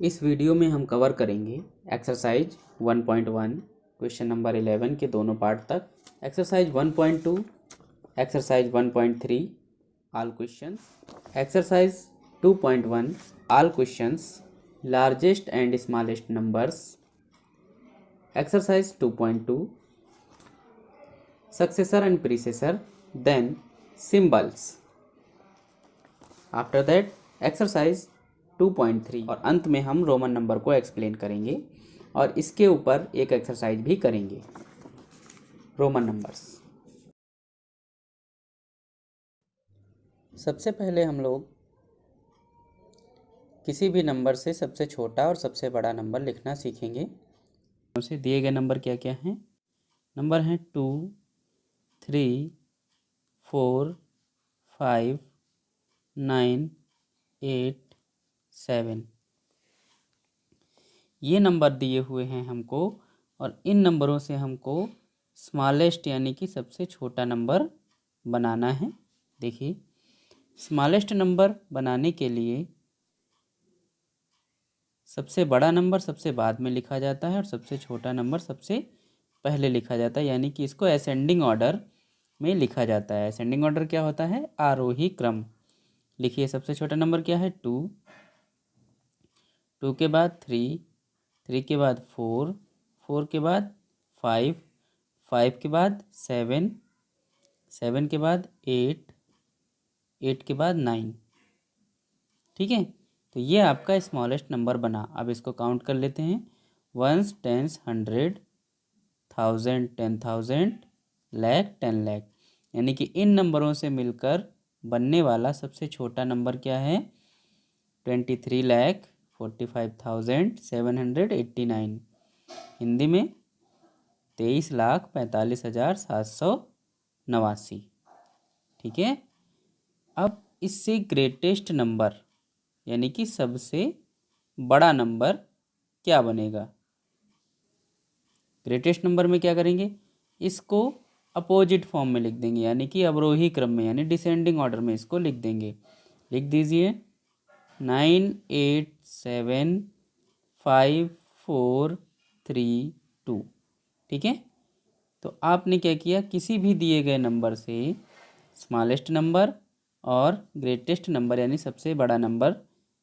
इस वीडियो में हम कवर करेंगे एक्सरसाइज 1.1 क्वेश्चन नंबर 11 के दोनों पार्ट तक, exercise 1.2, exercise 1.3 all questions, exercise 2.1 all questions largest and smallest numbers, exercise 2.2 successor and predecessor, then symbols. After that exercise 2.3 और अंत में हम रोमन नंबर को एक्सप्लेन करेंगे और इसके ऊपर एक एक्सरसाइज भी करेंगे, रोमन नंबर्स। सबसे पहले हम लोग किसी भी नंबर से सबसे छोटा और सबसे बड़ा नंबर लिखना सीखेंगे। उसे दिए गए नंबर क्या क्या हैं? नंबर हैं 2, 3, 4, 5, 9, 8, 7। ये नंबर दिए हुए हैं हमको और इन नंबरों से हमको स्मॉलेस्ट यानी कि सबसे छोटा नंबर बनाना है। देखिए, स्मॉलेस्ट नंबर बनाने के लिए सबसे बड़ा नंबर सबसे बाद में लिखा जाता है और सबसे छोटा नंबर सबसे पहले लिखा जाता है, यानी कि इसको असेंडिंग ऑर्डर में लिखा जाता है। असेंडिंग ऑर्डर क्या होता है? आरोही क्रम। लिखिए, सबसे छोटा नंबर क्या है? 2, 2 के बाद 3, 3 के बाद 4, 4 के बाद 5, 5 के बाद 7, 7 के बाद 8, 8 के बाद 9। ठीक है, तो ये आपका स्मॉलेस्ट नंबर बना। अब इसको काउंट कर लेते हैं। 1s, 10s, 100, 1000, 10,000, lakh, 10 lakh. यानी कि इन नंबरों से मिलकर बनने वाला सबसे छोटा नंबर क्या है? 23,45,789। हिंदी में 23,45,789। ठीक है, अब इससे ग्रेटेस्ट नंबर यानी कि सबसे बड़ा नंबर क्या बनेगा? ग्रेटेस्ट नंबर में क्या करेंगे? इसको अपोजिट फॉर्म में लिख देंगे, यानी कि अवरोही क्रम में, यानी डिसेंडिंग ऑर्डर में इसको लिख देंगे। लिख दीजिए 9, 8, 7, 5, 4, 3, 2। ठीक है, तो आपने क्या किया? किसी भी दिए गए नंबर से स्मॉलेस्ट नंबर और ग्रेटेस्ट नंबर यानी सबसे बड़ा नंबर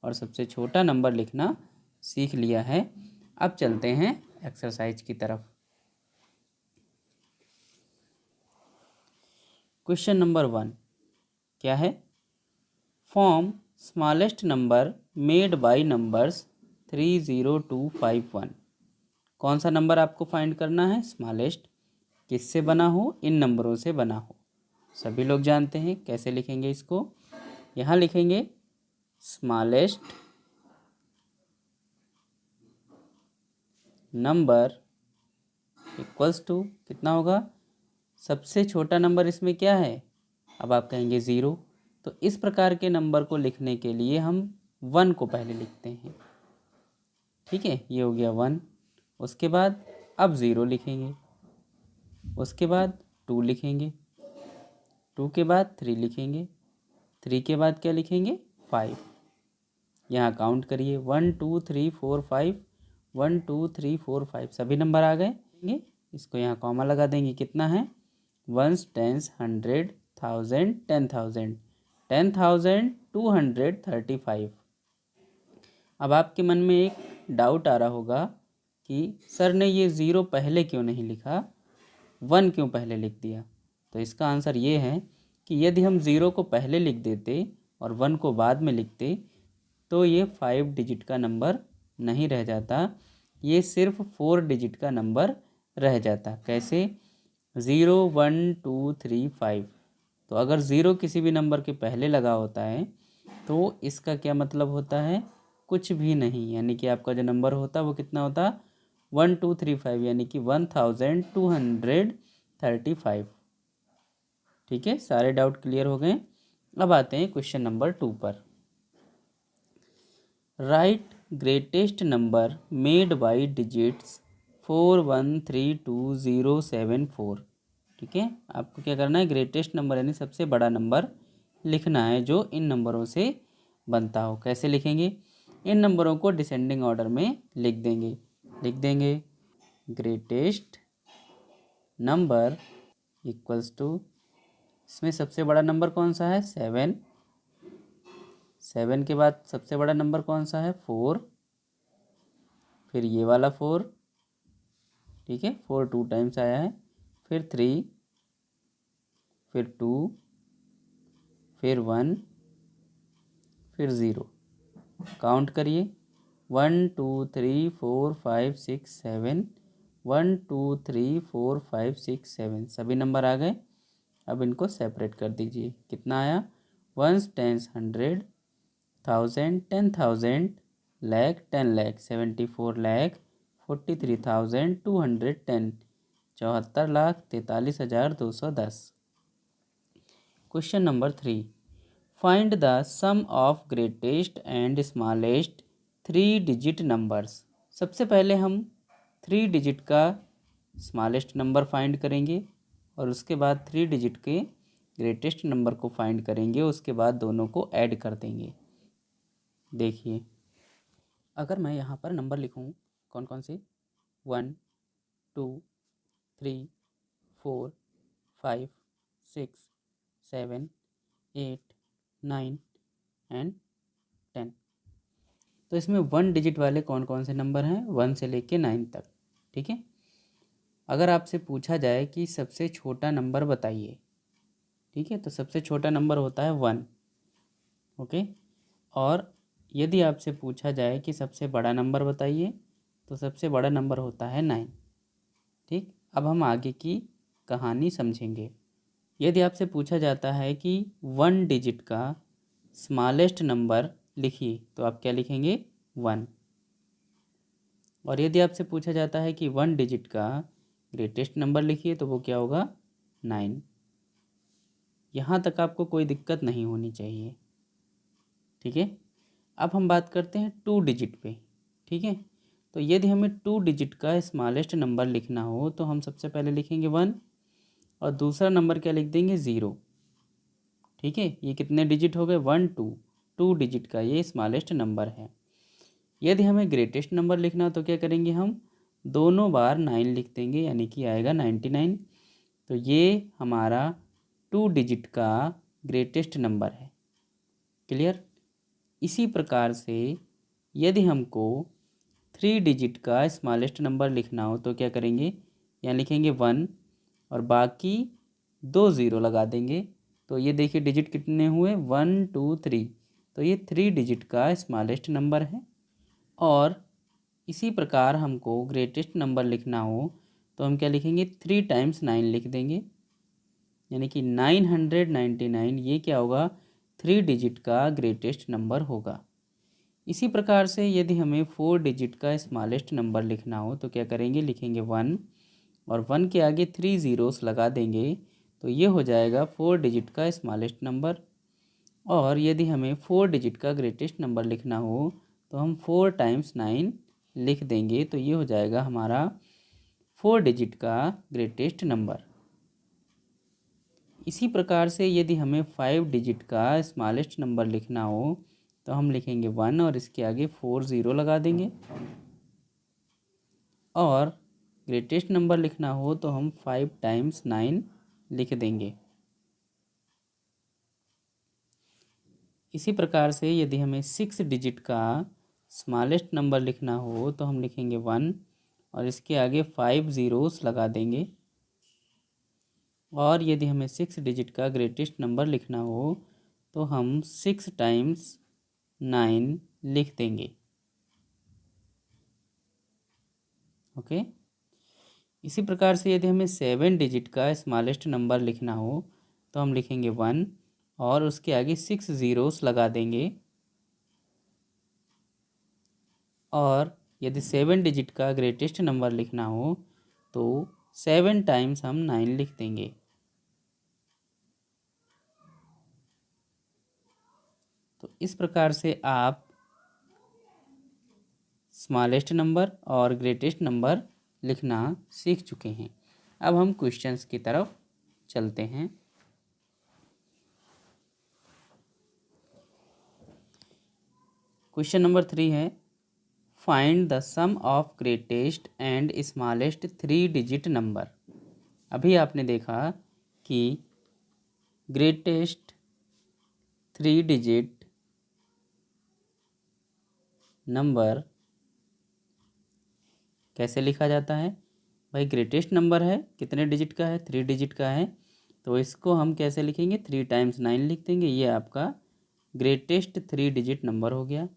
और सबसे छोटा नंबर लिखना सीख लिया है। अब चलते हैं एक्सरसाइज की तरफ। क्वेश्चन नंबर 1 क्या है? Form smallest number made by numbers 30251। कौन सा नंबर आपको फाइंड करना है? स्मॉलेस्ट। किससे बना हो? इन नंबरों से बना हो। सभी लोग जानते हैं। कैसे लिखेंगे इसको? यहाँ लिखेंगे स्मॉलेस्ट नंबर इक्वल्स टू, कितना होगा? सबसे छोटा नंबर इसमें क्या है? अब आप कहेंगे 0। तो इस प्रकार के नंबर को लिखने के लिए हम 1 को पहले लिखते हैं। ठीक है, ये हो गया 1। उसके बाद अब 0 लिखेंगे, उसके बाद 2 लिखेंगे, 2 के बाद 3 लिखेंगे, 3 के बाद क्या लिखेंगे? 5। यहाँ काउंट करिए 1 2 3 4 5, 1 2 3 4 5 सभी नंबर आ गए। इसको यहाँ कॉमा लगा देंगे। कितना है? 1s, 10s, 100, 1000, 10,000, 10,235। अब आपके मन में एक डाउट आ रहा होगा कि सर ने ये 0 पहले क्यों नहीं लिखा, 1 क्यों पहले लिख दिया? तो इसका आंसर ये है कि यदि हम 0 को पहले लिख देते और 1 को बाद में लिखते तो ये 5 डिजिट का नंबर नहीं रह जाता, ये सिर्फ 4 डिजिट का नंबर रह जाता। कैसे? 0 1 2 3 5। तो अगर 0 किसी भी नंबर के पहले लगा होता है तो इसका क्या मतलब होता है? कुछ भी नहीं, यानी कि आपका जो नंबर होता वो कितना होता? 1 2 3 5, यानी कि 1235। ठीक है, सारे डाउट क्लियर हो गए। अब आते हैं क्वेश्चन नंबर 2 पर। Right greatest number made by digits 4132,074। ठीक है, आपको क्या करना है? ग्रेटेस्ट नंबर यानी सबसे बड़ा नंबर लिखना है जो इन नंबरों से बनता हो। कैसे लिखेंगे? इन नंबरों को डिसेंडिंग ऑर्डर में लिख देंगे। ग्रेटेस्ट नंबर इक्वल्स टू, इसमें सबसे बड़ा नंबर कौन सा है? 7। 7 के बाद सबसे बड़ा नंबर कौन सा है? 4। फिर ये वाला 4, ठीक है, 4 2 टाइम्स आया है। फिर 3, फिर 2, फिर 1, फिर 0। काउंट करिए, 1 2 3 4 5 6 7, 1 2 3 4 5 6 7, सभी नंबर आ गए। अब इनको सेपरेट कर दीजिए। कितना आया? Ones, tens, 100, 1000, 10,000, lakh, 10 lakh, 74 lakh, 43,210, 74,43,210। Question number 3, find the sum of greatest and smallest 3 digit numbers. सबसे पहले हम 3 डिजिट का स्मॉलेस्ट नंबर फाइंड करेंगे और उसके बाद 3 डिजिट के ग्रेटेस्ट नंबर को फाइंड करेंगे। उसके बाद दोनों को ऐड कर देंगे। देखिए, अगर मैं यहाँ पर नंबर लिखूँ, कौन कौन से? 1 2 3 4 5 6 7 8 9 एंड 10। तो इसमें 1 डिजिट वाले कौन कौन से नंबर हैं? 1 से लेके 9 तक, ठीक है। अगर आपसे पूछा जाए कि सबसे छोटा नंबर बताइए, ठीक है, तो सबसे छोटा नंबर होता है 1, ओके। और यदि आपसे पूछा जाए कि सबसे बड़ा नंबर बताइए, तो सबसे बड़ा नंबर होता है 9, ठीक। अब हम आगे की कहानी समझेंगे। यदि आपसे पूछा जाता है कि 1 डिजिट का स्मॉलेस्ट नंबर लिखिए, तो आप क्या लिखेंगे? 1। और यदि आपसे पूछा जाता है कि 1 डिजिट का ग्रेटेस्ट नंबर लिखिए, तो वो क्या होगा? 9। यहाँ तक आपको कोई दिक्कत नहीं होनी चाहिए, ठीक है। अब हम बात करते हैं 2 डिजिट पे, ठीक है। तो यदि हमें 2 डिजिट का स्मॉलेस्ट नंबर लिखना हो, तो हम सबसे पहले लिखेंगे 1 और दूसरा नंबर क्या लिख देंगे? 0, ठीक है। ये कितने डिजिट हो गए? 1 2, 2 डिजिट का ये स्मॉलेस्ट नंबर है। यदि हमें ग्रेटेस्ट नंबर लिखना हो, तो क्या करेंगे? हम दोनों बार 9 लिख देंगे, यानी कि आएगा 99। तो ये हमारा 2 डिजिट का ग्रेटेस्ट नंबर है। क्लियर? इसी प्रकार से यदि हमको 3 डिजिट का स्मॉलेस्ट नंबर लिखना हो, तो क्या करेंगे? यहाँ लिखेंगे 1 और बाकी 2 ज़ीरो लगा देंगे। तो ये देखिए डिजिट कितने हुए? 1 2 3। तो ये 3 डिजिट का स्मॉलेस्ट नंबर है। और इसी प्रकार हमको ग्रेटेस्ट नंबर लिखना हो, तो हम क्या लिखेंगे? 3 टाइम्स 9 लिख देंगे, यानी कि 999। ये क्या होगा? 3 डिजिट का ग्रेटेस्ट नंबर होगा। इसी प्रकार से यदि हमें 4 डिजिट का स्मॉलेस्ट नंबर लिखना हो, तो क्या करेंगे? लिखेंगे 1 और 1 के आगे 3 ज़ीरोस लगा देंगे। तो ये हो जाएगा 4 डिजिट का स्मॉलेस्ट नंबर। और यदि हमें 4 डिजिट का ग्रेटेस्ट नंबर लिखना हो, तो हम 4 टाइम्स 9 लिख देंगे। तो ये हो जाएगा हमारा 4 डिजिट का ग्रेटेस्ट नंबर। इसी प्रकार से यदि हमें 5 डिजिट का स्मॉलेस्ट नंबर लिखना हो, तो हम लिखेंगे 1 और इसके आगे 4 ज़ीरो लगा देंगे। और ग्रेटेस्ट नंबर लिखना हो, तो हम 5 टाइम्स 9 लिख देंगे। इसी प्रकार से यदि हमें 6 डिजिट का स्मॉलेस्ट नंबर लिखना हो, तो हम लिखेंगे 1 और इसके आगे 5 ज़ीरोस लगा देंगे। और यदि हमें 6 डिजिट का ग्रेटेस्ट नंबर लिखना हो, तो हम 6 टाइम्स 9 लिख देंगे, ओके। इसी प्रकार से यदि हमें 7 डिजिट का स्मॉलेस्ट नंबर लिखना हो, तो हम लिखेंगे 1 और उसके आगे 6 ज़ीरोस लगा देंगे। और यदि 7 डिजिट का ग्रेटेस्ट नंबर लिखना हो, तो 7 टाइम्स हम 9 लिख देंगे। तो इस प्रकार से आप स्मॉलेस्ट नंबर और ग्रेटेस्ट नंबर लिखना सीख चुके हैं। अब हम क्वेश्चंस की तरफ चलते हैं। क्वेश्चन नंबर 3 है find the sum of greatest and smallest 3 digit number. अभी आपने देखा कि ग्रेटेस्ट 3 डिजिट नंबर कैसे लिखा जाता है। भाई ग्रेटेस्ट नंबर है, कितने डिजिट का है, 3 डिजिट का है, तो इसको हम कैसे लिखेंगे, 3 टाइम्स 9 लिख देंगे। ये आपका ग्रेटेस्ट 3 डिजिट नंबर हो गया।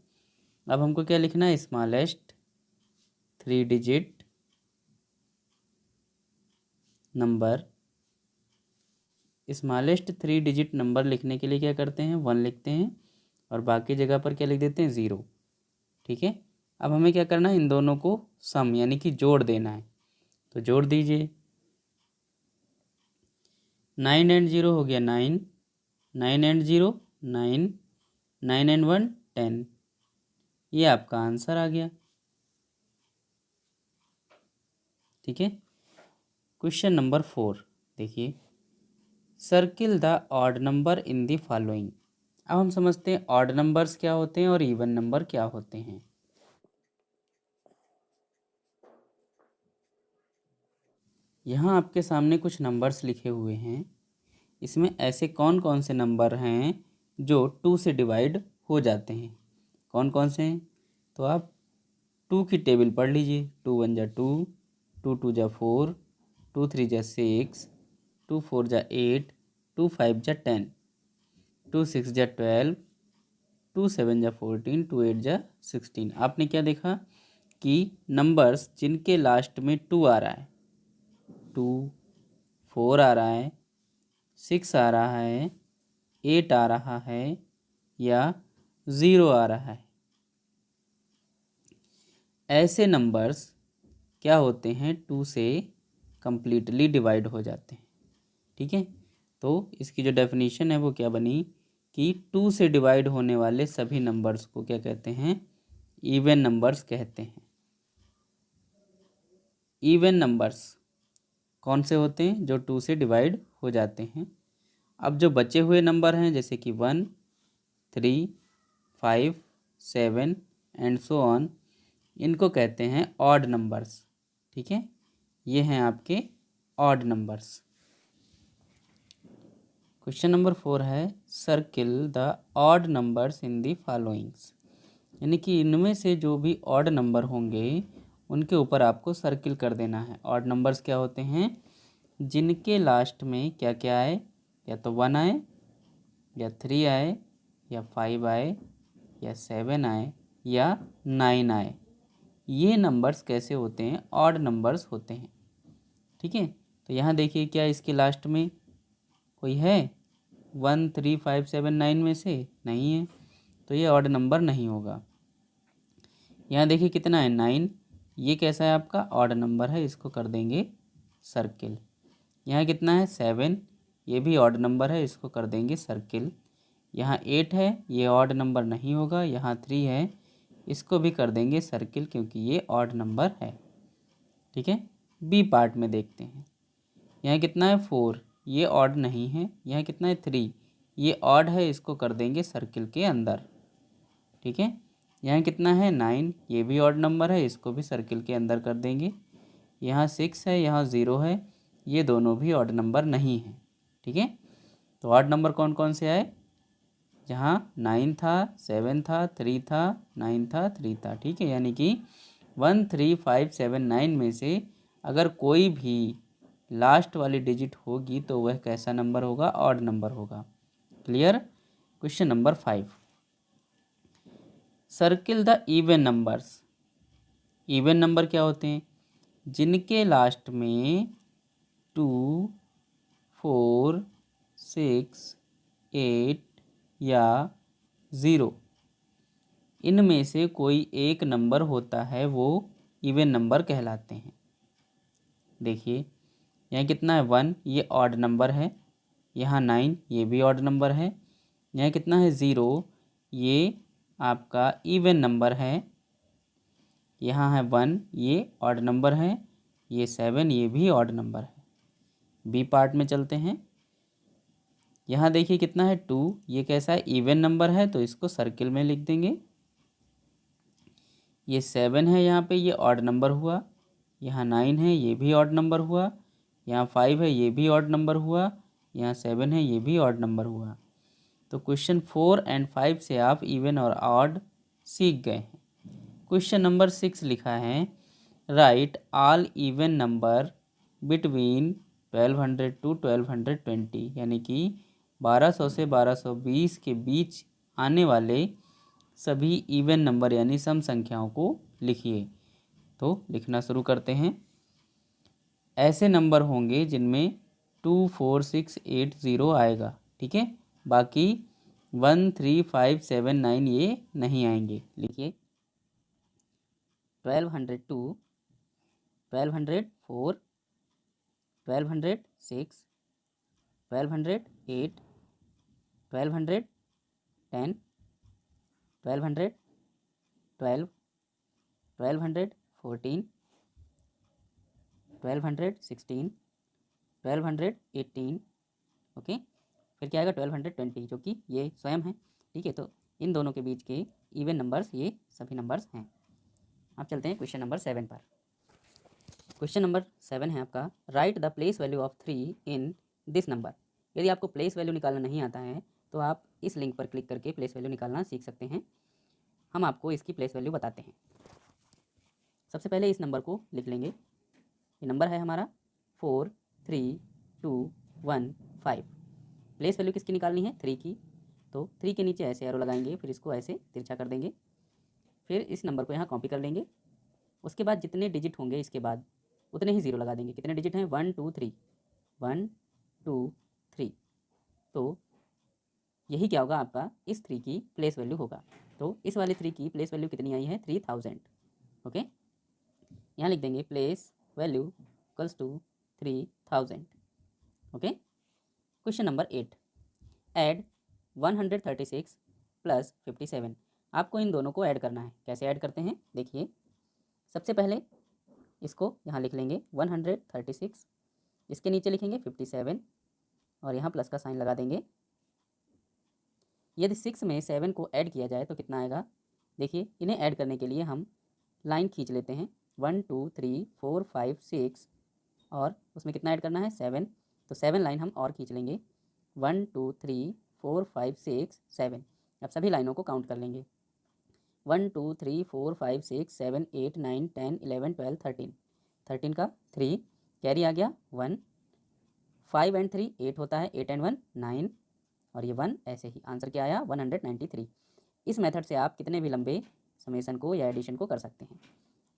अब हमको क्या लिखना है, smallest 3 digit number. Smallest 3 digit number लिखने के लिए क्या करते हैं, 1 लिखते हैं और बाकी जगह पर क्या लिख देते हैं, 0। ठीक है, अब हमें क्या करना है, इन दोनों को सम यानी कि जोड़ देना है। तो जोड़ दीजिए, 9 एंड 0 हो गया 9, 9 एंड 0 9, 9 एंड 1 10। ये आपका आंसर आ गया। ठीक है, क्वेश्चन नंबर 4 देखिए, circle the odd number in the following. अब हम समझते हैं ऑड नंबर्स क्या होते हैं और इवन नंबर क्या होते हैं। यहाँ आपके सामने कुछ नंबर्स लिखे हुए हैं। इसमें ऐसे कौन कौन से नंबर हैं जो 2 से डिवाइड हो जाते हैं, कौन कौन से हैं। तो आप 2 की टेबल पढ़ लीजिए, 2 1 जा 2, 2 2 जा 4, 2 3 जा 6, 2 4 जा 8, 2 5 जा 10, 2 6 जा 12, 2 7 जा 14, 2 8 जा 16। आपने क्या देखा कि नंबर्स जिनके लास्ट में 2 आ रहा है, 2 4 आ रहा है, 6 आ रहा है, 8 आ रहा है या 0 आ रहा है, ऐसे नंबर्स क्या होते हैं, 2 से कंप्लीटली डिवाइड हो जाते हैं। ठीक है, तो इसकी जो डेफिनेशन है वो क्या बनी कि 2 से डिवाइड होने वाले सभी नंबर्स को क्या कहते हैं, इवन नंबर्स कहते हैं। इवन नंबर्स कौन से होते हैं, जो 2 से डिवाइड हो जाते हैं। अब जो बचे हुए नंबर हैं जैसे कि 1 3 5 7 एंड सो ऑन, इनको कहते हैं ऑड नंबर्स। ठीक है, ये हैं आपके ऑड नंबर्स। क्वेश्चन नंबर 4 है circle the odd numbers in the followings. यानी कि इनमें से जो भी ऑड नंबर होंगे उनके ऊपर आपको सर्किल कर देना है। ऑड नंबर्स क्या होते हैं, जिनके लास्ट में क्या क्या आए, या तो 1 आए या 3 आए या 5 आए या 7 आए या 9 आए। ये नंबर्स कैसे होते हैं, ऑड नंबर्स होते हैं। ठीक है, तो यहाँ देखिए क्या इसके लास्ट में कोई है 1 3 5 7 9 में से नहीं है, तो ये ऑड नंबर नहीं होगा। यहाँ देखिए कितना है 9, ये कैसा है आपका ऑड नंबर है, इसको कर देंगे सर्किल। यहाँ कितना है 7, ये भी ऑड नंबर है, इसको कर देंगे सर्किल। यहाँ 8 है, ये ऑड नंबर नहीं होगा। यहाँ 3 है, इसको भी कर देंगे सर्किल क्योंकि ये ऑड नंबर है। ठीक है, बी पार्ट में देखते हैं। यहाँ कितना है 4, ये ऑड नहीं है। यहाँ कितना है 3, ये ऑड है, इसको कर देंगे सर्किल के अंदर। ठीक है, यहाँ कितना है 9, ये भी ऑड नंबर है, इसको भी सर्किल के अंदर कर देंगे। यहाँ 6 है, यहाँ 0 है, ये दोनों भी ऑड नंबर नहीं हैं। ठीक है, तो ऑड नंबर कौन कौन से आए, जहाँ 9 था, 7 था, 3 था, 9 था, 3 था। ठीक है, यानी कि 1 3 5 7 9 में से अगर कोई भी लास्ट वाली डिजिट होगी तो वह कैसा नंबर होगा, ऑड नंबर होगा। Clear. Question number 5, circle the even numbers. Even number क्या होते हैं, जिनके लास्ट में 2 4 6 8 या 0, इनमें से कोई एक नंबर होता है, वो इवन नंबर कहलाते हैं। देखिए यहाँ कितना है 1, ये ऑड नंबर है। यहाँ 9, ये भी ऑड नंबर है। यहाँ कितना है 0, ये आपका इवन नंबर है। यहाँ है 1, ये ऑड नंबर है। ये 7, ये भी ऑड नंबर है। बी पार्ट में चलते हैं। यहाँ देखिए कितना है 2, ये कैसा है, इवन नंबर है, तो इसको सर्किल में लिख देंगे। ये 7 है यहाँ पे, ये ऑड नंबर हुआ, यहाँ 9 है, ये भी ऑड नंबर हुआ, यहाँ 5 है, ये भी ऑड नंबर हुआ, यहाँ 7 है, ये भी ऑड नंबर हुआ। तो क्वेश्चन 4 एंड 5 से आप इवन और ऑड सीख गए हैं। क्वेश्चन नंबर 6 लिखा है, write all even number between 1200 to 1220, यानी कि 1200 से 1220 के बीच आने वाले सभी इवन नंबर यानी सम संख्याओं को लिखिए। तो लिखना शुरू करते हैं। ऐसे नंबर होंगे जिनमें 2 4 6 8 0 आएगा, ठीक है, बाकी 1 3 5 7 9 ये नहीं आएंगे। लिखिए 1202, 1204, 1206, 1208, 1210, 1212, 1214, 1216, 1218, ओके। फिर क्या आएगा 1220, जो कि ये स्वयं है, ठीक है। तो इन दोनों के बीच के इवन नंबर्स ये सभी नंबर्स हैं। अब चलते हैं क्वेश्चन नंबर 7 पर। क्वेश्चन नंबर 7 है आपका, right the place value of 3 in this number. यदि आपको प्लेस वैल्यू निकालना नहीं आता है तो आप इस लिंक पर क्लिक करके प्लेस वैल्यू निकालना सीख सकते हैं। हम आपको इसकी प्लेस वैल्यू बताते हैं। सबसे पहले इस नंबर को लिख लेंगे। ये नंबर है हमारा 4 3 2 1 5। प्लेस वैल्यू किसकी निकालनी है? 3 की। तो 3 के नीचे ऐसे एरो लगाएंगे, फिर इसको ऐसे तिरछा कर देंगे, फिर इस नंबर को यहाँ कॉपी कर लेंगे। उसके बाद जितने डिजिट होंगे इसके बाद उतने ही 0 लगा देंगे। कितने डिजिट हैं? 1 2 3, 1 2 3। तो यही क्या होगा आपका, इस 3 की प्लेस वैल्यू होगा। तो इस वाले 3 की प्लेस वैल्यू कितनी आई है? 3000। ओके, यहाँ लिख देंगे place value equals to 3000। Okay. Question number 8, add 136 plus 57। आपको इन दोनों को ऐड करना है। कैसे ऐड करते हैं देखिए। सबसे पहले इसको यहाँ लिख लेंगे 136, इसके नीचे लिखेंगे 57 और यहाँ प्लस का साइन लगा देंगे। यदि 6 में 7 को ऐड किया जाए तो कितना आएगा? देखिए, इन्हें ऐड करने के लिए हम लाइन खींच लेते हैं 1 2 3 4 5 6 और उसमें कितना ऐड करना है? 7। तो 7 लाइन हम और खींच लेंगे 1 2 3 4 5 6 7। अब सभी लाइनों को काउंट कर लेंगे 1 2 3 4 5 6 7 8 9 10 11 12 13। 13 का 3 कैरी आ गया 1, 5 एंड 3 8 होता है, 8 एंड 1 9 और ये 1 ऐसे ही। आंसर क्या आया? 193। इस मेथड से आप कितने भी लंबे समेसन को या एडिशन को कर सकते हैं।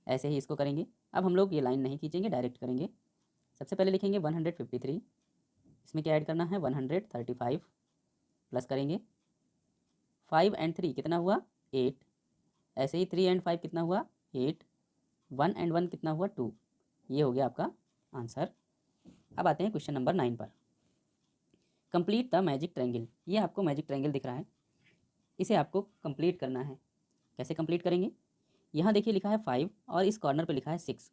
ऐसे ही इसको करेंगे। अब हम लोग ये लाइन नहीं खींचेंगे, डायरेक्ट करेंगे। सबसे पहले लिखेंगे 153, इसमें क्या ऐड करना है? 135 प्लस करेंगे 5 एंड 3 कितना हुआ? 8। ऐसे ही 3 एंड 5 कितना हुआ? 8। 1 एंड 1 कितना हुआ? 2। ये हो गया आपका आंसर। अब आते हैं क्वेश्चन नंबर 9 पर। Complete the magic triangle. ये आपको मैजिक ट्रायंगल दिख रहा है, इसे आपको कंप्लीट करना है। कैसे कंप्लीट करेंगे? यहाँ देखिए लिखा है 5 और इस कॉर्नर पे लिखा है 6,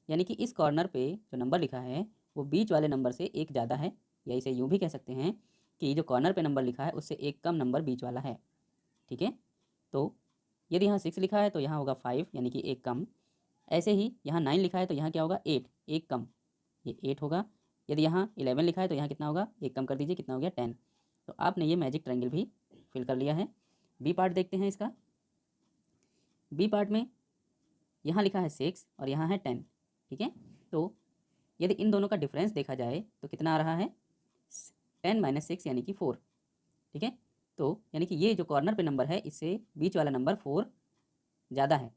यानी कि इस कॉर्नर पे जो नंबर लिखा है वो बीच वाले नंबर से एक ज़्यादा है, या इसे यूँ भी कह सकते हैं कि जो कॉर्नर पे नंबर लिखा है उससे एक कम नंबर बीच वाला है, ठीक है। तो यदि यहाँ 6 लिखा है तो यहाँ होगा 5, यानी कि एक कम। ऐसे ही यहाँ 9 लिखा है तो यहाँ क्या होगा? 8, एक कम, ये 8 होगा। यदि यहाँ 11 लिखा है तो यहाँ कितना होगा? एक कम कर दीजिए, कितना हो गया? 10। तो आपने ये मैजिक ट्रायंगल भी फिल कर लिया है। बी पार्ट देखते हैं इसका। बी पार्ट में यहाँ लिखा है 6 और यहाँ है 10, ठीक है। तो यदि इन दोनों का डिफरेंस देखा जाए तो कितना आ रहा है? 10 माइनस 6 यानी कि 4, ठीक है। तो यानी कि ये जो कॉर्नर पे नंबर है इससे बीच वाला नंबर 4 ज़्यादा है,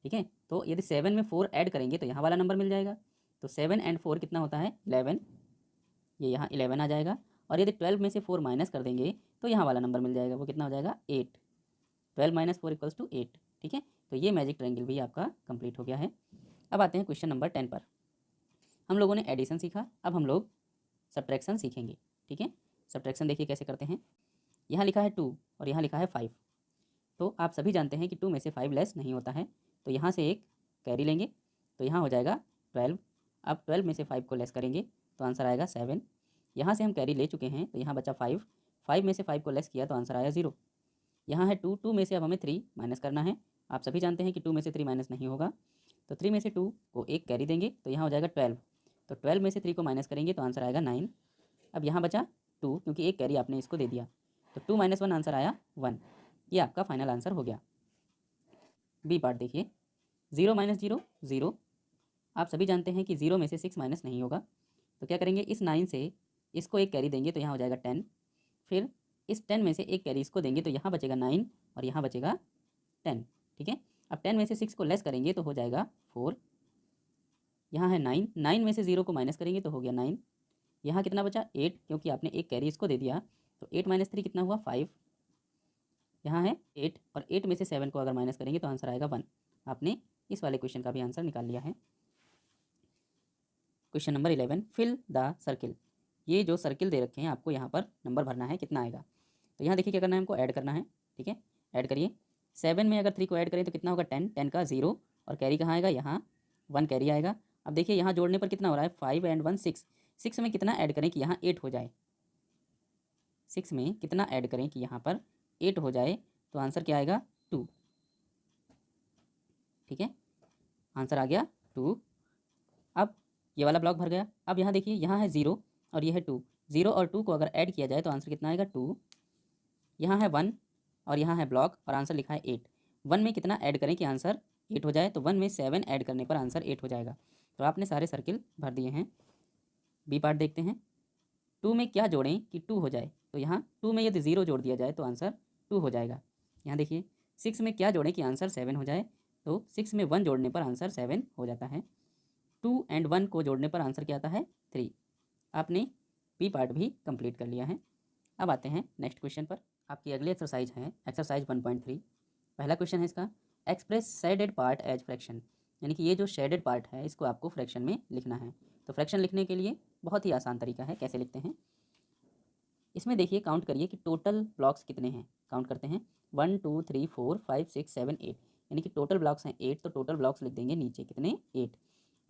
ठीक है। तो यदि 7 में 4 ऐड करेंगे तो यहाँ वाला नंबर मिल जाएगा। तो 7 एंड 4 कितना होता है? 11, ये यहाँ 11 आ जाएगा। और यदि 12 में से 4 माइनस कर देंगे तो यहाँ वाला नंबर मिल जाएगा, वो कितना हो जाएगा? 8। 12 माइनस 4 इक्वल्स टू 8, ठीक है। तो ये मैजिक ट्रायंगल भी आपका कंप्लीट हो गया है। अब आते हैं क्वेश्चन नंबर 10 पर। हम लोगों ने एडिशन सीखा, अब हम लोग सब्ट्रैक्शन सीखेंगे, ठीक है। सब्ट्रैक्शन देखिए कैसे करते हैं। यहाँ लिखा है 2 और यहाँ लिखा है 5। तो आप सभी जानते हैं कि 2 में से 5 लेस नहीं होता है, तो यहाँ से एक कैरी लेंगे तो यहाँ हो जाएगा 12। अब 12 में से 5 को लेस करेंगे तो आंसर आएगा 7। यहाँ से हम कैरी ले चुके हैं तो यहाँ बचा 5। 5 में से 5 को लेस किया तो आंसर आया 0। यहाँ है 2, 2 में से अब हमें 3 माइनस करना है आप सभी जानते हैं कि 2 में से 3 माइनस नहीं होगा, तो 3 में से 2 को एक कैरी देंगे तो यहाँ हो जाएगा 12। तो 12 में से 3 को माइनस करेंगे तो आंसर आएगा 9। अब यहाँ बचा 2, क्योंकि एक कैरी आपने इसको दे दिया, तो 2 - 1 आंसर आया 1। ये आपका फाइनल आंसर हो गया। बी पार्ट देखिए, 0 - 0 0। आप सभी जानते हैं कि 0 में से 6 माइनस नहीं होगा, तो क्या करेंगे, इस 9 से इसको एक कैरी देंगे तो यहाँ हो जाएगा 10। फिर इस 10 में से एक कैरी इसको देंगे तो यहाँ बचेगा 9 और यहाँ बचेगा 10। ठीक है, अब 10 में से 6 को लेस करेंगे तो हो जाएगा 4। यहाँ है 9, 9 में से 0 को माइनस करेंगे तो हो गया 9। यहाँ कितना बचा 8, क्योंकि आपने एक कैरी इसको दे दिया, तो 8 - 3 कितना हुआ 5। यहाँ है 8 और 8 में से 7 को अगर माइनस करेंगे तो आंसर आएगा 1। आपने इस वाले क्वेश्चन का भी आंसर निकाल लिया है। Question number 11, fill the circle. ये जो सर्किल दे रखे हैं आपको यहाँ पर नंबर भरना है, कितना आएगा। तो यहाँ देखिए क्या करना है, हमको ऐड करना है। ठीक है, ऐड करिए। 7 में अगर 3 को ऐड करें तो कितना होगा 10, 10 का 0 और कैरी कहाँ आएगा, यहाँ 1 कैरी आएगा। अब देखिए यहाँ जोड़ने पर कितना हो रहा है, 5 and 1 6। 6 में कितना ऐड करें कि यहाँ 8 हो जाए, 6 में कितना ऐड करें कि यहाँ पर 8 हो जाए, तो आंसर क्या आएगा 2। ठीक है, आंसर आ गया 2। अब ये वाला ब्लॉक भर गया। अब यहाँ देखिए, यहाँ है 0 और ये है 2। 0 और 2 को अगर ऐड किया जाए तो आंसर कितना आएगा 2। यहाँ है 1 और यहाँ है ब्लॉक और आंसर लिखा है 8। 1 में कितना ऐड करें कि आंसर 8 हो जाए, तो 1 में 7 ऐड करने पर आंसर 8 हो जाएगा। तो आपने सारे सर्किल भर दिए हैं। बी पार्ट देखते हैं, 2 में क्या जोड़ें कि 2 हो जाए। तो यहाँ 2 में यदि 0 जोड़ दिया जाए तो आंसर 2 हो जाएगा। यहाँ देखिए 6 में क्या जोड़ें कि आंसर 7 हो जाए। तो 6 में 1 जोड़ने पर आंसर 7 हो जाता है। 2 and 1 को जोड़ने पर आंसर क्या आता है 3। आपने बी पार्ट भी कंप्लीट कर लिया है। अब आते हैं नेक्स्ट क्वेश्चन पर। आपकी अगली एक्सरसाइज है एक्सरसाइज 1.3। पहला क्वेश्चन है इसका, express shaded part as fraction. यानी कि ये जो शेडेड पार्ट है इसको आपको फ्रैक्शन में लिखना है। तो फ्रैक्शन लिखने के लिए बहुत ही आसान तरीका है, कैसे लिखते हैं। इसमें देखिए काउंट करिए कि टोटल ब्लॉक्स कितने हैं। काउंट करते हैं 1 2 3 4 5 6 7 8, यानी कि टोटल ब्लॉक्स हैं 8। तो टोटल ब्लॉक्स लिख देंगे नीचे कितने 8।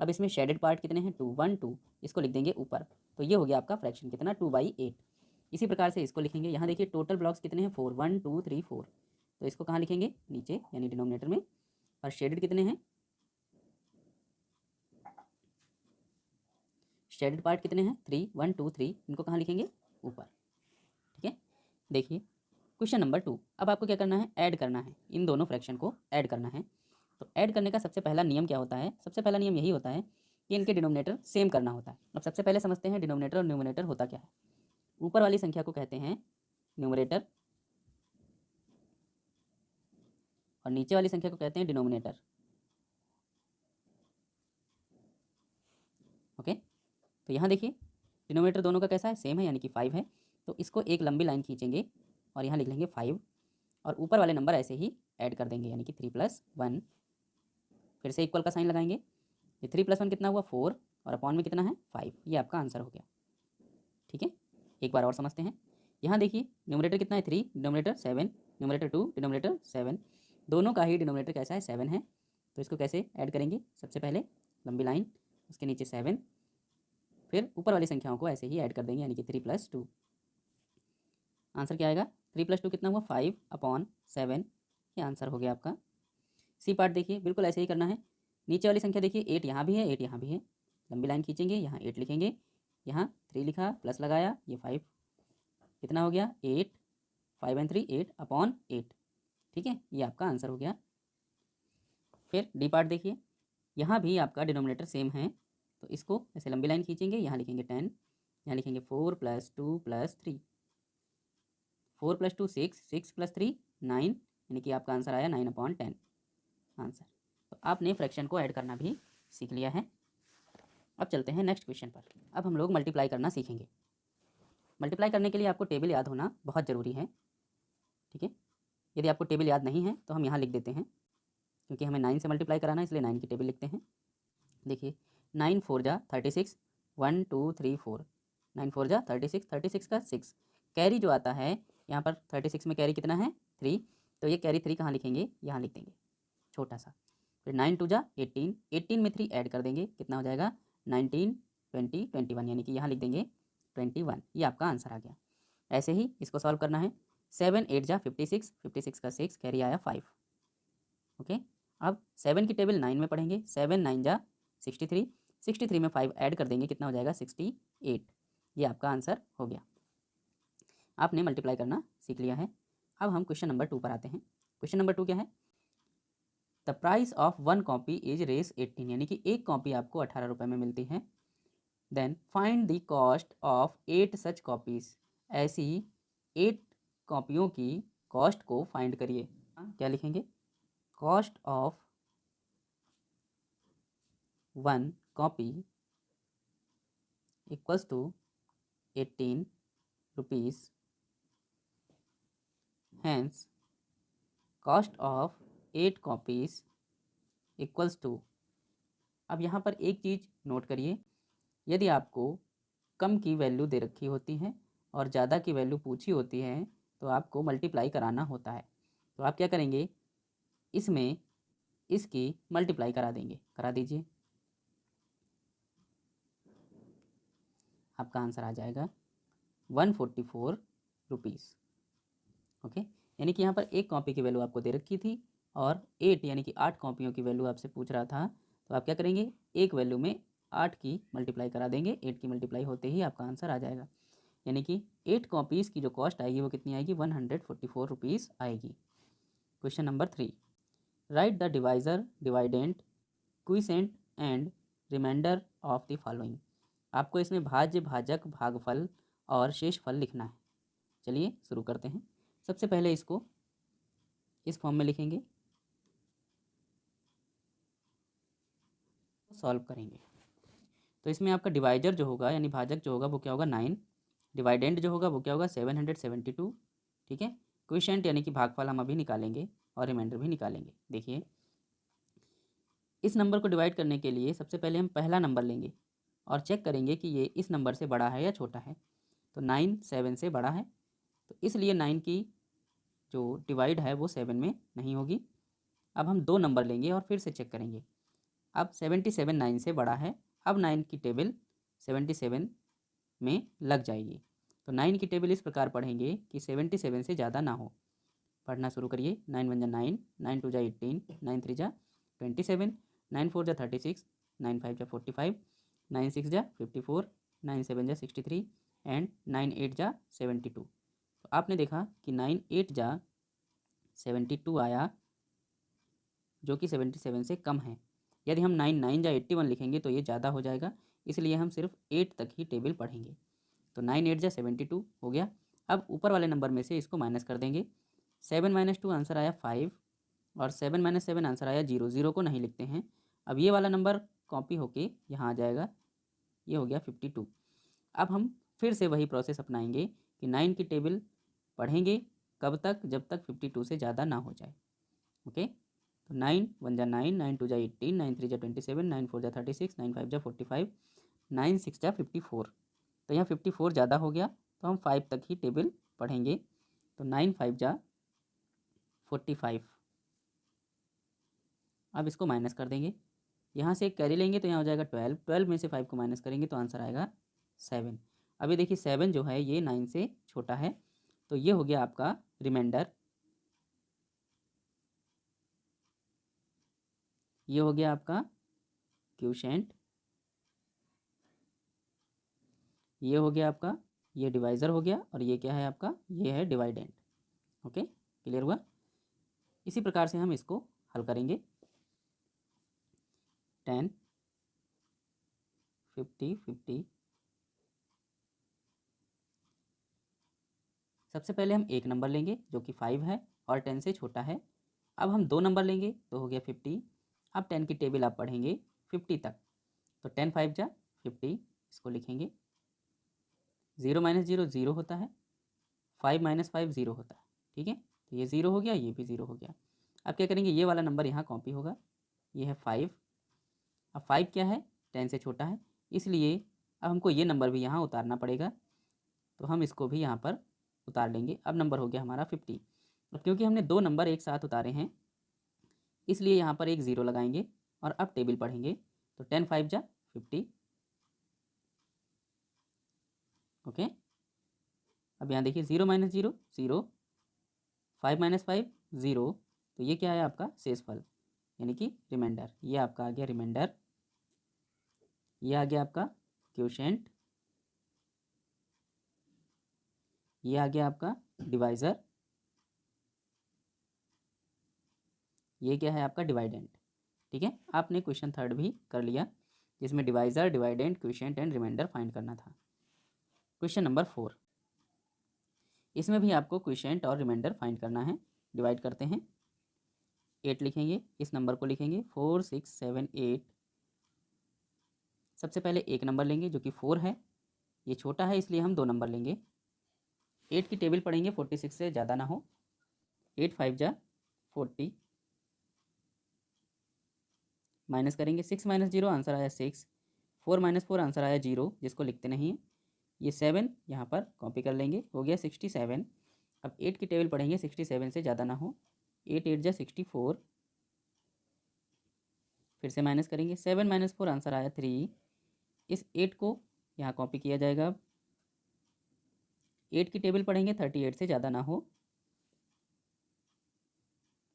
अब इसमें शेडेड पार्ट कितने हैं 2 1 2, इसको लिख देंगे ऊपर। तो ये हो गया आपका फ्रैक्शन कितना 2/8। इसी प्रकार से इसको लिखेंगे। यहाँ देखिए टोटल ब्लॉक्स कितने हैं 4 1 2 3 4, तो इसको कहाँ लिखेंगे नीचे यानी डिनोमिनेटर में। और शेडेड कितने हैं, शेडेड पार्ट कितने हैं 3 1 2 3, इनको कहाँ लिखेंगे ऊपर। ठीक है, देखिए क्वेश्चन नंबर 2। अब आपको क्या करना है, ऐड करना है, इन दोनों फ्रैक्शन को ऐड करना है। तो ऐड करने का सबसे पहला नियम क्या होता है, सबसे पहला नियम यही होता है कि इनके डिनोमिनेटर सेम करना होता है। अब सबसे पहले समझते हैं डिनोमिनेटर और न्यूमरेटर होता क्या है। ऊपर वाली संख्या को कहते हैं न्यूमरेटर और नीचे वाली संख्या को कहते हैं डिनोमिनेटर। ओके, तो यहाँ देखिए डिनोमिनेटर दोनों का कैसा है, सेम है, यानी कि 5 है। तो इसको एक लंबी लाइन खींचेंगे और यहाँ लिख लेंगे 5 और ऊपर वाले नंबर ऐसे ही ऐड कर देंगे, यानी कि 3 + 1। फिर से इक्वल का साइन लगाएंगे। ये 3 + 1 कितना हुआ 4 और अपॉन में कितना है 5। ये आपका आंसर हो गया। ठीक है, एक बार और समझते हैं। यहाँ देखिए न्यूमरेटर कितना है 3, डिनोमिनेटर 7, न्यूमरेटर 2, डिनोमिनेटर 7। दोनों का ही डिनोमिनेटर कैसा है 7 है। तो इसको कैसे ऐड करेंगे, सबसे पहले लंबी लाइन, उसके नीचे 7, फिर ऊपर वाली संख्याओं को ऐसे ही ऐड कर देंगे, यानी कि 3 + 2। आंसर क्या आएगा 3 + 2 कितना हुआ 5/7। ये आंसर हो गया आपका। सी पार्ट देखिए बिल्कुल ऐसे ही करना है। नीचे वाली संख्या देखिए 8 यहाँ भी है 8 यहाँ भी है, लंबी लाइन खींचेंगे, यहाँ 8 लिखेंगे, यहाँ 3 लिखा प्लस लगाया, ये 5 कितना हो गया 8, 5 and 3 8/8। ठीक है, ये आपका आंसर हो गया। फिर डी पार्ट देखिए, यहाँ भी आपका डिनोमिनेटर सेम है। तो इसको ऐसे लंबी लाइन खींचेंगे, यहाँ लिखेंगे 10, यहाँ लिखेंगे 4 + 2 + 3, 4 + 2 6, 6 + 3 9, यानी कि आपका आंसर आया 9/10 आंसर। तो आपने फ्रैक्शन को ऐड करना भी सीख लिया है। अब चलते हैं नेक्स्ट क्वेश्चन पर। अब हम लोग मल्टीप्लाई करना सीखेंगे। मल्टीप्लाई करने के लिए आपको टेबल याद होना बहुत ज़रूरी है। ठीक है, यदि आपको टेबल याद नहीं है तो हम यहाँ लिख देते हैं, क्योंकि हमें 9 से मल्टीप्लाई कराना है इसलिए 9 की टेबल लिखते हैं। देखिए 9 4 जा 36, 1 2 3 4, 9 4 जा 36, 36 का 6, कैरी जो आता है यहाँ पर 36 में कैरी कितना है 3, तो ये कैरी 3 कहाँ लिखेंगे, यहाँ लिख देंगे छोटा सा। फिर 9 2 जा 18, 18 में 3 ऐड कर देंगे, कितना हो जाएगा 19 20 21, यानी कि यहाँ लिख देंगे 21। ये आपका आंसर आ गया। ऐसे ही इसको सॉल्व करना है। 7 8 जा 56, 56 का 6, कैरी आया 5। ओके। अब 7 की टेबल 9 में पढ़ेंगे, 7 9 जा 63, 63 में 5 ऐड कर देंगे, कितना हो जाएगा 68। ये आपका आंसर हो गया। आपने मल्टीप्लाई करना सीख लिया है। अब हम क्वेश्चन नंबर 2 पर आते हैं। क्वेश्चन नंबर 2 क्या है? The price of 1 copy is Rs 18, यानी कि एक कॉपी आपको 18 रुपये में मिलती है। Then find the cost of 8 such copies, ऐसी 8 कॉपियों की कॉस्ट को फाइंड करिए। क्या लिखेंगे? Cost of 1 copy equals to 18 rupees, hence cost of 8 copies equals to. अब यहाँ पर एक चीज़ नोट करिए, यदि आपको कम की वैल्यू दे रखी होती है और ज़्यादा की वैल्यू पूछी होती है तो आपको मल्टीप्लाई कराना होता है। तो आप क्या करेंगे, इसमें इसकी मल्टीप्लाई करा देंगे, करा दीजिए। आपका आंसर आ जाएगा 144 रुपीज़। ओके, यानी कि यहाँ पर एक कॉपी की वैल्यू आपको दे रखी थी और 8 यानी कि 8 कॉपियों की वैल्यू आपसे पूछ रहा था, तो आप क्या करेंगे, एक वैल्यू में 8 की मल्टीप्लाई करा देंगे। 8 की मल्टीप्लाई होते ही आपका आंसर आ जाएगा, यानी कि 8 कॉपीज़ की जो कॉस्ट आएगी वो कितनी आएगी, 144 रुपीज़ आएगी। Question number 3, write the divisor, dividend, quotient and remainder of the following. आपको इसमें भाज्य, भाजक, भागफल और शेषफल लिखना है। चलिए शुरू करते हैं। सबसे पहले इसको इस फॉर्म में लिखेंगे, सॉल्व करेंगे। तो इसमें आपका डिवाइजर जो होगा यानी भाजक जो होगा वो क्या होगा 9, डिवाइडेंट जो होगा वो क्या होगा 772, ठीक है। क्विशेंट यानी कि भागफल हम अभी निकालेंगे और रिमाइंडर भी निकालेंगे। देखिए, इस नंबर को डिवाइड करने के लिए सबसे पहले हम पहला नंबर लेंगे और चेक करेंगे कि ये इस नंबर से बड़ा है या छोटा है। तो 9 7 से बड़ा है, तो इसलिए 9 की जो डिवाइड है वो 7 में नहीं होगी। अब हम दो नंबर लेंगे और फिर से चेक करेंगे। अब 77 9 से बड़ा है, अब 9 की टेबल 77 में लग जाएगी। तो 9 की टेबल इस प्रकार पढ़ेंगे कि 77 से ज़्यादा ना हो। पढ़ना शुरू करिए। 9 1 जा 9, 9 2 जा 18, 9 3 जा 27, 9 4 जा 36, 9 5 जा 45, 9 6 जा 54, 9 7 जा 63 एंड 9 8 जा 72। तो आपने देखा कि 9 8 जा 72 आया, जो कि 77 से कम है। यदि हम 9 9 जा 81 लिखेंगे तो ये ज़्यादा हो जाएगा, इसलिए हम सिर्फ 8 तक ही टेबल पढ़ेंगे। तो 9 8 जा 72 हो गया। अब ऊपर वाले नंबर में से इसको माइनस कर देंगे। 7 - 2 आंसर आया 5 और 7 - 7 आंसर आया 0, 0 को नहीं लिखते हैं। अब ये वाला नंबर कॉपी होके यहाँ आ जाएगा, ये हो गया 52। अब हम फिर से वही प्रोसेस अपनाएंगे कि 9 की टेबल पढ़ेंगे कब तक, जब तक 52 से ज़्यादा ना हो जाए। ओके, तो 9 1 जा 9, 9 2 जा 18, 9 3 जा 27, 9 4 जा 36, 9 5 जा 45, 9 6 जा 54। तो यहाँ 54 ज़्यादा हो गया, तो हम 5 तक ही टेबल पढ़ेंगे। तो 9 5 जा 45। अब इसको माइनस कर देंगे, यहाँ से एक कैरी लेंगे तो यहाँ हो जाएगा 12, 12 में से 5 को माइनस करेंगे तो आंसर आएगा 7। अभी देखिए 7 जो है ये 9 से छोटा है, तो ये हो गया आपका रिमाइंडर, ये हो गया आपका क्वोशिएंट, ये हो गया आपका, ये डिवाइज़र हो गया और ये क्या है आपका, ये है डिवाइडेंट। ओके, क्लियर हुआ? इसी प्रकार से हम इसको हल करेंगे। 10 50 50। सबसे पहले हम एक नंबर लेंगे जो कि 5 है और 10 से छोटा है। अब हम दो नंबर लेंगे तो हो गया 50। अब 10 की टेबल आप पढ़ेंगे 50 तक। तो 10 5 जा 50, इसको लिखेंगे। 0 - 0 0 होता है, 5 - 5 0 होता है, ठीक है। तो ये 0 हो गया, ये भी 0 हो गया। अब क्या करेंगे, ये वाला नंबर यहाँ कॉपी होगा, ये है 5। अब 5 क्या है, 10 से छोटा है, इसलिए अब हमको ये नंबर भी यहाँ उतारना पड़ेगा। तो हम इसको भी यहाँ पर उतार लेंगे। अब नंबर हो गया हमारा 50। अब क्योंकि हमने दो नंबर एक साथ उतारे हैं, इसलिए यहाँ पर एक 0 लगाएंगे और अब टेबल पढ़ेंगे। तो 10 5 जा 50। ओके, अब यहाँ देखिए 0 - 0 0, 5 - 5 0, तो ये क्या है आपका शेषफल यानी कि रिमाइंडर। ये आपका आ गया रिमाइंडर, ये आ गया आपका क्वोशिएंट, ये आ गया आपका डिवाइज़र, ये क्या है आपका डिवाइडेंट। ठीक है, आपने क्वेश्चन थर्ड भी कर लिया जिसमें divisor, dividend, quotient and remainder find करना था। क्वेश्चन नंबर 4, इसमें भी आपको क्वोशिएंट और रिमाइंडर फाइंड करना है। डिवाइड करते हैं, 8 लिखेंगे, इस नंबर को लिखेंगे 4 6 7 8। सबसे पहले एक नंबर लेंगे जो कि 4 है, ये छोटा है इसलिए हम 2 नंबर लेंगे। 8 की टेबल पढ़ेंगे 46 से ज़्यादा ना हो। 8 5 जा 40, माइनस करेंगे 6 माइनस 0 आंसर आया 6, 4 माइनस 4 आंसर आया 0 जिसको लिखते नहीं है। ये 7 यहाँ पर कॉपी कर लेंगे, हो गया 67। अब 8 की टेबल पढ़ेंगे 67 से ज़्यादा ना हो। 8 8 जा 64, फिर से माइनस करेंगे 7 माइनस 4 आंसर आया 3। इस 8 को यहाँ कॉपी किया जाएगा। अब 8 की टेबल पढ़ेंगे 38 से ज़्यादा ना हो।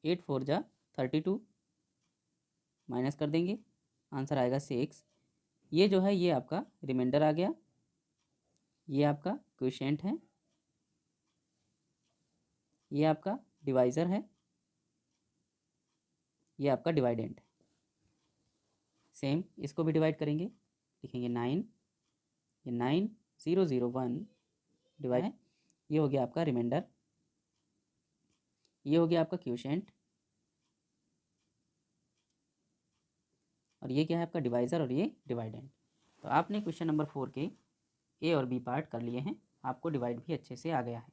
8 4 जा 32, माइनस कर देंगे, आंसर आएगा 6। ये जो है ये आपका रिमाइंडर आ गया, ये आपका क्वोशिएंट है, ये आपका डिवाइज़र है, ये आपका डिवाइडेंट है। सेम इसको भी डिवाइड करेंगे, लिखेंगे 9, ये 9 0 0 1 डिवाइड है। ये हो गया आपका रिमाइंडर, ये हो गया आपका क्वोशिएंट, और ये क्या है आपका डिवाइज़र, और ये डिवाइडेंट। तो आपने क्वेश्चन नंबर 4 के ए और बी पार्ट कर लिए हैं, आपको डिवाइड भी अच्छे से आ गया है।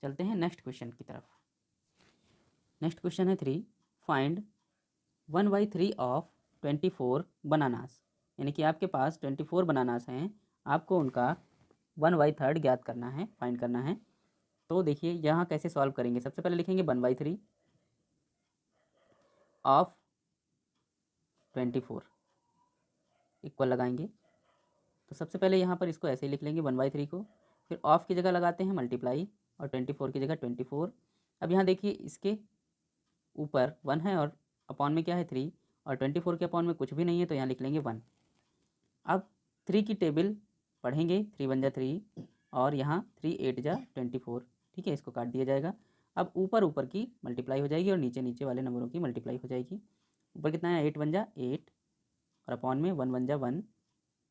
चलते हैं नेक्स्ट क्वेश्चन की तरफ। नेक्स्ट क्वेश्चन है 3, फाइंड 1/3 ऑफ 24 बनानास। यानी कि आपके पास 24 बनानास हैं, आपको उनका 1/3 ज्ञात करना है, फाइंड करना है। तो देखिए यहाँ कैसे सॉल्व करेंगे। सबसे पहले लिखेंगे 1/3 ऑफ 24 इक्वल लगाएंगे। तो सबसे पहले यहाँ पर इसको ऐसे ही लिख लेंगे 1/3 को, फिर ऑफ की जगह लगाते हैं मल्टीप्लाई, और 24 की जगह 24। अब यहाँ देखिए इसके ऊपर 1 है और अपॉन में क्या है 3, और 24 के अपॉन में कुछ भी नहीं है तो यहाँ लिख लेंगे 1। अब 3 की टेबल पढ़ेंगे, 3 1 जा 3, और यहाँ 3 8 जा 24। ठीक है, इसको काट दिया जाएगा। अब ऊपर ऊपर की मल्टीप्लाई हो जाएगी और नीचे नीचे वाले नंबरों की मल्टीप्लाई हो जाएगी। ऊपर कितना है 8 1 जा 8, और अपॉन में 1 1 जा 1।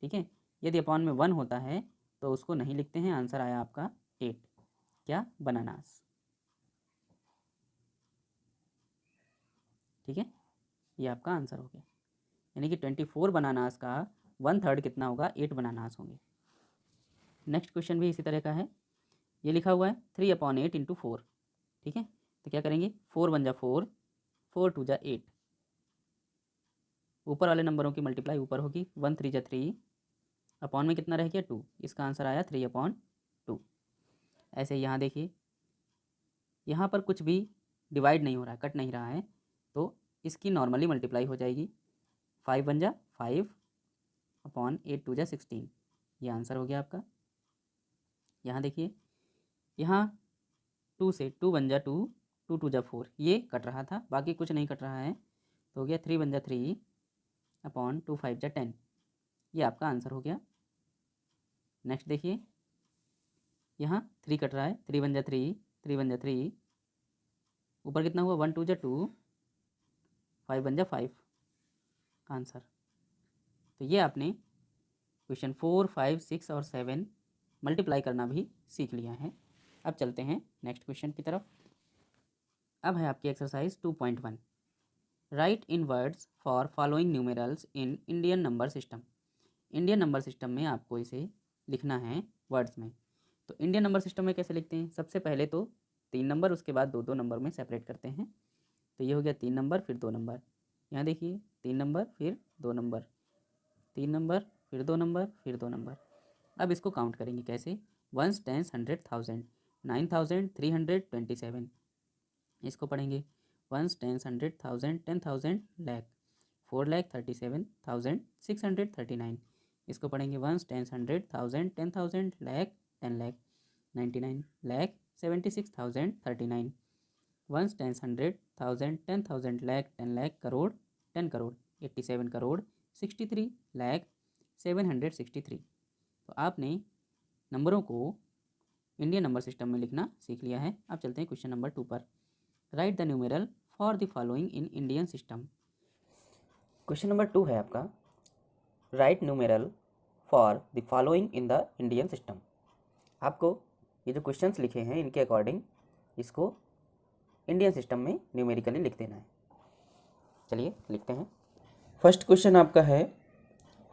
ठीक है, यदि अपॉन में 1 होता है तो उसको नहीं लिखते हैं, आंसर आया आपका 8, क्या बनानास। ठीक है, ये आपका आंसर हो गया। यानी कि 24 बनानास का 1/3 कितना होगा, 8 बनानास होंगे। नेक्स्ट क्वेश्चन भी इसी तरह का है, ये लिखा हुआ है 3/8 इंटू 4। ठीक है, तो क्या करेंगे 4 1 जा 4, 4 2 जा 8। ऊपर वाले नंबरों की मल्टीप्लाई ऊपर होगी, 1 3 जा 3, अपॉन में कितना रह गया 2, इसका आंसर आया 3/2। ऐसे यहाँ देखिए यहाँ पर कुछ भी डिवाइड नहीं हो रहा है, कट नहीं रहा है, तो इसकी नॉर्मली मल्टीप्लाई हो जाएगी। 5 1 जा 5, अपॉन 8 2 जा 16, ये आंसर हो गया आपका। यहाँ देखिए यहाँ 2 से 2 1 जा 2, 2 2 जा 4, ये कट रहा था, बाकी कुछ नहीं कट रहा है, तो हो गया 3 1 जा 3, अपॉन 2 5 जा 10, ये आपका आंसर हो गया। नेक्स्ट देखिए यहाँ 3 कट रहा है, 3 1 जा 3, 3 1 जा 3, ऊपर कितना हुआ 1 2 जा 2, 5 1 जा 5, आंसर। तो ये आपने क्वेश्चन 4 5 6 और 7 मल्टीप्लाई करना भी सीख लिया है। अब चलते हैं नेक्स्ट क्वेश्चन की तरफ। अब है आपकी exercise 2.1, right in words for following numerals in Indian number system. Indian number system में आपको इसे लिखना है वर्ड्स में। तो इंडियन नंबर सिस्टम में कैसे लिखते हैं, सबसे पहले तो 3 नंबर, उसके बाद 2 2 नंबर में सेपरेट करते हैं। तो ये हो गया 3 नंबर फिर 2 नंबर, यहाँ देखिए 3 नंबर फिर 2 नंबर, 3 नंबर फिर 2 नंबर फिर 2 नंबर। अब इसको काउंट करेंगे कैसे, 1 10 100 1000, 9327, इसको पढ़ेंगे 1 10 100 1000 10,000 लाख, 4,37,639, इसको पढ़ेंगे 1 10 100 1000 10,000 लाख 10 लाख, 99 लाख 76,039, वंस, टेंस, 100,000, 10,000, लाख, 10 लाख, करोड़, 10 करोड़, 87 करोड़, 63 लाख, 763। तो आपने नंबरों को इंडियन नंबर सिस्टम में लिखना सीख लिया है। अब चलते हैं क्वेश्चन नंबर 2 पर। Right the numeral for the following in Indian system. Question number 2 है आपका, right numeral for the following in the Indian system. आपको ये जो क्वेश्चंस लिखे हैं इनके अकॉर्डिंग इसको इंडियन सिस्टम में न्यूमेरिकली लिख देना है। चलिए लिखते हैं। फर्स्ट क्वेश्चन आपका है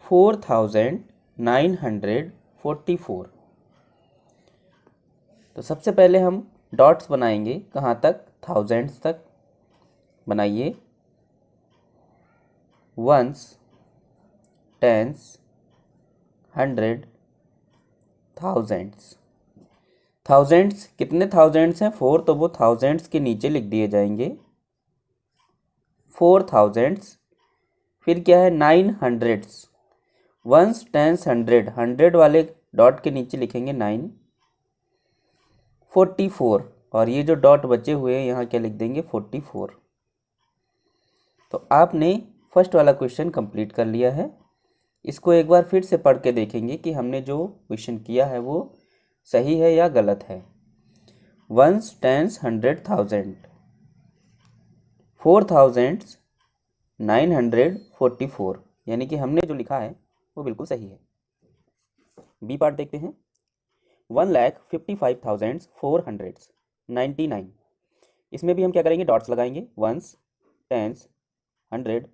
4944। तो सबसे पहले हम डॉट्स बनाएंगे, कहाँ तक, थाउजेंड्स तक बनाइए। Ones, tens, 100, thousands. थाउजेंड्स कितने थाउजेंड्स हैं, 4, तो वो थाउजेंड्स के नीचे लिख दिए जाएंगे 4 थाउजेंड्स। फिर क्या है 900, वंस, टेंस, 100, 100 वाले डॉट के नीचे लिखेंगे 9। 44, और ये जो डॉट बचे हुए हैं यहाँ क्या लिख देंगे 44। तो आपने फर्स्ट वाला क्वेश्चन कंप्लीट कर लिया है। इसको एक बार फिर से पढ़ के देखेंगे कि हमने जो क्वेश्चन किया है वो सही है या गलत है। वंस, टेंस, 100,000, 4,000, 944, यानी कि हमने जो लिखा है वो बिल्कुल सही है। बी पार्ट देखते हैं। 1,55,499। इसमें भी हम क्या करेंगे, डॉट्स लगाएंगे। Ones, tens, 100,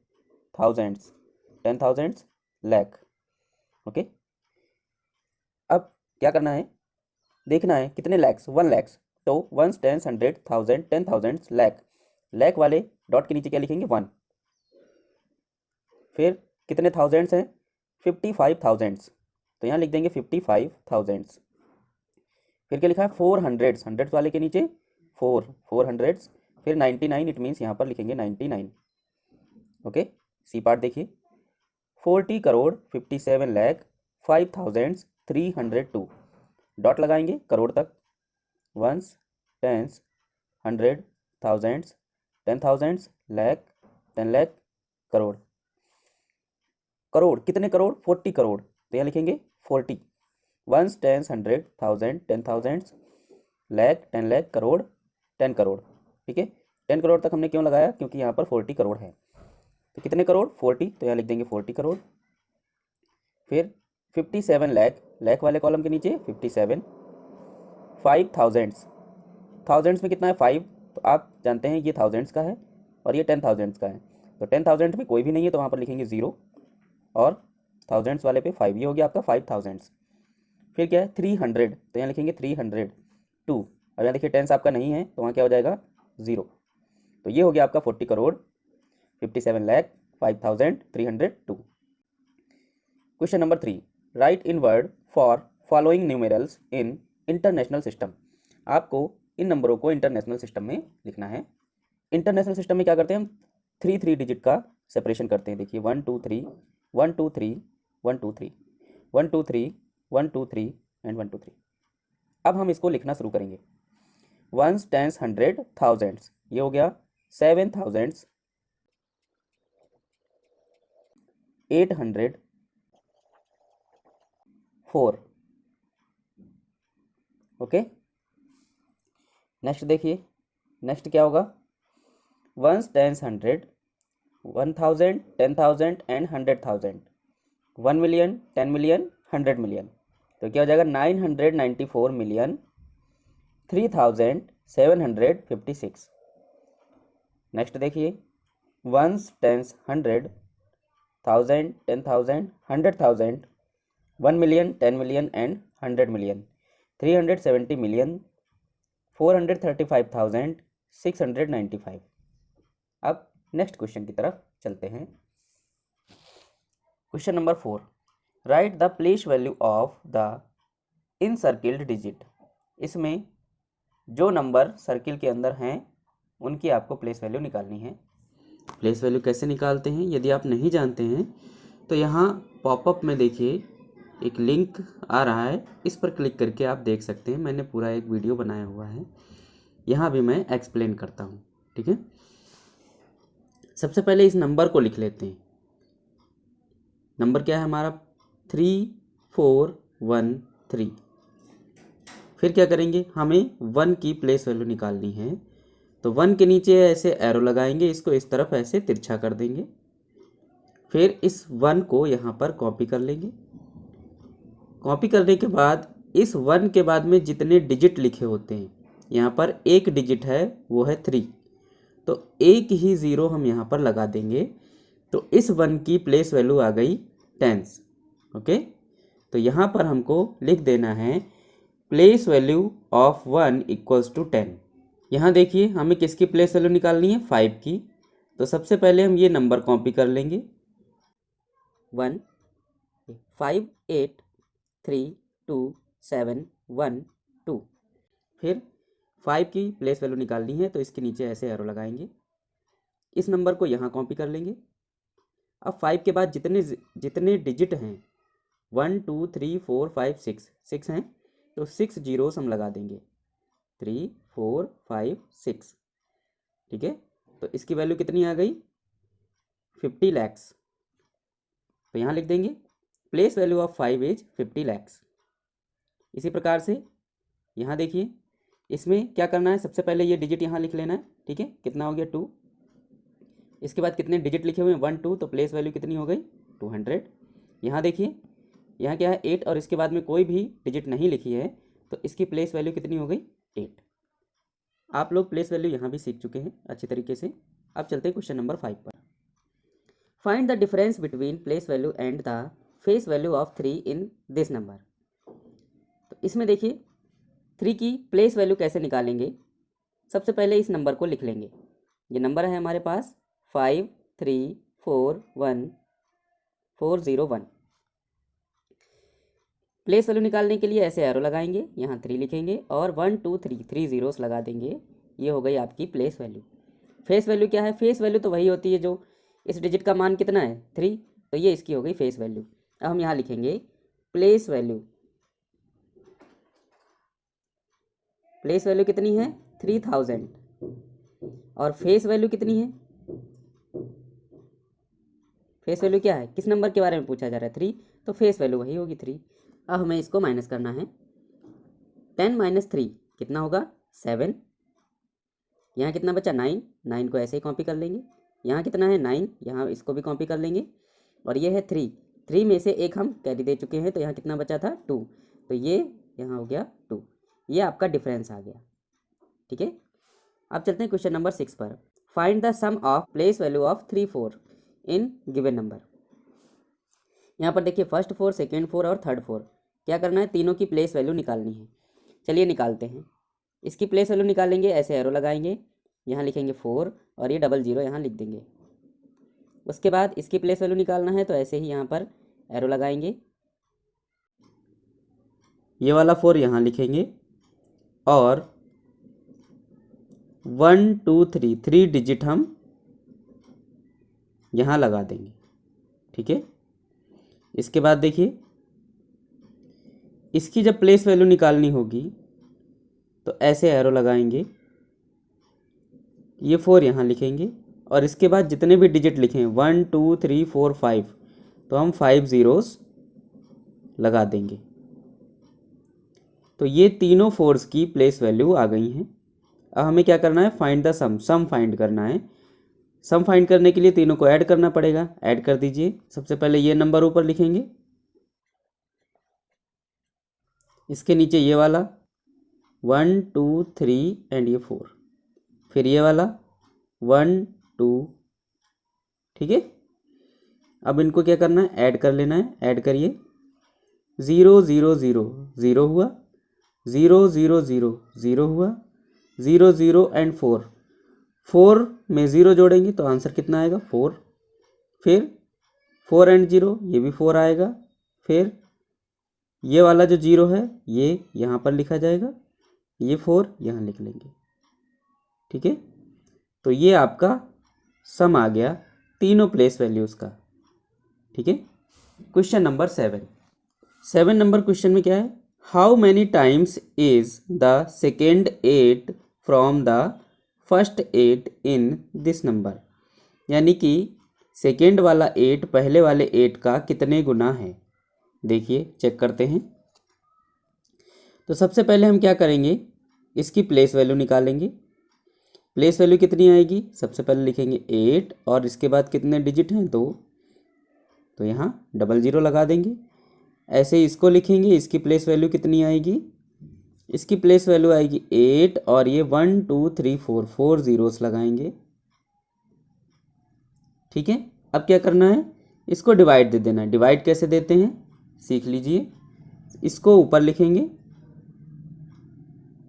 thousands, 10,000, lakh. Okay, अब क्या करना है, देखना है कितने लैक्स, 1 लैक्स। तो ones, tens, 100, thousand, 10,000, lakh. Lakh वाले डॉट के नीचे क्या लिखेंगे 1। फिर कितने थाउजेंड्स हैं, 55,000, तो यहाँ लिख देंगे 55,000। फिर क्या लिखा है 400, 100 वाले के नीचे 400। फिर 99, इट मीन्स यहाँ पर लिखेंगे 99। ओके, सी पार्ट देखिए। 40 करोड़ 57 लाख 5,302, डॉट लगाएंगे करोड़ तक। Ones, tens, 100, thousands, 10,000, lakh, 10 lakh, crore. Crore कितने करोड़, 40 करोड़, तो यहाँ लिखेंगे 40। Ones, tens, 100, thousand, 10,000, lakh, 10 lakh, crore, 10 crore. ठीक है, 10 करोड़ तक हमने क्यों लगाया, क्योंकि यहाँ पर 40 करोड़ है। तो कितने करोड़, 40, तो यहाँ लिख देंगे 40 करोड़। फिर 57 लाख, लाख वाले कॉलम के नीचे 57। 5,000, थाउजेंड्स में कितना है 5, तो आप जानते हैं ये थाउजेंड्स का है और ये 10,000 का है। तो 10,000 में कोई भी नहीं है तो वहाँ पर लिखेंगे 0, और थाउजेंड्स वाले पे 5, ये हो गया आपका 5,000। फिर क्या है 300, तो यहाँ लिखेंगे 302। अब यहाँ देखिए टेंस आपका नहीं है तो वहाँ क्या हो जाएगा 0। तो ये हो गया आपका 40 crore 57 lakh 5,302। Question number 3, right in word for following numerals in international system. आपको इन नंबरों को इंटरनेशनल सिस्टम में लिखना है। इंटरनेशनल सिस्टम में क्या करते हैं हम, 3 डिजिट का सेपरेशन करते हैं। देखिए 1 2 3 1 2 3 1 2 3 1 2 3 1 2 3 एंड 1 2 3। अब हम इसको लिखना शुरू करेंगे। वंस, टेंस, 100, थाउजेंड्स, ये हो गया 7,000, 800, 4। ओके, नेक्स्ट देखिए, नेक्स्ट क्या होगा, ones, tens, 100, 1,000, 10,000 and 100,000, 1 million, 10 million, 100 million. तो क्या हो जाएगा 994 मिलियन 3,756। नेक्स्ट देखिए, ones, tens, 100, 1,000, 10,000, 100,000, 1 million, 10 million and 100 million, 370 million 435,695। अब नेक्स्ट क्वेश्चन की तरफ चलते हैं। Question number 4, write the place value of the encircled digit. इसमें जो नंबर सर्किल के अंदर हैं उनकी आपको प्लेस वैल्यू निकालनी है। प्लेस वैल्यू कैसे निकालते हैं यदि आप नहीं जानते हैं तो यहाँ पॉपअप में देखिए एक लिंक आ रहा है, इस पर क्लिक करके आप देख सकते हैं। मैंने पूरा एक वीडियो बनाया हुआ है। यहाँ भी मैं एक्सप्लेन करता हूँ। ठीक है, सबसे पहले इस नंबर को लिख लेते हैं। नंबर क्या है हमारा 3413। फिर क्या करेंगे, हमें 1 की प्लेस वैल्यू निकालनी है, तो 1 के नीचे ऐसे एरो लगाएंगे, इसको इस तरफ ऐसे तिरछा कर देंगे। फिर इस 1 को यहाँ पर कॉपी कर लेंगे। कॉपी करने के बाद इस 1 के बाद में जितने डिजिट लिखे होते हैं, यहाँ पर एक डिजिट है वो है 3, तो एक ही ज़ीरो हम यहाँ पर लगा देंगे, तो इस 1 की प्लेस वैल्यू आ गई 10। ओके, तो यहाँ पर हमको लिख देना है place value of 1 equals to 10। यहाँ देखिए हमें किसकी प्लेस वैल्यू निकालनी है, 5 की। तो सबसे पहले हम ये नंबर कॉपी कर लेंगे, 1 5 8 3 2 7 1 2। फिर 5 की प्लेस वैल्यू निकालनी है, तो इसके नीचे ऐसे एरो लगाएंगे, इस नंबर को यहाँ कॉपी कर लेंगे। अब 5 के बाद जितने डिजिट हैं 1 2 3 4 5 6 हैं, तो 6 जीरोस हम लगा देंगे, 3 4 5 6। ठीक है, तो इसकी वैल्यू कितनी आ गई, 50 lakhs। तो यहाँ लिख देंगे place value of 5 is 50 lakhs। इसी प्रकार से यहाँ देखिए, इसमें क्या करना है, सबसे पहले ये डिजिट यहाँ लिख लेना है। ठीक है, कितना हो गया 2। इसके बाद कितने डिजिट लिखे हुए हैं 1 2, तो प्लेस वैल्यू कितनी हो गई 200। यहाँ देखिए यहाँ क्या है 8, और इसके बाद में कोई भी डिजिट नहीं लिखी है, तो इसकी प्लेस वैल्यू कितनी हो गई 8। आप लोग प्लेस वैल्यू यहाँ भी सीख चुके हैं अच्छी तरीके से। अब चलते हैं क्वेश्चन नंबर 5 पर। Find the difference between place value and the face value of 3 in this number. तो इसमें देखिए 3 की प्लेस वैल्यू कैसे निकालेंगे। सबसे पहले इस नंबर को लिख लेंगे, ये नंबर है हमारे पास 5341 प्लेस वैल्यू निकालने के लिए ऐसे एरो लगाएंगे, यहाँ 3 लिखेंगे और 1 2 3 जीरोस लगा देंगे। ये हो गई आपकी प्लेस वैल्यू। फेस वैल्यू क्या है, फेस वैल्यू तो वही होती है जो इस डिजिट का मान कितना है 3, तो ये इसकी हो गई फेस वैल्यू। अब हम यहाँ लिखेंगे प्लेस वैल्यू। प्लेस वैल्यू कितनी है 3000, और फेस वैल्यू कितनी है, फेस वैल्यू क्या है, किस नंबर के बारे में पूछा जा रहा है 3, तो फेस वैल्यू वही होगी 3। अब हमें इसको माइनस करना है, 10 - 3 कितना होगा 7। यहाँ कितना बचा 9, 9 को ऐसे ही कॉपी कर लेंगे। यहाँ कितना है 9, यहाँ इसको भी कॉपी कर लेंगे। और ये है 3 में से एक हम कैरी दे चुके हैं, तो यहाँ कितना बचा था 2, तो ये यहाँ हो गया 2। ये आपका डिफरेंस आ गया। ठीक है, अब चलते हैं क्वेश्चन नंबर 6 पर। Find the sum of place value of 3 4 in given number. यहाँ पर देखिए फर्स्ट 4, सेकेंड 4 और थर्ड 4 क्या करना है, तीनों की प्लेस वैल्यू निकालनी है। चलिए निकालते हैं। इसकी प्लेस वैल्यू निकालेंगे, ऐसे एरो लगाएंगे, यहाँ लिखेंगे 4 और ये 00 यहाँ लिख देंगे। उसके बाद इसकी प्लेस वैल्यू निकालना है, तो ऐसे ही यहाँ पर एरो लगाएंगे, ये वाला 4 यहाँ लिखेंगे और 1 2 3 डिजिट हम यहाँ लगा देंगे। ठीक है, इसके बाद देखिए इसकी जब प्लेस वैल्यू निकालनी होगी, तो ऐसे एरो लगाएंगे, ये 4 यहाँ लिखेंगे और इसके बाद जितने भी डिजिट लिखें 1 2 3 4 5, तो हम 5 जीरोस लगा देंगे। तो ये तीनों 4s की प्लेस वैल्यू आ गई हैं। अब हमें क्या करना है, फाइंड द सम फाइंड करना है। सम फाइंड करने के लिए तीनों को ऐड करना पड़ेगा। ऐड कर दीजिए। सबसे पहले ये नंबर ऊपर लिखेंगे, इसके नीचे ये वाला 1 2 3 एंड ये 4, फिर ये वाला 1 2। ठीक है, अब इनको क्या करना है, ऐड कर लेना है। ऐड करिए, 0 0 0 0 हुआ, 0 0 0 0 हुआ, 0 0 एंड 4 में 0 जोड़ेंगे तो आंसर कितना आएगा 4। फिर 4 एंड 0 ये भी 4 आएगा। फिर ये वाला जो 0 है ये यहाँ पर लिखा जाएगा, ये 4 यहाँ लिख लेंगे। ठीक है, तो ये आपका सम आ गया तीनों प्लेस वैल्यूज़ का। ठीक है, क्वेश्चन नंबर 7 नंबर क्वेश्चन में क्या है, how many times is the second 8 from the first 8 in this number, यानी कि सेकेंड वाला 8 पहले वाले 8 का कितने गुना है। देखिए चेक करते हैं। तो सबसे पहले हम क्या करेंगे, इसकी प्लेस वैल्यू निकालेंगे। प्लेस वैल्यू कितनी आएगी, सबसे पहले लिखेंगे 8 और इसके बाद कितने डिजिट हैं 2, तो यहाँ डबल ज़ीरो लगा देंगे। ऐसे ही इसको लिखेंगे, इसकी प्लेस वैल्यू कितनी आएगी, इसकी प्लेस वैल्यू आएगी 8 और ये 1 2 3 4 4 ज़ीरोस लगाएंगे। ठीक है, अब क्या करना है, इसको डिवाइड दे देना है। डिवाइड कैसे देते हैं सीख लीजिए। इसको ऊपर लिखेंगे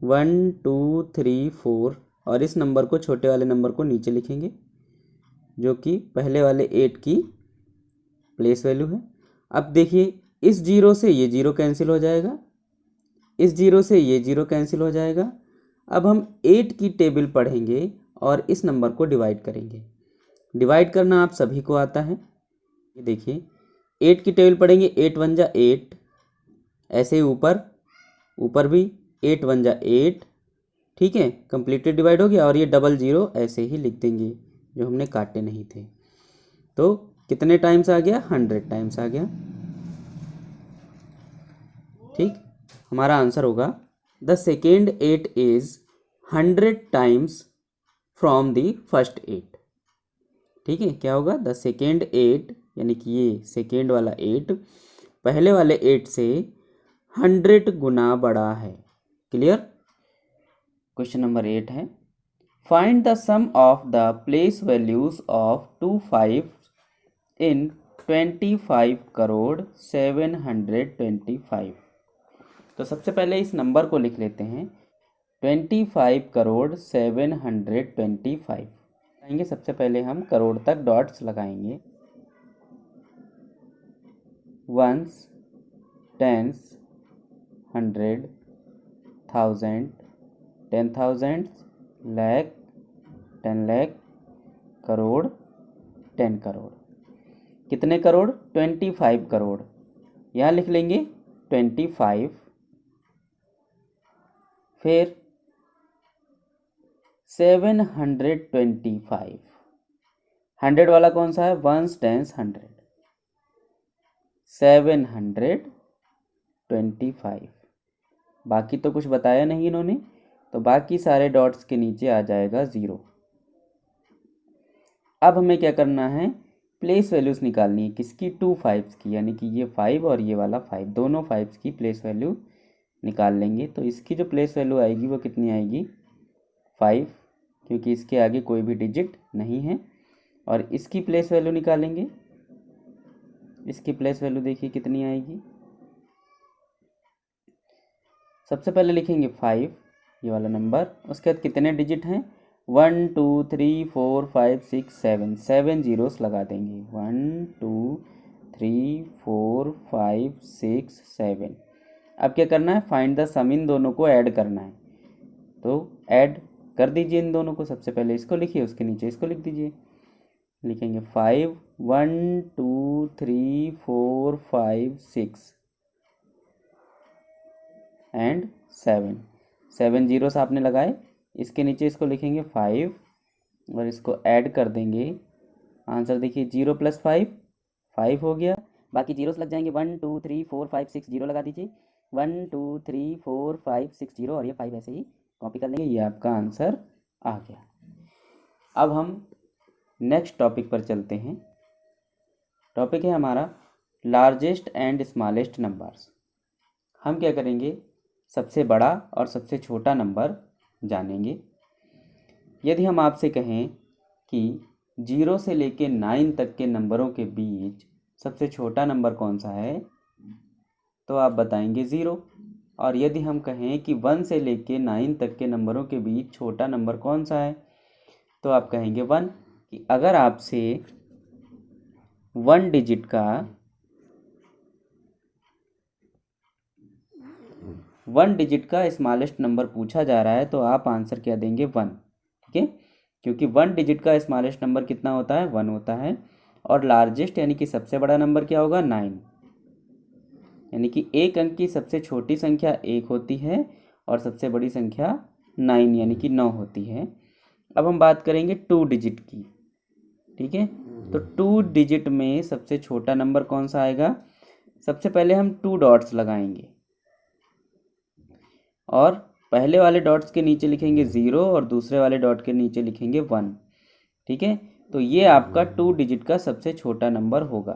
1 2 3 4 और इस नंबर को, छोटे वाले नंबर को नीचे लिखेंगे जो कि पहले वाले 8 की प्लेस वैल्यू है। अब देखिए इस जीरो से ये जीरो कैंसिल हो जाएगा, इस जीरो से ये जीरो कैंसिल हो जाएगा। अब हम 8 की टेबल पढ़ेंगे और इस नंबर को डिवाइड करेंगे। डिवाइड करना आप सभी को आता है। ये देखिए 8 की टेबल पढ़ेंगे, 8 1 जा 8, ऐसे ही ऊपर भी 8 1 जा 8। ठीक है, कंप्लीटेड डिवाइड हो गया। और ये डबल ज़ीरो ऐसे ही लिख देंगे जो हमने काटे नहीं थे। तो कितने टाइम्स आ गया, 100 टाइम्स आ गया। ठीक, हमारा आंसर होगा the second 8 is 100 times from the first 8। ठीक है, क्या होगा, द सेकेंड 8 यानी कि ये सेकेंड वाला 8 पहले वाले 8 से 100 गुना बड़ा है। क्लियर। क्वेश्चन नंबर 8 है, find the sum of the place values of 2 5 in 25 crore 725। तो सबसे पहले इस नंबर को लिख लेते हैं 25 करोड़ 725। आएंगे, सबसे पहले हम करोड़ तक डॉट्स लगाएंगे। Ones, tens, 100, 1000, 10,000, lakh, 10 lakh, crore, 10 crore. कितने करोड़, 25 करोड़। यहाँ लिख लेंगे 25, फिर 725। 100 वाला कौन सा है, वंस टेंस 100, 725। बाकी तो कुछ बताया नहीं इन्होंने, तो बाकी सारे डॉट्स के नीचे आ जाएगा 0। अब हमें क्या करना है, प्लेस वैल्यूज़ निकालनी है। किसकी, 2 5 की, यानी कि ये 5 और ये वाला 5, दोनों 5 की प्लेस वैल्यू निकाल लेंगे। तो इसकी जो प्लेस वैल्यू आएगी वो कितनी आएगी, 5, क्योंकि इसके आगे कोई भी डिजिट नहीं है। और इसकी प्लेस वैल्यू निकालेंगे, इसकी प्लेस वैल्यू देखिए कितनी आएगी। सबसे पहले लिखेंगे 5, ये वाला नंबर, उसके बाद कितने डिजिट हैं, 1 2 3 4 5 6 7, 7 ज़ीरोस लगा देंगे। 1 2 3 4 5 6 7। अब क्या करना है, फाइंड द सम, इन दोनों को ऐड करना है। तो ऐड कर दीजिए इन दोनों को। सबसे पहले इसको लिखिए, उसके नीचे इसको लिख दीजिए। लिखेंगे 5 1 2 3 4 5 6 एंड 7, 7 ज़ीरोस आपने लगाए। इसके नीचे इसको लिखेंगे 5 और इसको ऐड कर देंगे। आंसर देखिए 0 + 5 5 हो गया। बाकी जीरोस लग जाएंगे, 1 2 3 4 5 6 0 लगा दीजिए। 1 2 3 4 5 6 0 और ये 5 ऐसे ही कॉपी कर लेंगे। ये आपका आंसर आ गया। अब हम नेक्स्ट टॉपिक पर चलते हैं। टॉपिक है हमारा लार्जेस्ट एंड स्मॉलेस्ट नंबर्स। हम क्या करेंगे, सबसे बड़ा और सबसे छोटा नंबर जानेंगे। यदि हम आपसे कहें कि 0 से लेके 9 तक के नंबरों के बीच सबसे छोटा नंबर कौन सा है, तो आप बताएंगे 0। और यदि हम कहें कि 1 से लेके 9 तक के नंबरों के बीच छोटा नंबर कौन सा है, तो आप कहेंगे 1। कि अगर आपसे 1 डिजिट का 1 डिजिट का स्मॉलेस्ट नंबर पूछा जा रहा है, तो आप आंसर क्या देंगे, 1। ठीक है, क्योंकि 1 डिजिट का स्मॉलेस्ट नंबर कितना होता है, 1 होता है। और लार्जेस्ट यानी कि सबसे बड़ा नंबर क्या होगा, 9। यानी कि एक अंक की सबसे छोटी संख्या 1 होती है और सबसे बड़ी संख्या 9 यानी कि 9 होती है। अब हम बात करेंगे 2 डिजिट की, ठीक है। तो 2 डिजिट में सबसे छोटा नंबर कौन सा आएगा? सबसे पहले हम 2 डॉट्स लगाएंगे और पहले वाले डॉट्स के नीचे लिखेंगे 0 और दूसरे वाले डॉट के नीचे लिखेंगे 1, ठीक है। तो ये आपका 2 डिजिट का सबसे छोटा नंबर होगा,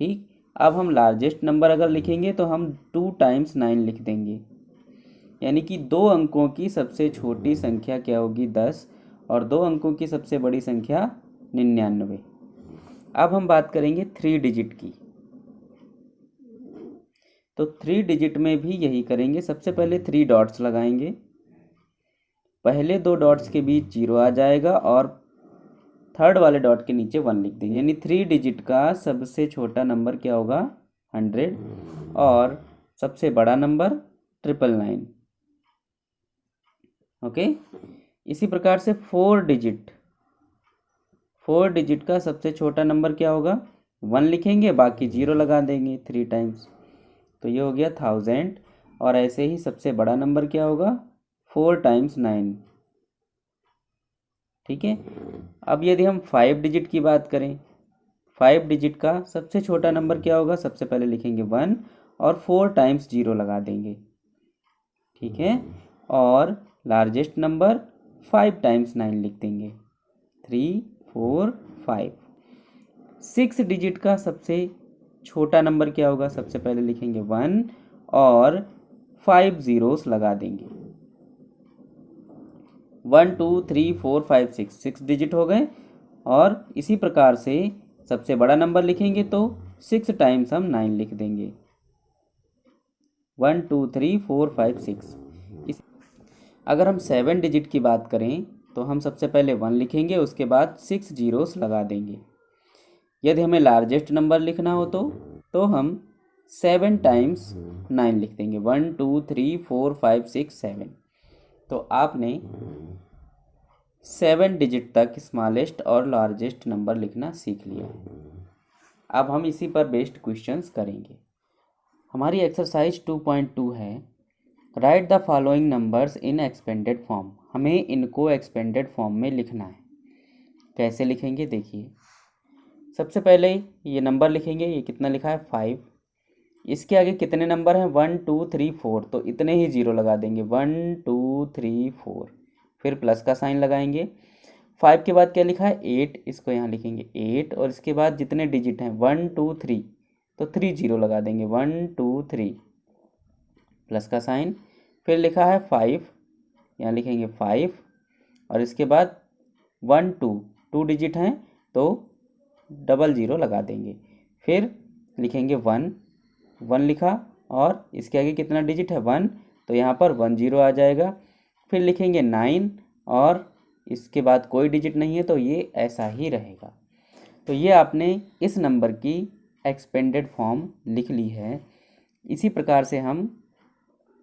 ठीक। अब हम लार्जेस्ट नंबर अगर लिखेंगे तो हम 2 टाइम्स 9 लिख देंगे, यानी कि 2 अंकों की सबसे छोटी संख्या क्या होगी? 10 और 2 अंकों की सबसे बड़ी संख्या 99। अब हम बात करेंगे 3 डिजिट की। तो 3 डिजिट में भी यही करेंगे। सबसे पहले 3 डॉट्स लगाएंगे, पहले 2 डॉट्स के बीच 0 आ जाएगा और थर्ड वाले डॉट के नीचे 1 लिख देंगे, यानी 3 डिजिट का सबसे छोटा नंबर क्या होगा? 100 और सबसे बड़ा नंबर 999। ओके। इसी प्रकार से 4 डिजिट का सबसे छोटा नंबर क्या होगा? 1 लिखेंगे, बाकी 0 लगा देंगे 3 टाइम्स, तो ये हो गया 1000। और ऐसे ही सबसे बड़ा नंबर क्या होगा? 4 टाइम्स 9, ठीक है। अब यदि हम 5 डिजिट की बात करें, 5 डिजिट का सबसे छोटा नंबर क्या होगा? सबसे पहले लिखेंगे 1 और 4 टाइम्स 0 लगा देंगे, ठीक है। और लार्जेस्ट नंबर 5 टाइम्स 9 लिख देंगे, 3 4 5। 6 डिजिट का सबसे छोटा नंबर क्या होगा? सबसे पहले लिखेंगे 1 और 5 ज़ीरोस लगा देंगे, 1 2 3 4 5 6 डिजिट हो गए। और इसी प्रकार से सबसे बड़ा नंबर लिखेंगे तो 6 टाइम्स हम 9 लिख देंगे, 1 2 3 4 5 6। अगर हम 7 डिजिट की बात करें तो हम सबसे पहले 1 लिखेंगे, उसके बाद 6 ज़ीरोस लगा देंगे। यदि हमें लार्जेस्ट नंबर लिखना हो तो हम 7 टाइम्स 9 लिख देंगे, 1 2 3 4 5 6 7। तो आपने 7 डिजिट तक स्मॉलेस्ट और लार्जेस्ट नंबर लिखना सीख लिया है। अब हम इसी पर बेस्ड क्वेश्चंस करेंगे। हमारी एक्सरसाइज 2.2 है, right the following numbers in expanded form. हमें इनको एक्सपेंडेड फॉर्म में लिखना है। कैसे लिखेंगे देखिए। सबसे पहले ये नंबर लिखेंगे, ये कितना लिखा है? 5। इसके आगे कितने नंबर हैं? 1 2 3 4, तो इतने ही 0 लगा देंगे, 1 2 3 4। फिर प्लस का साइन लगाएंगे। 5 के बाद क्या लिखा है? 8, इसको यहाँ लिखेंगे 8। और इसके बाद जितने डिजिट हैं 1 2 3, तो 3 0 लगा देंगे, 1 2 3 प्लस का साइन। फिर लिखा है 5, यहाँ लिखेंगे 5। और इसके बाद 1 2 डिजिट हैं तो 00 लगा देंगे। फिर लिखेंगे 1 लिखा और इसके आगे कितना डिजिट है? 1, तो यहाँ पर 10 आ जाएगा। फिर लिखेंगे 9 और इसके बाद कोई डिजिट नहीं है, तो ये ऐसा ही रहेगा। तो ये आपने इस नंबर की एक्सपेंडेड फॉर्म लिख ली है। इसी प्रकार से हम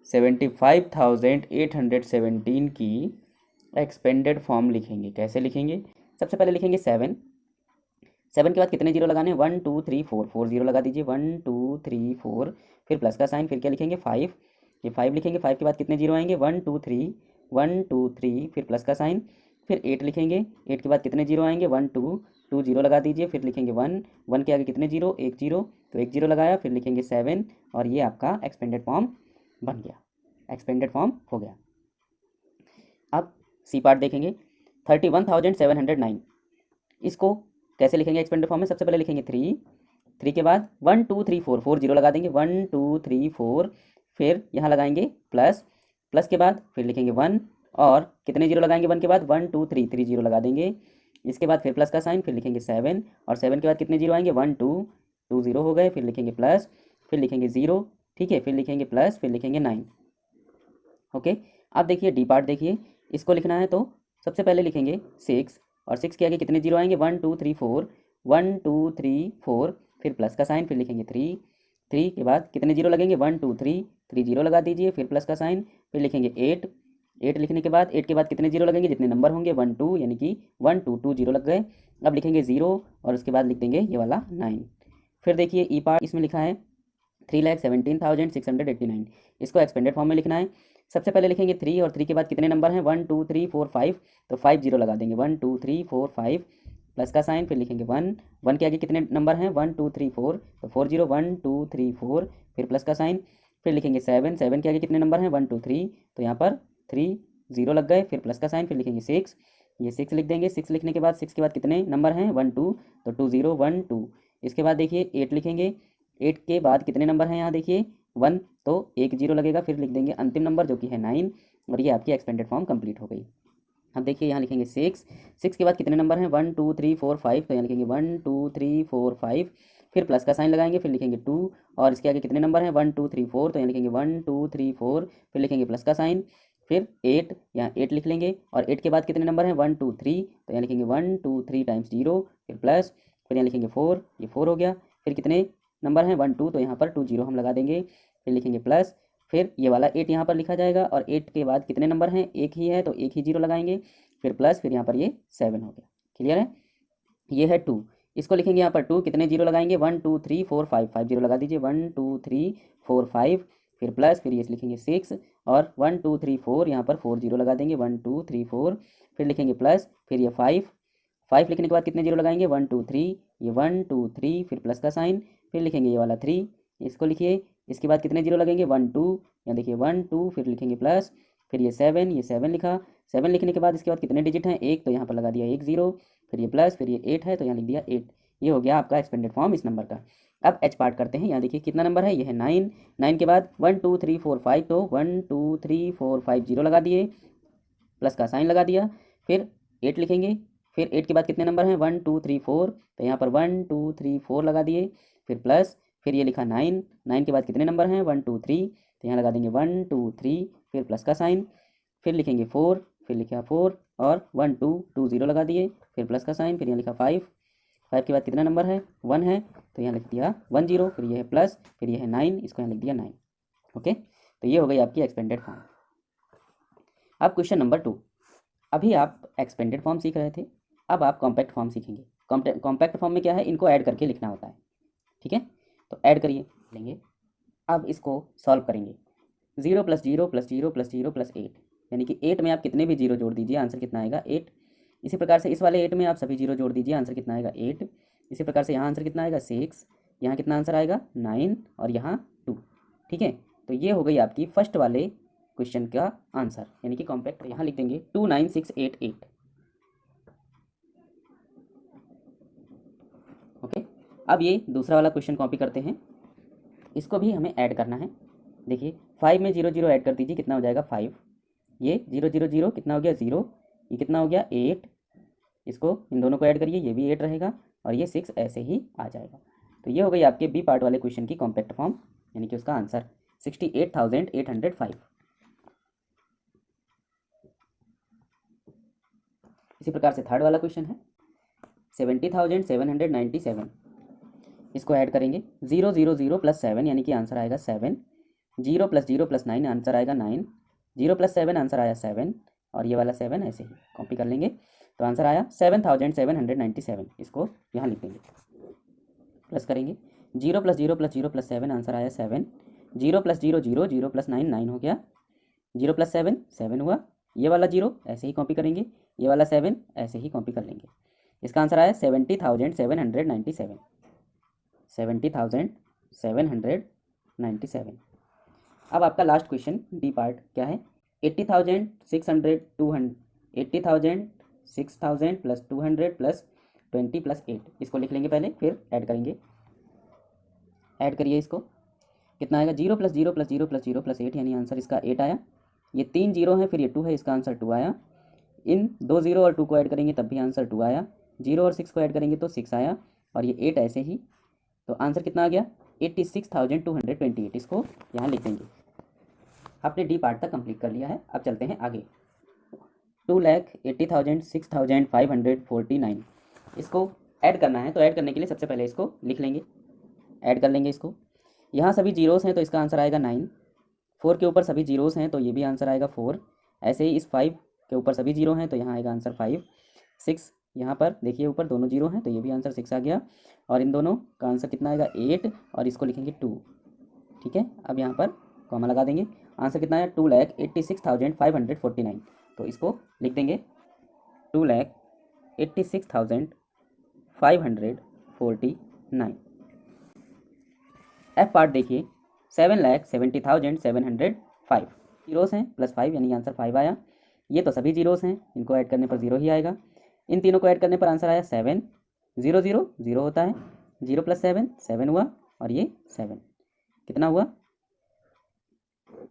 75,817 की एक्सपेंडेड फॉर्म लिखेंगे। कैसे लिखेंगे? सबसे पहले लिखेंगे 7 के बाद कितने 0 लगाने? 1 2 3 4 4 0 लगा दीजिए, 1 2 3 4। फिर प्लस का साइन। फिर क्या लिखेंगे? 5, ये 5 लिखेंगे। 5 के बाद कितने 0 आएंगे? 1 2 3 1 2 3, फिर प्लस का साइन। फिर 8 लिखेंगे। 8 के बाद कितने 0 आएंगे? 1 2 0 लगा दीजिए। फिर लिखेंगे 1 के आगे कितने 0? 1 0, तो 1 0 लगाया। फिर लिखेंगे 7 और ये आपका एक्सपेंडेड फॉर्म बन गया, एक्सपेंडेड फॉर्म हो गया। अब सी पार्ट देखेंगे, 31,709। इसको कैसे लिखेंगे एक्सपेंडेड फॉर्म में? सबसे पहले लिखेंगे 3 के बाद 1 2 3 4 4 0 लगा देंगे, 1 2 3 4। फिर यहाँ लगाएंगे प्लस के बाद फिर लिखेंगे 1 और कितने 0 लगाएंगे? 1 के बाद 1 2 3 3 0 लगा देंगे। इसके बाद फिर प्लस का साइन। फिर लिखेंगे 7 और 7 के बाद कितने 0 आएंगे? 1 2 0 हो गए। फिर लिखेंगे प्लस, फिर लिखेंगे 0, ठीक है। फिर लिखेंगे प्लस, फिर लिखेंगे 9। ओके। अब देखिए डी पार्ट देखिए, इसको लिखना है तो सबसे पहले लिखेंगे 6 और 6 के आगे कितने 0 आएंगे? 1 2 3 4, 1 2 3 4। फिर प्लस का साइन। फिर लिखेंगे 3 के बाद कितने 0 लगेंगे? 1 2 3 0 लगा दीजिए। फिर प्लस का साइन। फिर लिखेंगे 8 लिखने के बाद 8 के बाद कितने 0 लगेंगे? जितने नंबर होंगे 1 2, यानी कि 1 2 2 0 लग गए। अब लिखेंगे 0 और उसके बाद लिख देंगे ये वाला 9। फिर देखिए ई पार्ट, इसमें लिखा है 3,17,689। इसको एक्सपेंडेड फॉर्म में लिखना है। सबसे पहले लिखेंगे 3 और 3 के बाद कितने नंबर हैं 1 2 3 4 5, तो 5 0 लगा देंगे 1 2 3 4 5 प्लस का साइन, फिर लिखेंगे 1 1 के आगे कितने नंबर हैं 1 2 3 4, तो 4 0 1 2 3 4, फिर प्लस का साइन, फिर लिखेंगे 7 7 के आगे कितने नंबर हैं 1 2 3, तो यहाँ पर 3 0 लग गए, फिर प्लस का साइन, फिर लिखेंगे 6, ये 6 लिख देंगे। 6 लिखने के बाद 6 के बाद कितने नंबर हैं 1 2, तो 2 0 1 2। इसके बाद देखिए 8 लिखेंगे, 8 के बाद कितने नंबर हैं यहाँ देखिए 1, तो 1 0 लगेगा, फिर लिख देंगे अंतिम नंबर जो कि है 9, और ये आपकी एक्सपेंडेड फॉर्म कंप्लीट हो गई। अब देखिए यहाँ लिखेंगे 6, 6 के बाद कितने नंबर हैं 1 2 3 4 5, तो यहाँ लिखेंगे 1 2 3 4 5, फिर प्लस का साइन लगाएंगे, फिर लिखेंगे 2, और इसके आगे कितने नंबर हैं 1 2 3 4, तो यहाँ लिखेंगे 1 2 3 4, फिर लिखेंगे प्लस का साइन, फिर 8, यहाँ 8 लिख लेंगे, और 8 के बाद कितने नंबर हैं 1 2 3, तो यहाँ लिखेंगे 1 2 3 टाइम्स 0, फिर प्लस, फिर यहाँ लिखेंगे 4, ये 4 हो गया, फिर कितने नंबर हैं 1 2, तो यहाँ पर 2 0 हम लगा देंगे, फिर लिखेंगे प्लस, फिर ये वाला 8 यहाँ पर लिखा जाएगा, और 8 के बाद कितने नंबर हैं, एक ही है तो एक ही 0 लगाएंगे, फिर प्लस, फिर यहाँ पर ये 7 हो गया। क्लियर है, ये है 2, इसको लिखेंगे यहाँ पर 2, कितने 0 लगाएंगे 1 2 3 4 5, 5 0 लगा दीजिए 1 2 3 4 5, फिर प्लस, फिर ये लिखेंगे 6, और 1 2 3 4, यहाँ पर 4 0 लगा देंगे 1 2 3 4, फिर लिखेंगे प्लस, फिर ये 5, 5 लिखने के बाद कितने 0 लगाएंगे 1 2 3, ये 1 2 3, फिर प्लस का साइन, फिर लिखेंगे ये वाला 3, इसको लिखिए, इसके बाद कितने 0 लगेंगे 1 2, यहाँ देखिए 1 2, फिर लिखेंगे प्लस, फिर ये 7 लिखा, 7 लिखने के बाद इसके बाद कितने डिजिट हैं 1, तो यहाँ पर लगा दिया 1 0, फिर ये प्लस, फिर ये 8 है तो यहाँ लिख दिया 8। ये हो गया आपका एक्सपेंडेड फॉर्म इस नंबर का। अब एच पार्ट करते हैं, यहाँ देखिए कितना नंबर है, ये है 9, 9 के बाद 1 2 3 4 5, तो 1 2 3 4 5 0 लगा दिए, प्लस का साइन लगा दिया, फिर 8 लिखेंगे, फिर 8 के बाद कितने नंबर हैं 1 2 3 4, तो यहाँ पर 1 2 3 4 लगा दिए, फिर प्लस, फिर ये लिखा 9, 9 के बाद कितने नंबर हैं 1 2 3, तो यहाँ लगा देंगे 1 2 3, फिर प्लस का साइन, फिर लिखेंगे 4, फिर लिखा 4, और 1 2 2 0 लगा दिए, फिर प्लस का साइन, फिर यहाँ लिखा 5, 5 के बाद कितना नंबर है 1 है, तो यहाँ लिख दिया 1 0, फिर ये है प्लस, फिर ये है 9, इसको यहाँ लिख दिया 9। ओके, तो ये हो गई आपकी एक्सपेंडेड फॉर्म। अब क्वेश्चन नंबर 2, अभी आप एक्सपेंडेड फॉर्म सीख रहे थे, अब आप कॉम्पैक्ट फॉर्म सीखेंगे। कॉम्पैक्ट फॉर्म में क्या है, इनको ऐड करके लिखना होता है, ठीक है, तो ऐड करिए लेंगे। अब इसको सॉल्व करेंगे, 0 + 0 + 0 + 0 + 8, यानी कि 8 में आप कितने भी 0 जोड़ दीजिए, आंसर कितना आएगा 8। इसी प्रकार से इस वाले 8 में आप सभी 0 जोड़ दीजिए, आंसर कितना आएगा 8। इसी प्रकार से यहाँ आंसर कितना आएगा 6, यहाँ कितना आंसर आएगा 9, और यहाँ 2। ठीक है, तो ये हो गई आपकी फर्स्ट वाले क्वेश्चन का आंसर, यानी कि कॉम्पैक्ट। यहाँ लिख देंगे 29688। ओके, अब ये दूसरा वाला क्वेश्चन कॉपी करते हैं, इसको भी हमें ऐड करना है। देखिए 5 में 0 0 ऐड कर दीजिए, कितना हो जाएगा 5, ये 0 0 0 कितना हो गया 0, ये कितना हो गया 8, इसको इन दोनों को ऐड करिए, ये भी 8 रहेगा, और ये 6 ऐसे ही आ जाएगा। तो ये हो गई आपके बी पार्ट वाले क्वेश्चन की कॉम्पैक्ट फॉर्म, यानी कि उसका आंसर 68,805। इसी प्रकार से थर्ड वाला क्वेश्चन है 70,797, इसको ऐड करेंगे 0 0 0 + 7, यानी कि आंसर आएगा 7, 0 + 0 + 9, आंसर आएगा 9, 0 + 7 आंसर आया 7, और ये वाला 7 ऐसे ही कॉपी कर लेंगे, तो आंसर आया 7,797। इसको यहाँ लिख देंगे, प्लस करेंगे 0 + 0 + 0 + 7, आंसर आया 7, 0 + 0 0, 0 + 9 9 हो गया, 0 + 7 7 हुआ, ये वाला 0 ऐसे ही कॉपी करेंगे, ये वाला 7 ऐसे ही कॉपी कर लेंगे। इसका आंसर आया 70,797, 70,797। अब आपका लास्ट क्वेश्चन डी पार्ट क्या है, 80,600 200, 80,000 6,000 + 200 + 20 + 8, इसको लिख लेंगे पहले, फिर ऐड करेंगे। ऐड करिए इसको, कितना आएगा 0 + 0 + 0 + 0 + 8, यानी आंसर इसका 8 आया। ये 3 0 हैं, फिर ये 2 है, इसका आंसर 2 आया। इन 2 0 और 2 को ऐड करेंगे तब भी आंसर 2 आया, 0 और 6 को ऐड करेंगे तो 6 आया, और ये 8 ऐसे ही, तो आंसर कितना आ गया 86,228। इसको यहाँ लिख देंगे। आपने डी पार्ट तक कंप्लीट कर लिया है, अब चलते हैं आगे। 2,80,006,549, इसको ऐड करना है, तो ऐड करने के लिए सबसे पहले इसको लिख लेंगे, ऐड कर लेंगे इसको। यहाँ सभी जीरोस हैं तो इसका आंसर आएगा 9, 4 के ऊपर सभी जीरोस हैं तो ये भी आंसर आएगा 4, ऐसे ही इस 5 के ऊपर सभी जीरो हैं तो यहाँ आएगा आंसर 5, 6 यहाँ पर देखिए ऊपर दोनों जीरो हैं तो ये भी आंसर 6 आ गया, और इन दोनों का आंसर कितना आएगा 8, और इसको लिखेंगे 2। ठीक है, अब यहाँ पर कॉमा लगा देंगे, आंसर कितना आया 2,86,549। तो इसको लिख देंगे 2,86,549। एफ पार्ट देखिए 7,70,705 जीरोस हैं प्लस 5 यानी आंसर 5 आया। ये तो सभी जीरोस हैं, इनको ऐड करने पर 0 ही आएगा। इन तीनों को ऐड करने पर आंसर आया 7, 0 0 0 होता है, 0 + 7 7 हुआ और ये 7 कितना हुआ,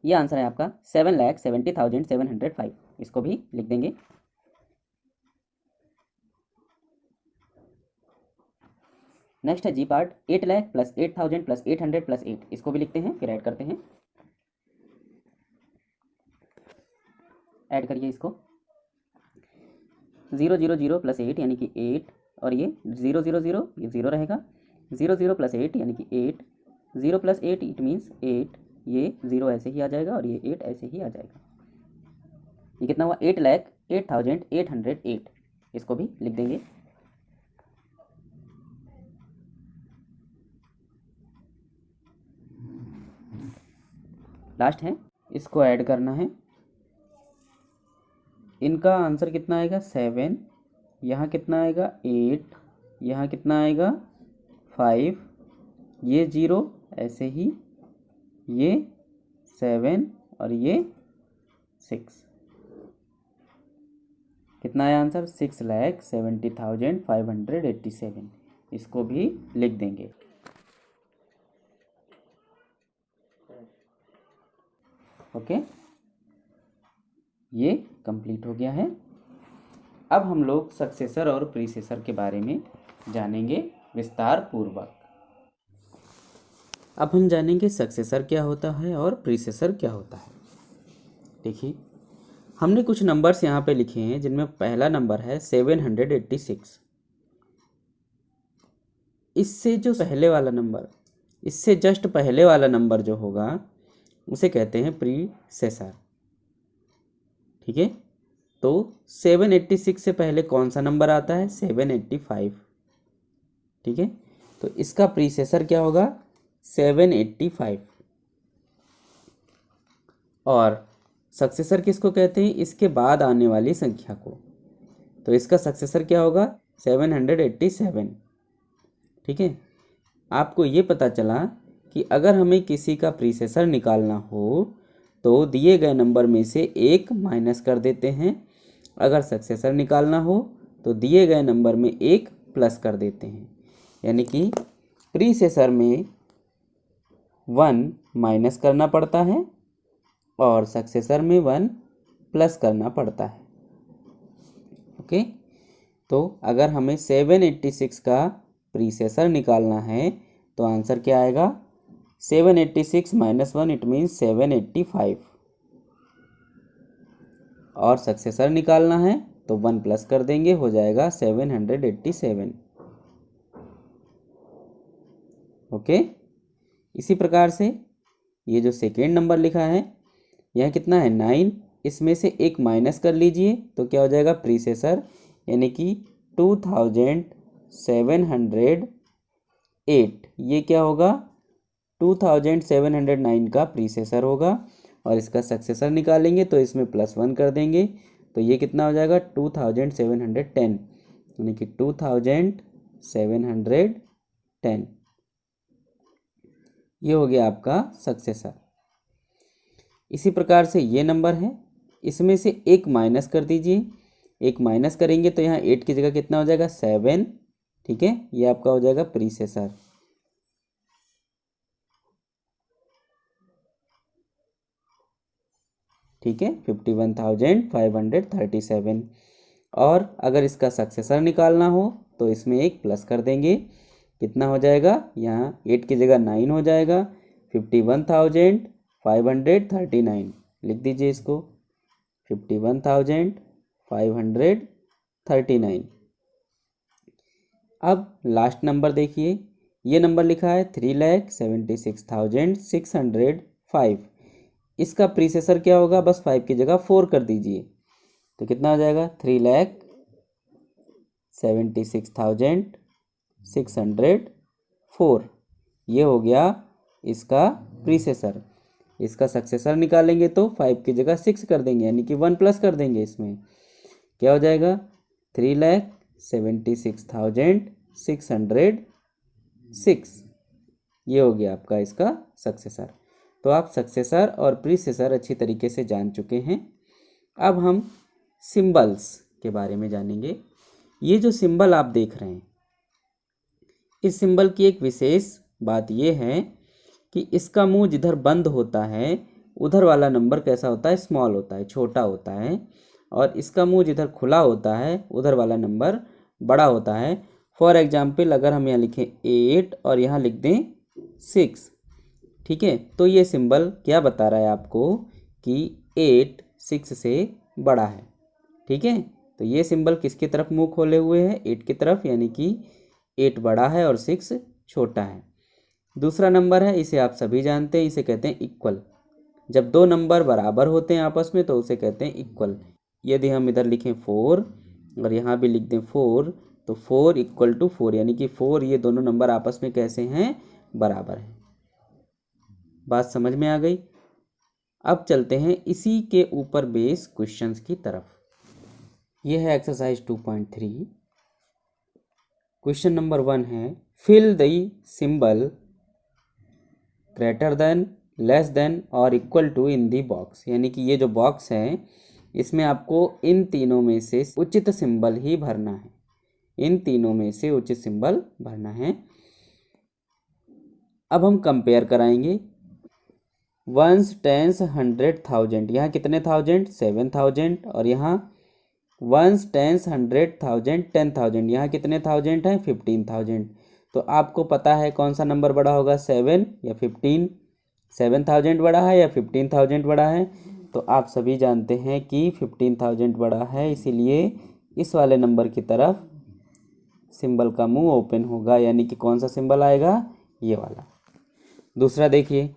ये आंसर है आपका 7,70,705। इसको भी लिख देंगे। नेक्स्ट है G part 8 lakh plus 8,000 plus 800 plus 8। इसको भी लिखते हैं फिर ऐड करते हैं। ऐड करिए इसको 0 0 0 प्लस 8 यानी कि 8 और ये 0 0 0 ये 0 रहेगा, 0 0 प्लस 8 यानी कि 8, 0 प्लस 8 इट मीन्स 8, ये 0 ऐसे ही आ जाएगा और ये 8 ऐसे ही आ जाएगा। ये कितना हुआ 8,08,808। इसको भी लिख देंगे। लास्ट है, इसको ऐड करना है। इनका आंसर कितना आएगा 7, यहाँ कितना आएगा 8, यहाँ कितना आएगा 5, ये 0 ऐसे ही, ये 7 और ये 6। कितना आया आंसर 6,70,587। इसको भी लिख देंगे। ओके, ये कंप्लीट हो गया है। अब हम लोग सक्सेसर और प्रीसेसर के बारे में जानेंगे विस्तार पूर्वक। अब हम जानेंगे सक्सेसर क्या होता है और प्रीसेसर क्या होता है। देखिए, हमने कुछ नंबर्स यहाँ पे लिखे हैं जिनमें पहला नंबर है 786। इससे जो पहले वाला नंबर, इससे जस्ट पहले वाला नंबर जो होगा उसे कहते हैं प्रीसेसर। ठीक है, तो 786 से पहले कौन सा नंबर आता है 785। ठीक है, तो इसका प्रीसेसर क्या होगा 785। और सक्सेसर किसको कहते हैं इसके बाद आने वाली संख्या को, तो इसका सक्सेसर क्या होगा 787। ठीक है, आपको ये पता चला कि अगर हमें किसी का प्रीसेसर निकालना हो तो दिए गए नंबर में से एक माइनस कर देते हैं, अगर सक्सेसर निकालना हो तो दिए गए नंबर में एक प्लस कर देते हैं। यानी कि प्रीसेसर में 1 माइनस करना पड़ता है और सक्सेसर में 1 प्लस करना पड़ता है। ओके, तो अगर हमें 786 का प्रीसेसर निकालना है तो आंसर क्या आएगा 786 - 1 इट मीन्स 785। और सक्सेसर निकालना है तो 1 प्लस कर देंगे, हो जाएगा 787। ओके, इसी प्रकार से ये जो सेकेंड नंबर लिखा है यह कितना है 9, इसमें से एक माइनस कर लीजिए तो क्या हो जाएगा प्रीसेसर, यानी कि 2708। ये क्या होगा 2709 का प्रीसेसर होगा। और इसका सक्सेसर निकालेंगे तो इसमें +1 कर देंगे तो ये कितना हो जाएगा 2710, यानी कि 2710। ये हो गया आपका सक्सेसर। इसी प्रकार से ये नंबर है, इसमें से एक माइनस कर दीजिए, एक माइनस करेंगे तो यहाँ 8 की जगह कितना हो जाएगा 7। ठीक है, ये आपका हो जाएगा प्रीसेसर। ठीक है, 51,537। और अगर इसका सक्सेसर निकालना हो तो इसमें एक प्लस कर देंगे, कितना हो जाएगा यहाँ 8 की जगह 9 हो जाएगा, 51,539। लिख दीजिए इसको 51,539। अब लास्ट नंबर देखिए, ये नंबर लिखा है 3,76,605। इसका प्रीसेसर क्या होगा, बस 5 की जगह 4 कर दीजिए तो कितना हो जाएगा 3,76,604। ये हो गया इसका प्रीसेसर। इसका सक्सेसर निकालेंगे तो 5 की जगह 6 कर देंगे, यानी कि 1 प्लस कर देंगे। इसमें क्या हो जाएगा 3,76,606। ये हो गया आपका इसका सक्सेसर। तो आप सक्सेसर और प्रीसेसर अच्छी तरीके से जान चुके हैं। अब हम सिंबल्स के बारे में जानेंगे। ये जो सिंबल आप देख रहे हैं, इस सिंबल की एक विशेष बात ये है कि इसका मुंह जिधर बंद होता है उधर वाला नंबर कैसा होता है, स्मॉल होता है, छोटा होता है, और इसका मुंह जिधर खुला होता है उधर वाला नंबर बड़ा होता है। फॉर एग्जाम्पल अगर हम यहाँ लिखें 8 और यहाँ लिख दें 6, ठीक है, तो ये सिंबल क्या बता रहा है आपको कि 8 6 से बड़ा है। ठीक है, तो ये सिंबल किसकी तरफ मुंह खोले हुए है, 8 की तरफ, यानी कि 8 बड़ा है और 6 छोटा है। दूसरा नंबर है, इसे आप सभी जानते हैं, इसे कहते हैं इक्वल। जब दो नंबर बराबर होते हैं आपस में तो उसे कहते हैं इक्वल। यदि हम इधर लिखें 4 और यहाँ भी लिख दें 4, तो 4 इक्वल टू 4, यानी कि 4, ये दोनों नंबर आपस में कैसे हैं, बराबर हैं। बात समझ में आ गई। अब चलते हैं इसी के ऊपर बेस क्वेश्चंस की तरफ। ये है एक्सरसाइज 2.3। क्वेश्चन नंबर 1 है fill the symbol greater than, less than और equal to in the box. यानी कि ये जो बॉक्स है इसमें आपको इन तीनों में से उचित सिंबल ही भरना है। इन तीनों में से उचित सिंबल भरना है। अब हम कंपेयर कराएंगे। 1s, 10s, 100, 1000। यहाँ कितने थाउजेंड, 7000, और यहाँ 1s, 10s, 100, 1000, 10,000। यहाँ कितने थाउजेंड हैं, 15,000। तो आपको पता है कौन सा नंबर बड़ा होगा, 7 या 15। 7,000 बड़ा है या 15,000 बड़ा है, तो आप सभी जानते हैं कि 15,000 बड़ा है, इसीलिए इस वाले नंबर की तरफ सिंबल का मुंह ओपन होगा, यानी कि कौन सा सिंबल आएगा, ये वाला। दूसरा देखिए,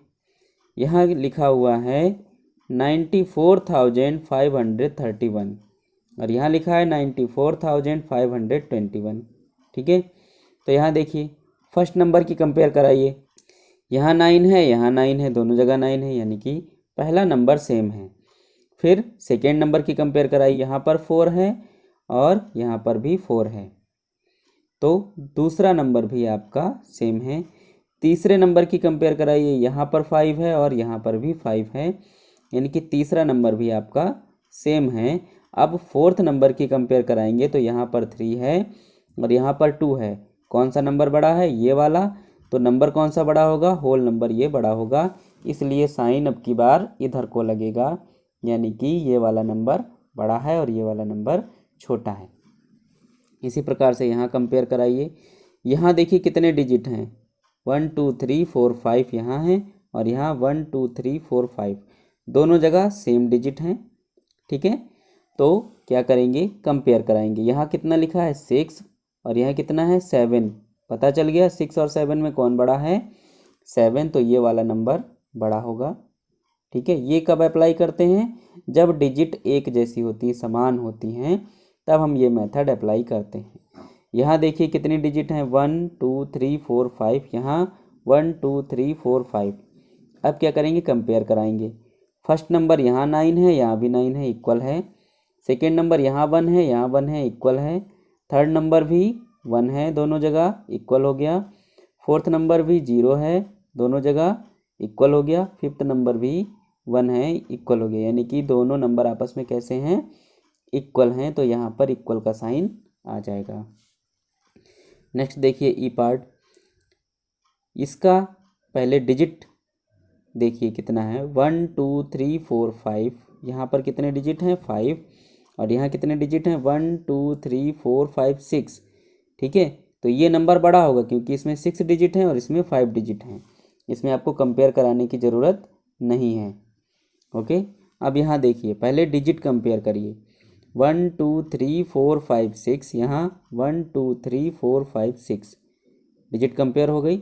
यहाँ लिखा हुआ है 94,531 और यहाँ लिखा है 94,521। ठीक है, तो यहाँ देखिए फर्स्ट नंबर की कंपेयर कराइए। यहाँ 9 है, यहाँ 9 है, दोनों जगह 9 है, यानी कि पहला नंबर सेम है। फिर सेकेंड नंबर की कंपेयर कराइए। यहाँ पर 4 है और यहाँ पर भी 4 है, तो दूसरा नंबर भी आपका सेम है। तीसरे नंबर की कंपेयर कराइए। यहाँ पर 5 है और यहाँ पर भी 5 है, यानी कि तीसरा नंबर भी आपका सेम है। अब फोर्थ नंबर की कंपेयर कराएंगे तो यहाँ पर 3 है और यहाँ पर 2 है। कौन सा नंबर बड़ा है, ये वाला। तो नंबर कौन सा बड़ा होगा, होल नंबर ये बड़ा होगा, इसलिए साइन अब की बार इधर को लगेगा, यानी कि ये वाला नंबर बड़ा है और ये वाला नंबर छोटा है। इसी प्रकार से यहाँ कंपेयर कराइए। यहाँ देखिए कितने डिजिट हैं, 1 2 3 4 5 यहाँ हैं और यहाँ 1 2 3 4 5, दोनों जगह सेम डिजिट हैं। ठीक है, तो क्या करेंगे, कंपेयर कराएंगे। यहाँ कितना लिखा है, 6 और यहाँ कितना है, 7। पता चल गया 6 और 7 में कौन बड़ा है, 7, तो ये वाला नंबर बड़ा होगा। ठीक है, ये कब अप्लाई करते हैं, जब डिजिट एक जैसी होती है, समान होती हैं, तब हम ये मेथड अप्लाई करते हैं। यहाँ देखिए कितनी डिजिट हैं, 1 2 3 4 5, यहाँ 1 2 3 4 5। अब क्या करेंगे, कंपेयर कराएंगे। फर्स्ट नंबर यहाँ 9 है, यहाँ भी 9 है, इक्वल है। सेकेंड नंबर यहाँ 1 है, यहाँ 1 है, इक्वल है। थर्ड नंबर भी 1 है, दोनों जगह इक्वल हो गया। फोर्थ नंबर भी 0 है, दोनों जगह इक्वल हो गया। फिफ्थ नंबर भी 1 है, इक्वल हो गया, यानी कि दोनों नंबर आपस में कैसे हैं, इक्वल हैं, तो यहाँ पर इक्वल का साइन आ जाएगा। नेक्स्ट देखिए ई पार्ट। इसका पहले डिजिट देखिए कितना है, 1 2 3 4 5। यहाँ पर कितने डिजिट हैं, 5, और यहाँ कितने डिजिट हैं, 1 2 3 4 5 6। ठीक है, तो ये नंबर बड़ा होगा क्योंकि इसमें 6 डिजिट हैं और इसमें 5 डिजिट हैं। इसमें आपको कंपेयर कराने की ज़रूरत नहीं है। ओके, अब यहाँ देखिए पहले डिजिट कंपेयर करिए। 1 2 3 4 5 6, यहाँ 1 2 3 4 5 6 डिजिट कंपेयर हो गई।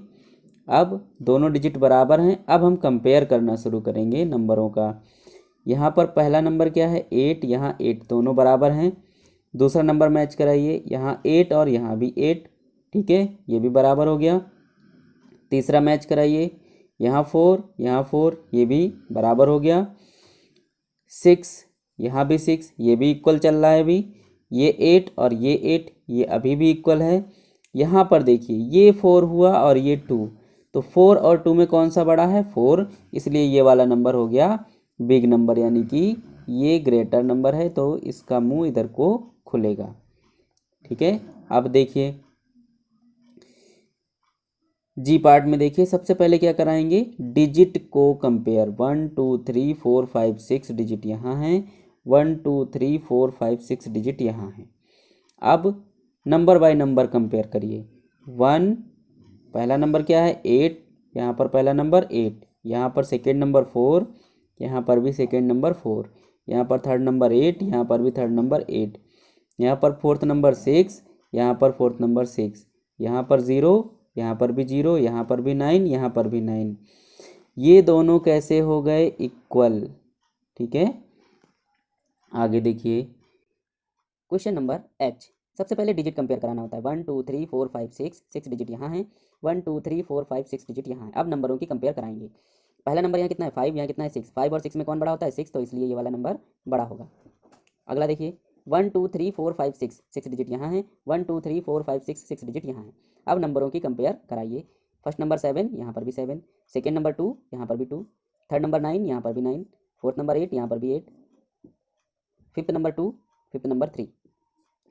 अब दोनों डिजिट बराबर हैं। अब हम कंपेयर करना शुरू करेंगे नंबरों का। यहाँ पर पहला नंबर क्या है, 8, यहाँ 8, दोनों बराबर हैं। दूसरा नंबर मैच कराइए, यहाँ 8 और यहाँ भी 8। ठीक है, ये भी बराबर हो गया। तीसरा मैच कराइए, यहाँ 4, यहाँ 4, ये भी बराबर हो गया। 6, यहाँ भी 6, ये भी इक्वल चल रहा है अभी। ये 8 और ये 8, ये अभी भी इक्वल है। यहाँ पर देखिए ये 4 हुआ और ये 2, तो 4 और 2 में कौन सा बड़ा है? 4, इसलिए ये वाला नंबर हो गया बिग नंबर, यानी कि ये ग्रेटर नंबर है, तो इसका मुंह इधर को खुलेगा। ठीक है, अब देखिए जी पार्ट में देखिए, सबसे पहले क्या कराएंगे? डिजिट को कंपेयर। 1 2 3 4 5 6 डिजिट यहाँ हैं, 1 2 3 4 5 6 डिजिट यहाँ हैं। अब नंबर बाय नंबर कंपेयर करिए। 1, पहला नंबर क्या है? 8, यहाँ पर पहला नंबर 8, यहाँ पर सेकेंड नंबर 4, यहाँ पर भी सेकेंड नंबर 4, यहाँ पर थर्ड नंबर 8, यहाँ पर भी थर्ड नंबर 8, यहाँ पर फोर्थ नंबर 6, यहाँ पर फोर्थ नंबर 6, यहाँ पर 0, यहाँ पर भी 0, यहाँ पर भी 9, यहाँ पर भी 9। ये दोनों कैसे हो गए? इक्वल। ठीक है, आगे देखिए क्वेश्चन नंबर एच। सबसे पहले डिजिट कंपेयर कराना होता है। 1 2 3 4 5 6 डिजिट यहाँ हैं, 1 2 3 4 5 6 डिजिट यहाँ है। अब नंबरों की कंपेयर कराएंगे। पहला नंबर यहाँ कितना है? 5, यहाँ कितना है? 6। 5 और 6 में कौन बड़ा होता है? 6, तो इसलिए ये वाला नंबर बड़ा होगा। अगला देखिए 1 2 3 4 5 6 डिजिट यहाँ है, 1 2 3 4 5 6 डिजिट यहाँ है। अब नंबरों की कंपेयर कराइए। फर्स्ट नंबर 7, यहाँ पर भी 7, सेकेंड नंबर 2, यहाँ पर भी 2, थर्ड नंबर 9, यहाँ पर भी 9, फोर्थ नंबर 8, यहाँ पर भी 8, फिफ्थ नंबर 2, फिफ्थ नंबर 3।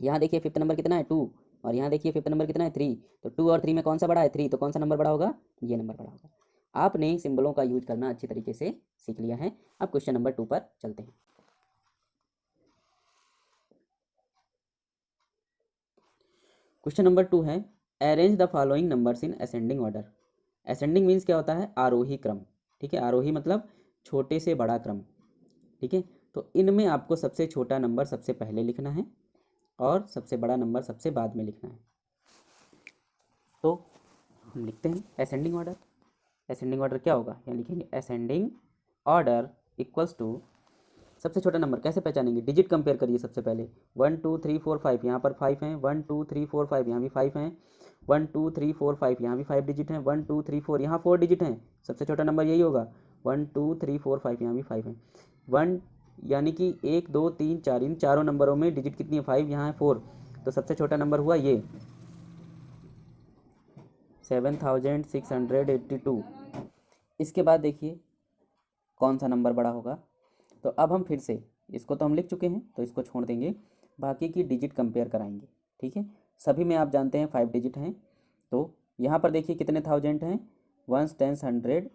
यहाँ देखिए फिफ्थ नंबर कितना है? 2, और यहाँ देखिए फिफ्थ नंबर कितना है? 3। तो 2 और 3 में कौन सा बड़ा है? 3, तो कौन सा नंबर बड़ा होगा? ये नंबर बड़ा होगा। आपने सिंबलों का यूज करना अच्छी तरीके से सीख लिया है। अब क्वेश्चन नंबर 2 पर चलते हैं। क्वेश्चन नंबर 2 है, arrange the following numbers in ascending order. Ascending means क्या होता है? आरोही क्रम। ठीक है, आरोही मतलब छोटे से बड़ा क्रम। ठीक है, तो इनमें आपको सबसे छोटा नंबर सबसे पहले लिखना है और सबसे बड़ा नंबर सबसे बाद में लिखना है। तो हम लिखते हैं असेंडिंग ऑर्डर। असेंडिंग ऑर्डर क्या होगा? यहाँ लिखेंगे असेंडिंग ऑर्डर इक्वल्स टू, सबसे छोटा नंबर कैसे पहचानेंगे? डिजिट कंपेयर करिए सबसे पहले। 1 2 3 4 5, यहाँ पर 5 हैं, 1 2 3 4 5, यहाँ भी 5 हैं, 1 2 3 4 5, यहाँ भी 5 डिजिट हैं, 1 2 3 4, यहाँ 4 डिजिट हैं, सबसे छोटा नंबर यही होगा। 1 2 3 4 5, यहाँ भी 5 हैं, 1, यानी कि 1 2 3 4, इन चारों नंबरों में डिजिट कितनी है? 5, यहाँ है 4, तो सबसे छोटा नंबर हुआ ये 7682। इसके बाद देखिए कौन सा नंबर बड़ा होगा। तो अब हम फिर से, इसको तो हम लिख चुके हैं तो इसको छोड़ देंगे, बाकी की डिजिट कंपेयर कराएंगे। ठीक है, सभी में आप जानते हैं 5 डिजिट हैं। तो यहाँ पर देखिए कितने थाउजेंड हैं? 1s 10s 100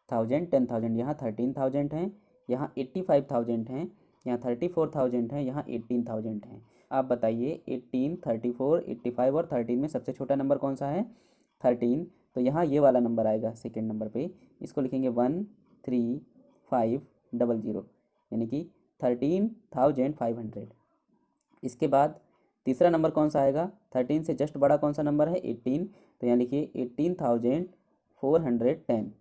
1000 10,000, यहाँ 13,000 हैं, यहाँ 85,000 हैं, यहाँ 34,000 हैं, यहाँ 18,000 हैं। आप बताइए 18, 34, 85 और 13 में सबसे छोटा नंबर कौन सा है? 13। तो यहाँ ये वाला नंबर आएगा सेकेंड नंबर पे, इसको लिखेंगे 13500, यानी कि 13,500। इसके बाद तीसरा नंबर कौन सा आएगा? 13 से जस्ट बड़ा कौन सा नंबर है? 18, तो यहाँ लिखिए 18,410।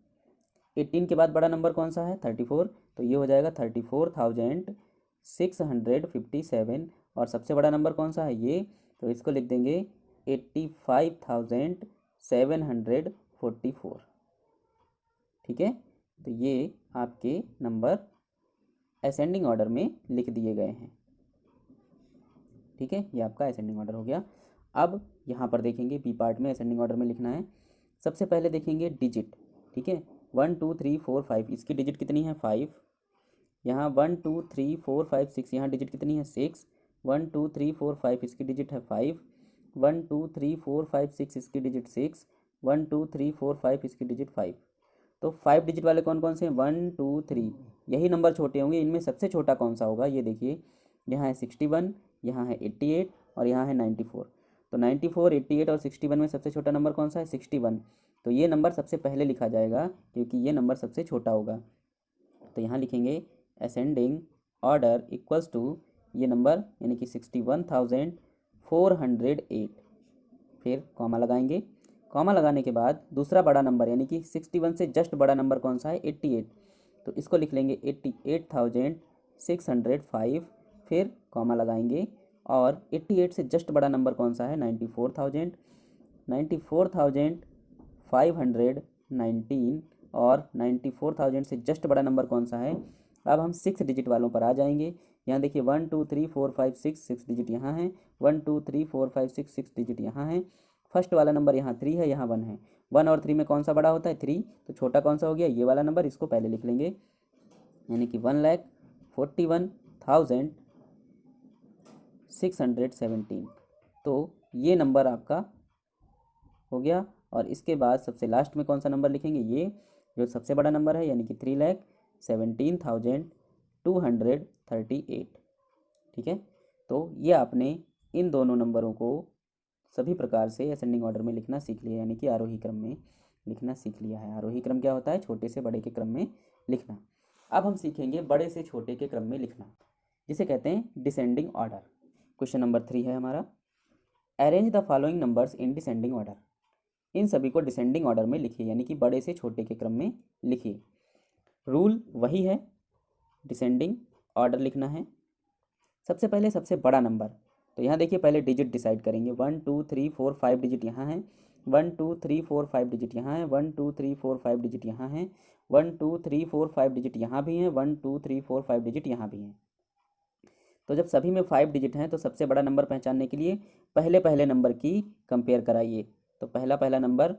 18 के बाद बड़ा नंबर कौन सा है? 34, तो ये हो जाएगा 34,657। और सबसे बड़ा नंबर कौन सा है? ये, तो इसको लिख देंगे 85,744। ठीक है, तो ये आपके नंबर असेंडिंग ऑर्डर में लिख दिए गए हैं। ठीक है, ये आपका असेंडिंग ऑर्डर हो गया। अब यहाँ पर देखेंगे बी पार्ट में असेंडिंग ऑर्डर में लिखना है। सबसे पहले देखेंगे डिजिट। ठीक है, 1 2 3 4 5, इसकी डिजिट कितनी है? 5। यहाँ 1 2 3 4 5 6, यहाँ डिजिट कितनी है? 6। 1 2 3 4 5, इसकी डिजिट है 5। 1 2 3 4 5 6, इसकी डिजिट 6। 1 2 3 4 5, इसकी डिजिट 5। तो 5 डिजिट वाले कौन कौन से हैं? 1 2 3, यही नंबर छोटे होंगे। इनमें सबसे छोटा कौन सा होगा? ये देखिए, यहाँ है 61, यहाँ है 88 और यहाँ है 94। तो 94, 88 और 61 में सबसे छोटा नंबर कौन सा है? 61। तो ये नंबर सबसे पहले लिखा जाएगा क्योंकि ये नंबर सबसे छोटा होगा। तो यहाँ लिखेंगे असेंडिंग ऑर्डर इक्वल्स टू ये नंबर, यानी कि 61,408। फिर कॉमा लगाएंगे। कॉमा लगाने के बाद दूसरा बड़ा नंबर, यानी कि 61 से जस्ट बड़ा नंबर कौन सा है? 88। तो इसको लिख लेंगे 88,605। फिर कॉमा लगाएंगे और 88 से जस्ट बड़ा नंबर कौन सा है? 94,000। 94,519 और 94,000 से जस्ट बड़ा नंबर कौन सा है। अब हम 6 डिजिट वालों पर आ जाएंगे। यहाँ देखिए 1 2 3 4 5 6 डिजिट यहाँ है, 1 2 3 4 5 6 डिजिट यहाँ है। फर्स्ट वाला नंबर यहाँ 3 है, यहाँ 1 है। 1 और 3 में कौन सा बड़ा होता है, 3। तो छोटा कौन सा हो गया, ये वाला नंबर, इसको पहले लिख लेंगे, यानी कि 1,41,617। तो ये नंबर आपका हो गया। और इसके बाद सबसे लास्ट में कौन सा नंबर लिखेंगे, ये जो सबसे बड़ा नंबर है, यानी कि 3,17,238। ठीक है। तो ये आपने इन दोनों नंबरों को सभी प्रकार से असेंडिंग ऑर्डर में लिखना सीख लिया, यानी कि आरोही क्रम में लिखना सीख लिया है। आरोही क्रम क्या होता है, छोटे से बड़े के क्रम में लिखना। अब हम सीखेंगे बड़े से छोटे के क्रम में लिखना, जिसे कहते हैं डिसेंडिंग ऑर्डर। क्वेश्चन नंबर 3 है हमारा, arrange the following numbers in descending order. इन सभी को डिसेंडिंग ऑर्डर में लिखिए, यानी कि बड़े से छोटे के क्रम में लिखिए। रूल वही है, डिसेंडिंग ऑर्डर लिखना है। सबसे पहले सबसे बड़ा नंबर, तो यहाँ देखिए पहले डिजिट डिसाइड करेंगे। 1 2 3 4 5 डिजिट यहाँ है, 1 2 3 4 5 डिजिट यहाँ है, 1 2 3 4 5 डिजिट यहाँ है, 1 2 3 4 5 डिजिट यहाँ भी हैं, 1 2 3 4 5 डिजिट यहाँ भी हैं। तो जब सभी में 5 डिजिट हैं तो सबसे बड़ा नंबर पहचानने के लिए पहले पहले नंबर की कंपेयर कराइए। तो पहला पहला नंबर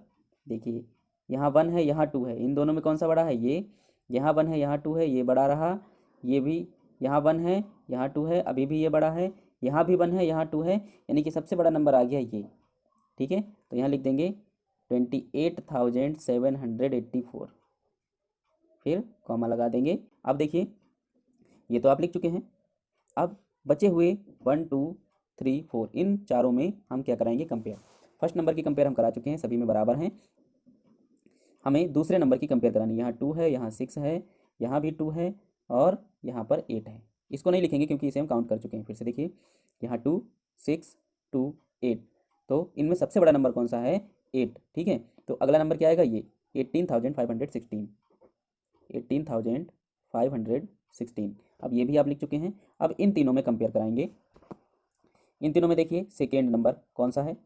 देखिए, यहाँ 1 है, यहाँ 2 है, इन दोनों में कौन सा बड़ा है, ये। यहाँ 1 है, यहाँ 2 है, ये बड़ा रहा। ये भी यहाँ 1 है, यहाँ 2 है, अभी भी ये बड़ा है। यहाँ भी 1 है, यहाँ 2 है, यानी कि सबसे बड़ा नंबर आ गया ये। ठीक है। तो यहाँ लिख देंगे 28,784, फिर कॉमा लगा देंगे। अब देखिए ये तो आप लिख चुके हैं। अब बचे हुए 1 2 3 4 इन चारों में हम क्या कराएंगे, कंपेयर। फर्स्ट नंबर की कंपेयर हम करा चुके हैं, सभी में बराबर हैं। हमें दूसरे नंबर की कंपेयर करानी है। यहाँ 2 है, यहाँ 6 है, यहाँ भी 2 है, और यहाँ पर 8 है। इसको नहीं लिखेंगे क्योंकि इसे हम काउंट कर चुके हैं। फिर से देखिए, यहाँ 2 6 2 8, तो इनमें सबसे बड़ा नंबर कौन सा है, 8। ठीक है। तो अगला नंबर क्या आएगा, ये 18,516, 18,516। अब ये भी आप लिख चुके हैं। अब इन तीनों में कंपेयर कराएंगे। इन तीनों में देखिए सेकेंड नंबर कौन सा है,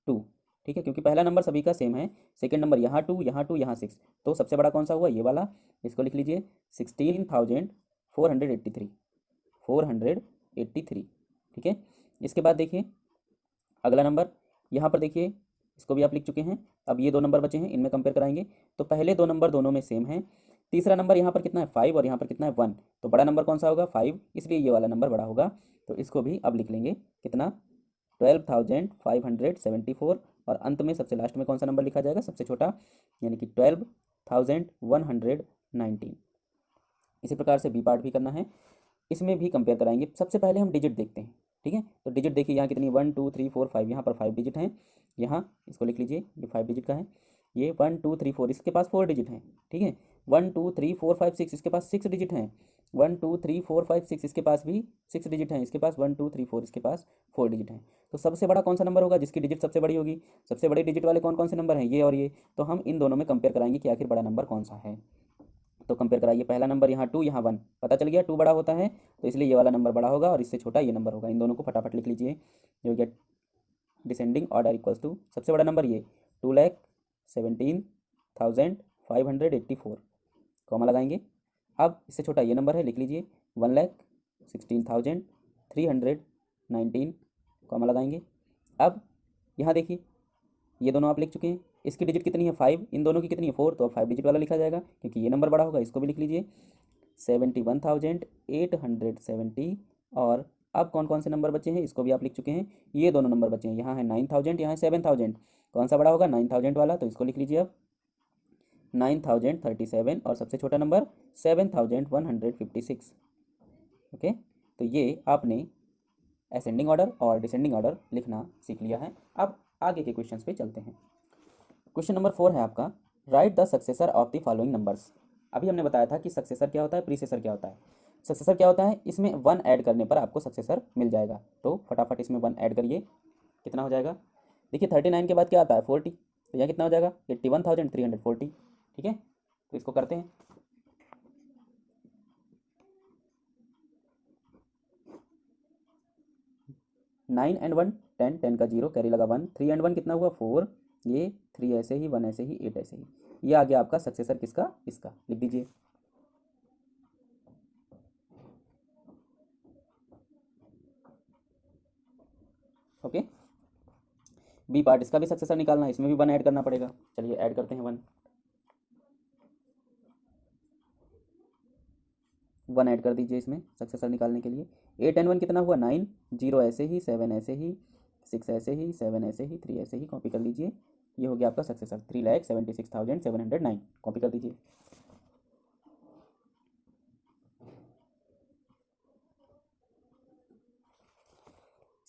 2। ठीक है, क्योंकि पहला नंबर सभी का सेम है। सेकेंड नंबर यहाँ 2, यहाँ 2, यहाँ 6, तो सबसे बड़ा कौन सा हुआ, ये वाला। इसको लिख लीजिए 16,483, 483। ठीक है। इसके बाद देखिए अगला नंबर, यहाँ पर देखिए इसको भी आप लिख चुके हैं। अब ये दो नंबर बचे हैं, इनमें कंपेयर कराएंगे। तो पहले दो नंबर दोनों में सेम है। तीसरा नंबर यहाँ पर कितना है, 5, और यहाँ पर कितना है, 1। तो बड़ा नंबर कौन सा होगा, 5, इसलिए ये वाला नंबर बड़ा होगा। तो इसको भी अब लिख लेंगे, कितना, 12,574। और अंत में सबसे लास्ट में कौन सा नंबर लिखा जाएगा, सबसे छोटा, यानी कि 12,119। इसी प्रकार से बी पार्ट भी करना है, इसमें भी कंपेयर कराएंगे। सबसे पहले हम डिजिट देखते हैं। ठीक है। तो डिजिट देखिए यहाँ कितनी, 1 2 3 4 5, यहाँ पर 5 डिजिट हैं। यहाँ इसको लिख लीजिए, ये 5 डिजिट का है। ये 1 2 3 4, इसके पास 4 डिजिट हैं। ठीक है। 1 2 3 4 5 6, इसके पास 6 डिजिट हैं। 1 2 3 4 5 6, इसके पास भी 6 डिजिट हैं। इसके पास 1 2 3 4, इसके पास 4 डिजिट हैं। तो सबसे बड़ा कौन सा नंबर होगा, जिसकी डिजिट सबसे बड़ी होगी। सबसे बड़ी डिजिट वाले कौन कौन से नंबर हैं, ये और ये। तो हम इन दोनों में कंपेयर कराएंगे कि आखिर बड़ा नंबर कौन सा है। तो कंपेयर कराइए, पहला नंबर यहाँ 2, यहाँ 1, पता चल गया 2 बड़ा होता है, तो इसलिए ये वाला नंबर बड़ा होगा और इससे छोटा ये नंबर होगा। इन दोनों को फटाफट लिख लीजिए, जो कि डिसेंडिंग ऑर्डर इक्वल्स टू, सबसे बड़ा नंबर ये 2,17,584, कॉमा लगाएंगे। अब इससे छोटा ये नंबर है, लिख लीजिए 1,16,319, कॉमा लगाएंगे। अब यहाँ देखिए ये दोनों आप लिख चुके हैं। इसकी डिजिट कितनी है, 5, इन दोनों की कितनी है, 4, तो अब 5 डिजिट वाला लिखा जाएगा क्योंकि ये नंबर बड़ा होगा। इसको भी लिख लीजिए 71,870। और अब कौन कौन से नंबर बचे हैं, इसको भी आप लिख चुके हैं। ये दोनों नंबर बचे हैं, यहाँ है 9,000, यहाँ है 7,000। कौन सा बड़ा होगा, 9,000 वाला, तो इसको लिख लीजिए अब 9,037। और सबसे छोटा नंबर 7,156। ओके। तो ये आपने असेंडिंग ऑर्डर और डिसेंडिंग ऑर्डर लिखना सीख लिया है। अब आगे के क्वेश्चंस पे चलते हैं। क्वेश्चन नंबर 4 है आपका, right the successor of the following numbers. अभी हमने बताया था कि सक्सेसर क्या होता है, प्रीसेसर क्या होता है। सक्सेसर क्या होता है, इसमें 1 ऐड करने पर आपको सक्सेसर मिल जाएगा। तो फटाफट इसमें 1 ऐड करिए, कितना हो जाएगा। देखिए 39 के बाद क्या आता है, 40, तो यहाँ कितना हो जाएगा, 81,340। ठीक है। तो इसको करते हैं। 9 एंड 1 10, 10 का 0, कैरी लगा 1, 3 एंड 1 कितना हुआ, 4, ये 3 ऐसे ही, 1 ऐसे ही, 8 ऐसे ही। ये आ गया आपका सक्सेसर किसका, इसका, लिख दीजिए। ओके, बी पार्ट इसका भी सक्सेसर निकालना है, इसमें भी 1 ऐड करना पड़ेगा। चलिए ऐड करते हैं 1 ऐड कर दीजिए इसमें सक्सेसर निकालने के लिए। 8 and 1 कितना हुआ 9, 0 ऐसे ही, 7 ऐसे ही, 6 ऐसे ही, 7 ऐसे ही, 3 ऐसे ही, कॉपी कर लीजिए। ये हो गया आपका सक्सेसर 3,76,709, कॉपी कर दीजिए।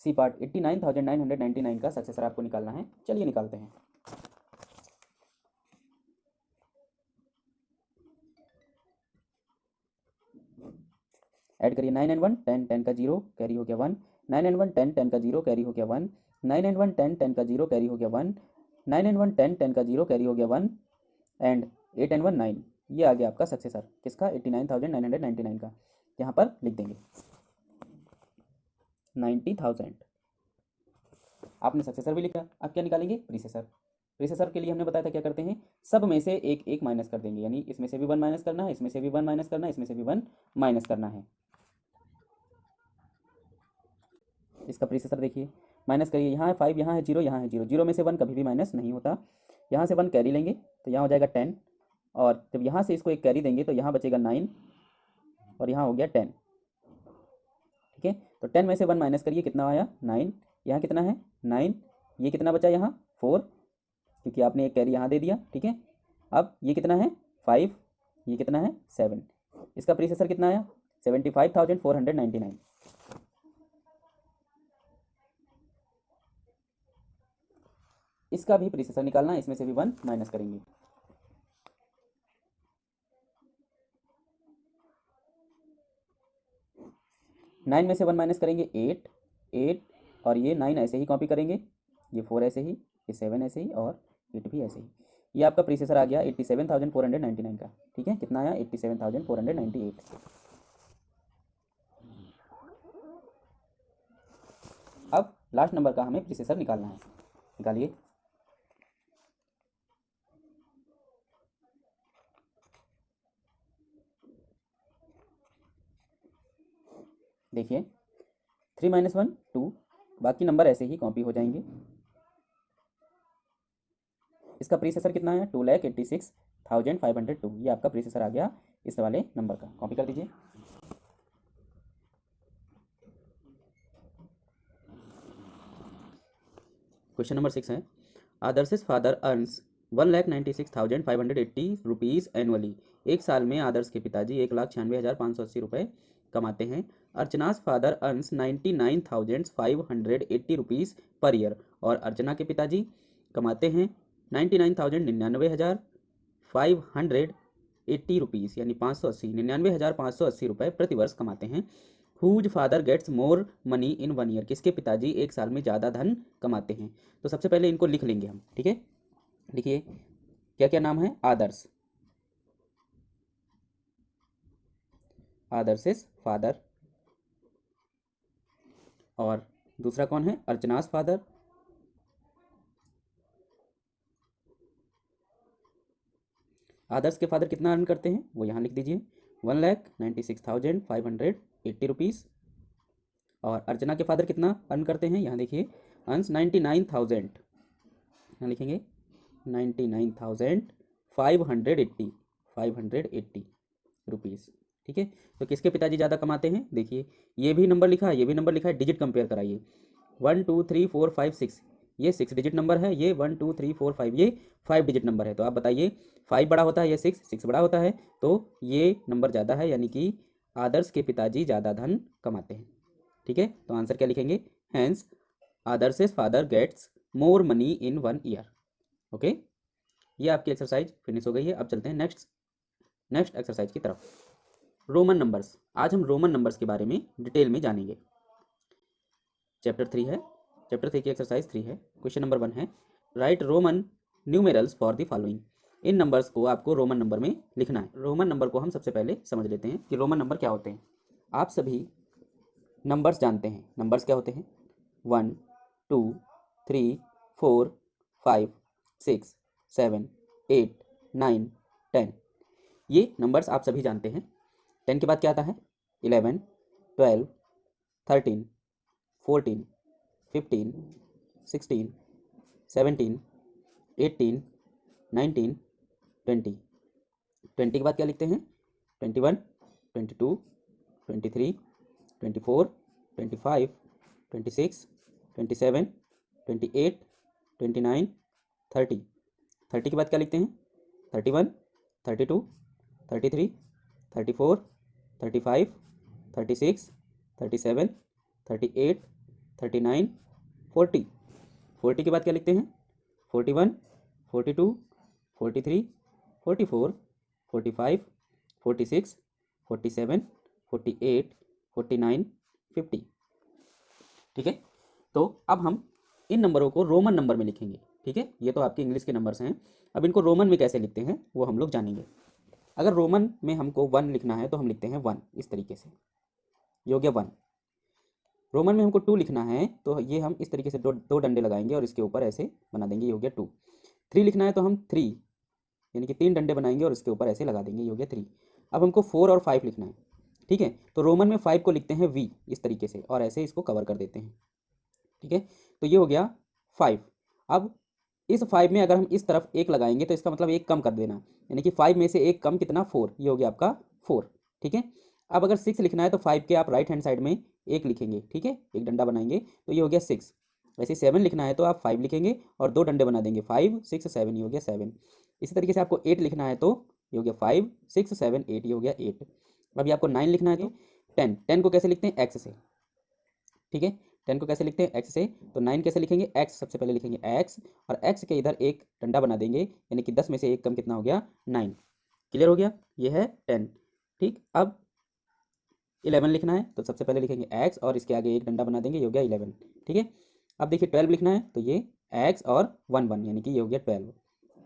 सी पार्ट 89,999 का सक्सेसर आपको निकालना है। चलिए निकालते हैं। ऐड करिए 9 and 1 10, 10 का 0 कैरी हो गया 1, 9 and 1 10, 10 का 0 कैरी हो गया 1, 9 and 1 10, 10 का 0 कैरी हो गया 1, 9 and 1 10, 10 का 0 कैरी हो गया 1 एंड 8 and 1 9। ये आ गया आपका सक्सेसर किसका 89,999 का। यहाँ पर लिख देंगे 90,000। आपने सक्सेसर भी लिखा, अब क्या निकालेंगे प्रीसेसर। प्रीसेसर के लिए हमने बताया था क्या करते हैं, सब में से एक एक माइनस कर देंगे, यानी इसमें से भी 1 माइनस करना है, इसमें से भी 1 माइनस करना है, इसमें से भी 1 माइनस करना है। इसका प्रीसेसर देखिए, माइनस करिए, यहाँ है 5, यहाँ है 0, यहाँ है 0, 0 में से 1 कभी भी माइनस नहीं होता। यहाँ से 1 कैरी लेंगे तो यहाँ हो जाएगा 10, और जब यहाँ से इसको एक कैरी देंगे तो यहाँ बचेगा 9 और यहाँ हो गया 10। ठीक है, तो 10 में से 1 माइनस करिए, कितना आया 9, यहाँ कितना है 9, ये कितना बचा यहाँ 4, क्योंकि आपने एक कैरी यहाँ दे दिया। ठीक है, अब ये कितना है 5, ये कितना है 7। इसका प्रीसेसर कितना आया 75,499। इसका भी प्रीसेसर निकालना है, इसमें से भी 1 माइनस करेंगे। नाइन में से 1 माइनस करेंगे 8, 8 और ये 9 ऐसे ही कॉपी करेंगे, ये 4 ऐसे ही, ये 7 ऐसे ही और 8 भी ऐसे ही। ये आपका प्रीसेसर आ गया 87,499 का। ठीक है, कितना आया 87,498। अब लास्ट नंबर का हमें प्रीसेसर निकालना है, निकालिए। देखिए 3 - 1 2, बाकी नंबर ऐसे ही कॉपी हो जाएंगे। इसका प्रीसेसर कितना है 2,86,502। ये आपका प्रीसेसर आ गया इस वाले नंबर का, कॉपी कर दीजिए। क्वेश्चन नंबर 6 है, आदर्श's फादर अर्न्स 1,96,580 रुपीज़ एनुअली। एक साल में आदर्श के पिताजी 1,96,580 रुपये कमाते हैं। अर्चना's father earns 99,580 rupees per year, और अर्चना के पिताजी कमाते हैं 99,99,580 रुपीज़, यानी 580, 99,580 रुपये प्रतिवर्ष कमाते हैं। Whose father gets more money in 1 year, किसके पिताजी एक साल में ज़्यादा धन कमाते हैं। तो सबसे पहले इनको लिख लेंगे हम। ठीक है, देखिए क्या क्या नाम है, आदर्श, आदर्श's फादर, और दूसरा कौन है अर्चना's फादर, आदर्श के फादर कितना अर्न करते हैं वो यहाँ लिख दीजिए 1,96,580 रुपीज़, और अर्चना के फादर कितना अर्न करते हैं यहाँ देखिए अर्न्स 99,000, यहाँ लिखेंगे 99,580 रुपीज़। ठीक है, तो किसके पिताजी ज़्यादा कमाते हैं, देखिए ये भी नंबर लिखा है, ये भी नंबर लिखा है, डिजिट कंपेयर कराइए। 1 2 3 4 5 6, ये 6 डिजिट नंबर है, ये 1 2 3 4 5 ये 5 डिजिट नंबर है। तो आप बताइए 5 बड़ा होता है या 6 बड़ा होता है, तो ये नंबर ज़्यादा है, यानी कि आदर्श के पिताजी ज़्यादा धन कमाते हैं। ठीक है, तो आंसर क्या लिखेंगे, हैंस आदर्श's father gets more money in 1 year. Okay, ये आपकी एक्सरसाइज फिनिश हो गई है। अब चलते हैं नेक्स्ट एक्सरसाइज की तरफ। रोमन नंबर्स, आज हम रोमन नंबर्स के बारे में डिटेल में जानेंगे। चैप्टर 3 है, चैप्टर 3 की एक्सरसाइज 3 है। क्वेश्चन नंबर 1 है, right Roman numerals for the following. In numbers को आपको रोमन नंबर में लिखना है। रोमन नंबर को हम सबसे पहले समझ लेते हैं कि रोमन नंबर क्या होते हैं। आप सभी नंबर्स जानते हैं, नंबर्स क्या होते हैं 1 2 3 4 5 6 7 8 9, 10। ये नंबर्स आप सभी जानते हैं। 10 के बाद क्या आता है? 11, 12, 13, 14, 15, 16, 17, 18, 19, 20। 20 के बाद क्या लिखते हैं? 21, 22, 23, 24, 25, 26, 27, 28, 29, 30। 30 के बाद क्या लिखते हैं? 31, 32, 33, 34, 35, 36, 37, 38, 39, 40। 40 के बाद क्या लिखते हैं? 41, 42, 43, 44, 45, 46, 47, 48, 49, 50। ठीक है, तो अब हम इन नंबरों को रोमन नंबर में लिखेंगे। ठीक है, ये तो आपके इंग्लिश के नंबर्स हैं। अब इनको रोमन में कैसे लिखते हैं वो हम लोग जानेंगे। अगर रोमन में हमको 1 लिखना है तो हम लिखते हैं 1 इस तरीके से, ये हो गया 1। रोमन में हमको 2 लिखना है तो ये हम इस तरीके से दो डंडे लगाएंगे और इसके ऊपर ऐसे बना देंगे, ये हो गया 2। 3 लिखना है तो हम 3 यानी कि 3 डंडे बनाएंगे और इसके ऊपर ऐसे लगा देंगे, ये हो गया 3। अब हमको 4 और 5 लिखना है। ठीक है, तो रोमन में 5 को लिखते हैं वी इस तरीके से और ऐसे इसको कवर कर देते हैं। ठीक है, तो ये हो गया 5। अब इस 5 में अगर हम इस तरफ 1 लगाएंगे तो इसका मतलब 1 कम कर देना, यानी कि 5 में से 1 कम कितना? 4, ये हो गया आपका 4। ठीक है, अब अगर 6 लिखना है तो 5 के आप राइट हैंड साइड में 1 लिखेंगे। ठीक है, एक डंडा बनाएंगे तो ये हो गया 6। वैसे 7 लिखना है तो आप 5 लिखेंगे और 2 डंडे बना देंगे, 5, 6, 7, ये हो गया 7। इसी तरीके से आपको 8 लिखना है तो ये हो गया 5, 6, 7, 8, ये हो गया 8। अभी आपको 9 लिखना है तो 10 को कैसे लिखते हैं? एक्स से। ठीक है, 10 को कैसे लिखते हैं? एक्स से। तो 9 कैसे लिखेंगे? एक्स, सबसे पहले लिखेंगे एक्स और एक्स के इधर एक डंडा बना देंगे, यानी कि 10 में से 1 कम कितना हो गया? 9। क्लियर हो गया? ये है 10। ठीक, अब 11 लिखना है तो सबसे पहले लिखेंगे एक्स और इसके आगे एक डंडा बना देंगे, ये हो गया 11। ठीक है, अब देखिए 12 लिखना है तो ये एक्स और 1 1 यानी कि ये हो गया 12।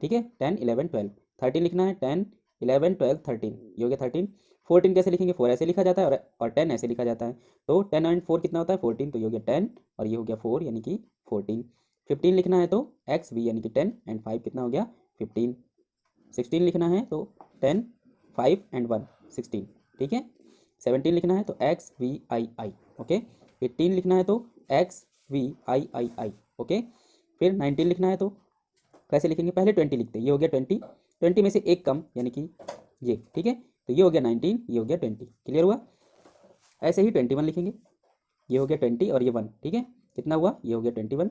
ठीक है, 10, 11, 12। 13 लिखना है, 10, 11, 12, 13, ये हो गया 13। 14 कैसे लिखेंगे? 4 ऐसे लिखा जाता है और 10 ऐसे लिखा जाता है, तो 10 एंड 4 कितना होता है? 14, तो ये हो गया 10 और ये हो गया 4 यानी कि 14। 15 लिखना है तो एक्स वी यानी कि 10 एंड 5 कितना हो गया? 15। 16 लिखना है तो 10, 5 एंड 1, 16। ठीक है, 17 लिखना है तो X V I I. Okay, 18 लिखना है तो X V I I I. Okay, फिर 19 लिखना है तो कैसे लिखेंगे? पहले 20 लिखते हैं, ये हो गया 20। 20 में से 1 कम यानी कि ये। ठीक है, तो ये हो गया 19, ये हो गया 20। क्लियर हुआ? ऐसे ही 21 लिखेंगे, ये हो गया 20 और ये 1। ठीक है, कितना हुआ? ये हो गया 21।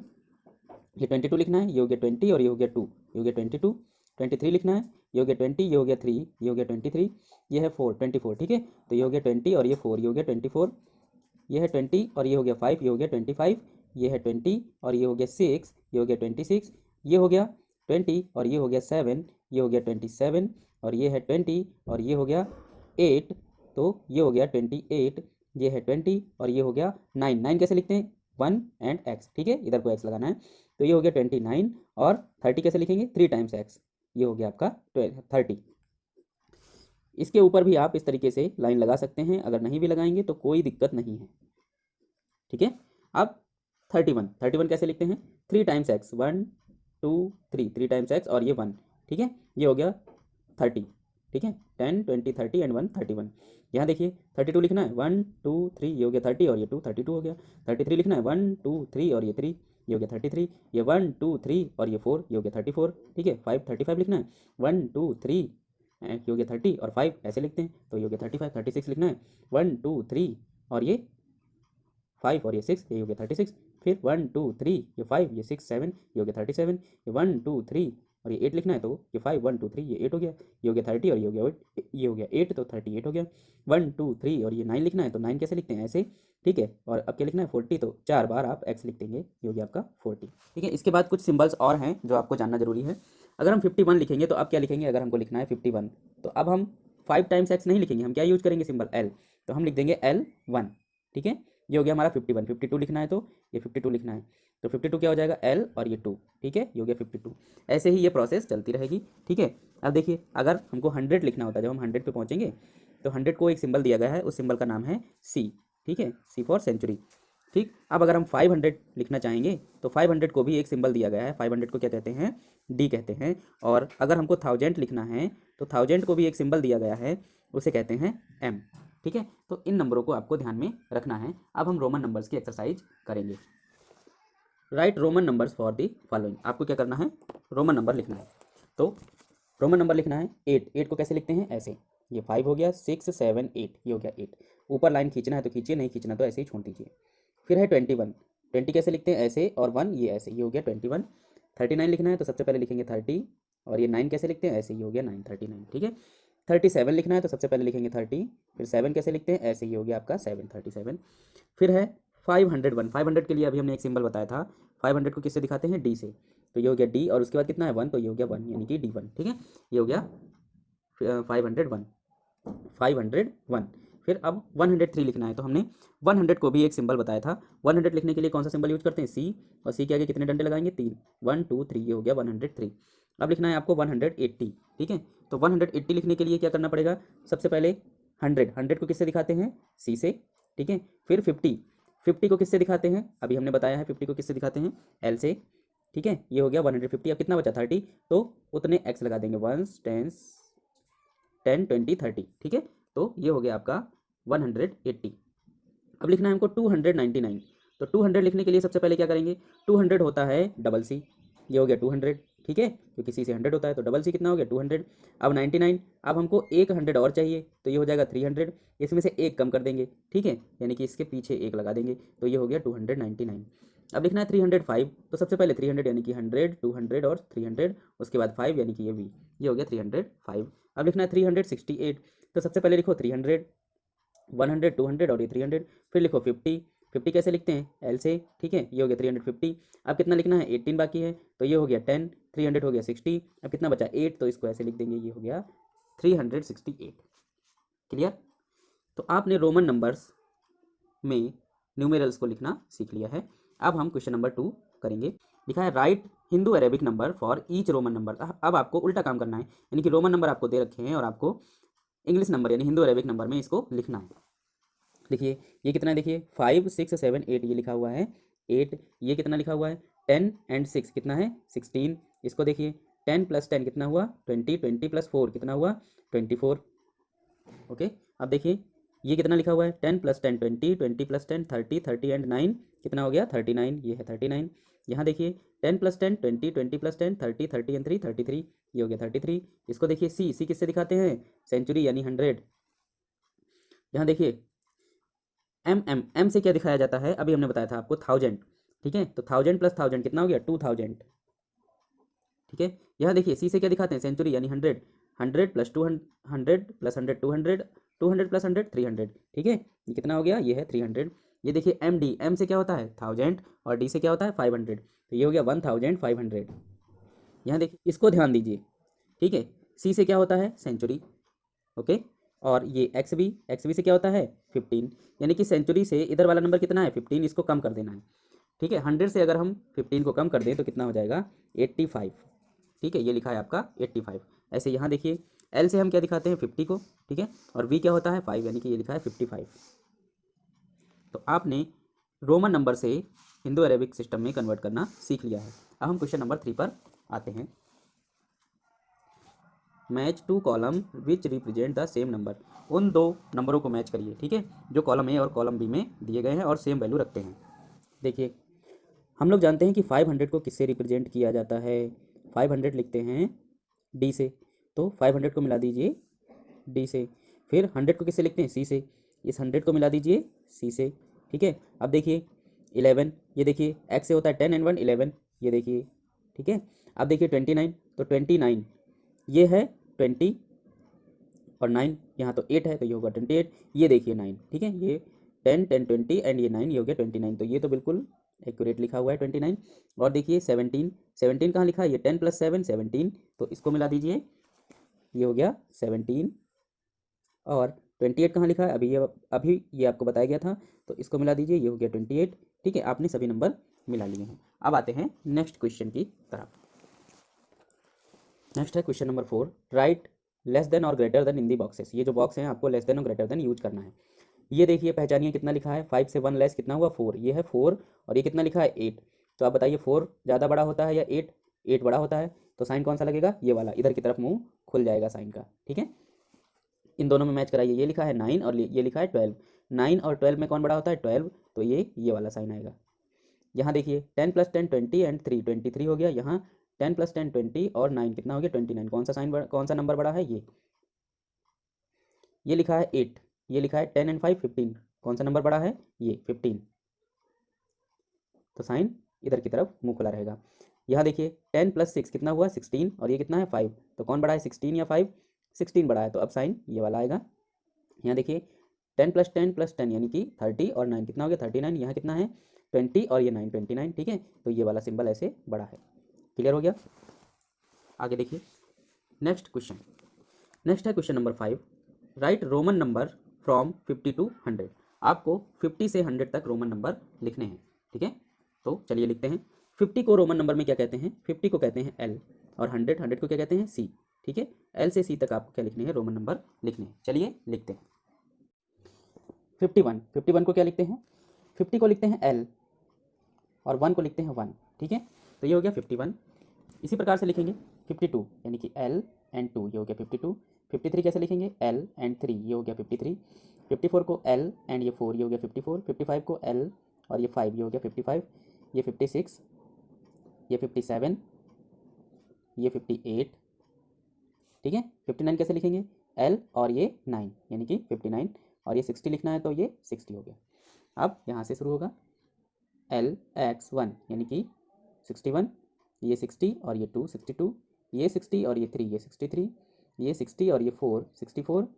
ये 22 लिखना है, ये हो गया 20 और ये हो गया 2, ये हो गया 22। 23 लिखना है, ये हो गया 20, ये हो गया 3, ये हो गया 23, ये है 4, 24। ठीक है, तो ये हो गया 20 और ये 4, ये हो गया 24। ये है 20 और ये हो गया 5, ये हो गया 25। ये है 20 और ये हो गया 6, ये हो गया 26। ये हो गया 20 और ये हो गया 7, ये हो गया 27 और ये है 20 और ये हो गया 8, तो ये हो गया 28। ये है 20 और ये हो गया 9। 9 कैसे लिखते हैं? 1 एंड एक्स। ठीक है, इधर को एक्स लगाना है, तो ये हो गया 29 और 30 कैसे लिखेंगे? 3 टाइम्स एक्स, ये हो गया आपका 30। इसके ऊपर भी आप इस तरीके से लाइन लगा सकते हैं, अगर नहीं भी लगाएंगे तो कोई दिक्कत नहीं है। ठीक है, अब 31 कैसे लिखते हैं? 3 टाइम्स एक्स, 1 2 3, 3 टाइम्स एक्स और ये 1। ठीक है, ये हो गया 30। ठीक है, 10 20 30 एंड 1 31। यहाँ देखिए 32 लिखना है, 1 2 3, ये हो गया 30 और ये 2 32 हो गया। 33 लिखना है, 1 2 3 और ये 3, ये हो गया 33। ये 1 2 3 और ये 4, ये हो गया 34। ठीक है, 35 लिखना है, 1 2 3, ये हो गया 30 और 5 ऐसे लिखते हैं, तो ये हो गया 35। 36 लिखना है, 1 2 3 और ये 5 और ये 6, ये हो गया 36। फिर 1 2 3, ये 5, ये 6 7, ये हो गया 37। ये 1 2 3 और ये 8 लिखना है, तो ये 5 1 2 3, ये 8 हो गया, ये हो गया 30 और ये हो गया 8, ये हो गया 8, तो 38 हो गया। 1 2 3 और ये 9 लिखना है, तो 9 कैसे लिखते हैं? ऐसे। ठीक है, और अब क्या लिखना है? 40, तो 4 बार आप एक्स लिख देंगे, ये हो गया आपका 40। ठीक है, इसके बाद कुछ सिंबल्स और हैं जो आपको जानना जरूरी है। अगर हम 51 लिखेंगे तो अब क्या लिखेंगे? अगर हमको लिखना है 51, तो अब हम 5 टाइम्स एक्स नहीं लिखेंगे, हम क्या यूज करेंगे? सिंबल एल, तो हम लिख देंगे L1। ठीक है, ये हो गया हमारा 51। 52 लिखना है तो ये 52 लिखना है, तो 52 क्या हो जाएगा? L और ये 2। ठीक है, ये हो गया 52। ऐसे ही ये प्रोसेस चलती रहेगी। ठीक है, अब देखिए अगर हमको 100 लिखना होता है, जब हम 100 पे पहुंचेंगे तो 100 को एक सिंबल दिया गया है, उस सिंबल का नाम है C। ठीक है, C फॉर सेंचुरी। ठीक, अब अगर हम 500 लिखना चाहेंगे तो 500 को भी एक सिंबल दिया गया है, 500 को क्या कहते हैं, डी कहते हैं। और अगर हमको 1000 लिखना है तो 1000 को भी एक सिंबल दिया गया है, उसे कहते हैं एम। ठीक है, तो इन नंबरों को आपको ध्यान में रखना है। अब हम रोमन नंबर्स की एक्सरसाइज करेंगे। Right Roman numbers for the following, आपको क्या करना है, रोमन नंबर लिखना है। तो रोमन नंबर लिखना है 8, 8 को कैसे लिखते हैं, ऐसे, ये 5 हो गया, 6 7 8, ये हो गया 8। ऊपर लाइन खींचना है तो खींचिए, नहीं खींचना तो ऐसे ही छोड़ दीजिए। फिर है 21, 20 कैसे लिखते हैं, ऐसे, और 1 ये ऐसे, ये हो गया 21। 39 लिखना है तो सबसे पहले लिखेंगे 30, और ये 9 कैसे लिखते हैं, ऐसे, ये हो गया 9, 39। ठीक है, 37 लिखना है तो सबसे पहले लिखेंगे 30, फिर 7 कैसे लिखते हैं, ऐसे, ये हो गया आपका 7, 37। फिर है 501, 500 के लिए अभी हमने एक सिंबल बताया था, 500 को किससे दिखाते हैं, डी से, तो ये हो गया डी, और उसके बाद कितना है 1, तो ये हो गया 1, यानी कि D1। ठीक है, ये हो गया 501, 501। फिर अब 103 लिखना है तो हमने 100 को भी एक सिंबल बताया था। 100 लिखने के लिए कौन सा सिंबल यूज करते हैं, सी, और सी के आगे कितने डंडे लगाएंगे, 3, 1 2 3, ये हो गया 103। अब लिखना है आपको 180। ठीक है, तो 180 लिखने के लिए क्या करना पड़ेगा, सबसे पहले 100 को किससे दिखाते हैं, सी से। ठीक है, फिर 50 को किससे दिखाते हैं, अभी हमने बताया है 50 को किससे दिखाते हैं, एल से। ठीक है, ये हो गया 150। अब कितना बचा, 30, तो उतने एक्स लगा देंगे, 1 10 10 20 30। ठीक है, तो ये हो गया आपका 180। अब लिखना है हमको 299, तो 200 लिखने के लिए सबसे पहले क्या करेंगे, 200 होता है डबल सी, ये हो गया 200। ठीक है, क्योंकि सी से 100 होता है तो डबल सी कितना हो गया, 200। अब 99, अब हमको एक 100 और चाहिए, तो ये हो जाएगा 300, इसमें से एक कम कर देंगे। ठीक है, यानी कि इसके पीछे एक लगा देंगे, तो ये हो गया 299। अब लिखना है 305, तो सबसे पहले 300 यानी कि 100, 200 और 300, उसके बाद 5 यानी कि ये हो गया 305। अब लिखना है 368, तो सबसे पहले लिखो 300, 100, 200 और ये 300। फिर लिखो 50 कैसे लिखते हैं, एल से। ठीक है, ये हो गया 350। अब कितना लिखना है, 18 बाकी है, तो ये हो गया 10, 300 हो गया 60। अब कितना बचा, 8, तो इसको ऐसे लिख देंगे, ये हो गया 368। क्लियर, तो आपने रोमन नंबर्स में न्यूमेरल्स को लिखना सीख लिया है। अब हम क्वेश्चन नंबर 2 करेंगे। लिखा है right Hindu Arabic number for each Roman number. अब आपको उल्टा काम करना है, यानी कि रोमन नंबर आपको दे रखे हैं और आपको इंग्लिश नंबर यानी हिंदू अरेबिक नंबर में इसको लिखना है। देखिए ये कितना है, देखिए 5 6 7 8 ये लिखा हुआ है 8, ये कितना लिखा हुआ है 10 एंड 6 कितना है 16। इसको देखिए 10 + 10 कितना हुआ 20, 20 + 4 कितना हुआ 24। ओके, अब देखिए ये कितना लिखा हुआ है 10 + 10 20, 20 + 10 30, 30 एंड 9 कितना हो गया 39, ये है 39। यहाँ देखिए 10 + 10 20, 20 + 10 30, 30 एंड 3 33, ये हो गया 33। इसको देखिए सी किससे दिखाते हैं, सेंचुरी यानी 100। यहाँ देखिए एम से क्या दिखाया जाता है, अभी हमने बताया था आपको 1000। ठीक है, तो 1000 + 1000 कितना हो गया 2000। ठीक है, यहाँ देखिए सी से क्या दिखाते हैं, सेंचुरी यानी 100, 100 + 200, 100 + 100 200, 200 + 100 300। ठीक है, ये कितना हो गया, ये है 300। ये देखिए एम से क्या होता है 1000, और डी से क्या होता है 500, तो ये हो गया 1500। यहाँ देखिए इसको ध्यान दीजिए। ठीक है, सी से क्या होता है सेंचुरी। ओके, और ये एक्स बी से क्या होता है 15, यानी कि सेंचुरी से इधर वाला नंबर कितना है 15, इसको कम कर देना है। ठीक है, 100 से अगर हम 15 को कम कर दें तो कितना हो जाएगा 85। ठीक है, ये लिखा है आपका 85। ऐसे यहाँ देखिए एल से हम क्या दिखाते हैं 50 को। ठीक है, और वी क्या होता है 5, यानी कि ये लिखा है 55। तो आपने रोमन नंबर से हिंदू अरेबिक सिस्टम में कन्वर्ट करना सीख लिया है। अब हम क्वेश्चन नंबर 3 पर आते हैं। Match 2 column which represent the same number, उन दो नंबरों को मैच करिए। ठीक है, जो कॉलम ए और कॉलम बी में दिए गए हैं और सेम वैल्यू रखते हैं। देखिए हम लोग जानते हैं कि 500 को किससे रिप्रेजेंट किया जाता है, 500 लिखते हैं डी से, तो 500 को मिला दीजिए डी से। फिर 100 को किससे लिखते हैं सी से, इस 100 को मिला दीजिए सी से। ठीक है, अब देखिए 11, ये देखिए एक्स से होता है 10 एंड 1 11, ये देखिए। ठीक है, अब देखिए 29, तो 29 ये है 20, और 9 यहाँ तो 8 है तो ये होगा 28। ये देखिए 9, ठीक है, ये 10 10 20 एंड ये 9, ये हो गया 29, तो ये तो बिल्कुल एक्यूरेट लिखा हुआ है 29। और देखिए 17, 17 कहाँ लिखा है, ये 10 + 7 17, तो इसको मिला दीजिए, ये हो गया 17। और 28 कहाँ लिखा है, अभी ये आपको बताया गया था, तो इसको मिला दीजिए, ये हो गया 28। ठीक है, आपने सभी नंबर मिला लिए हैं। अब आते हैं नेक्स्ट क्वेश्चन की तरफ। नेक्स्ट है question number 4, write less than और greater than in the boxes. ये जो बॉक्स हैं आपको लेस देन और ग्रेटर देन यूज करना है। ये देखिए पहचानिए कितना लिखा है, 5 से 1 लेस कितना हुआ 4, ये है 4 और ये कितना लिखा है 8। तो आप बताइए 4 ज़्यादा बड़ा होता है या 8? 8 बड़ा होता है, तो साइन कौन सा लगेगा, ये वाला, इधर की तरफ मुंह खुल जाएगा साइन का। ठीक है, इन दोनों में मैच कराइए, ये लिखा है 9 और ये लिखा है 12, 9 और 12 में कौन बड़ा होता है 12, तो ये वाला साइन आएगा। यहाँ देखिए 10 + 10 20 एंड 3 23 हो गया, यहाँ 10 + 10 20 और 9 कितना हो गया 29, कौन सा साइन कौन सा नंबर बड़ा है, ये लिखा है 8, ये लिखा है 10 एंड 5 15, कौन सा नंबर बड़ा है, ये 15, तो साइन इधर की तरफ मुंह खुला रहेगा। यहाँ देखिए 10 + 6 कितना हुआ 16 और ये कितना है 5, तो कौन बड़ा है 16 या 5, 16 बड़ा है, तो अब साइन ये वाला आएगा। यहाँ देखिए 10 + 10 + 10 यानी कि 30 और 9 कितना हो गया 39, यहाँ कितना है 20 और ये 9 29, ठीक है, तो ये वाला सिंबल ऐसे बड़ा है। क्लियर हो गया। आगे देखिए नेक्स्ट क्वेश्चन, नेक्स्ट है question number 5, right Roman number from 50 to 100। आपको 50 से 100 तक रोमन नंबर लिखने हैं। ठीक है, तो चलिए लिखते हैं। 50 को रोमन नंबर में क्या कहते हैं, 50 को कहते हैं एल, और 100 को क्या कहते हैं सी। ठीक है, एल से सी तक आपको क्या लिखने हैं, रोमन नंबर लिखने हैं। चलिए लिखते हैं। 51 को क्या लिखते हैं, 50 को लिखते हैं एल और 1 को लिखते हैं 1। ठीक है, तो ये हो गया 51। इसी प्रकार से लिखेंगे 52 यानी कि एल एंड 2, ये हो गया 52। 53 कैसे लिखेंगे, एल एंड 3, ये हो गया 53। 54 को एल एंड ये 4, ये हो गया 54। 55 को एल और ये 5, ये हो गया 55। ये 56, ये 57, ये 58। ठीक है, 59 कैसे लिखेंगे, एल और ये 9 यानी कि 59, और ये 60 लिखना है तो ये 60 हो गया। अब यहाँ से शुरू होगा एल एक्स 1 यानी कि 61, ये 60 और ये 2 62, ये 60 और ये 3 ये 63, ये 60 और ये 4 64,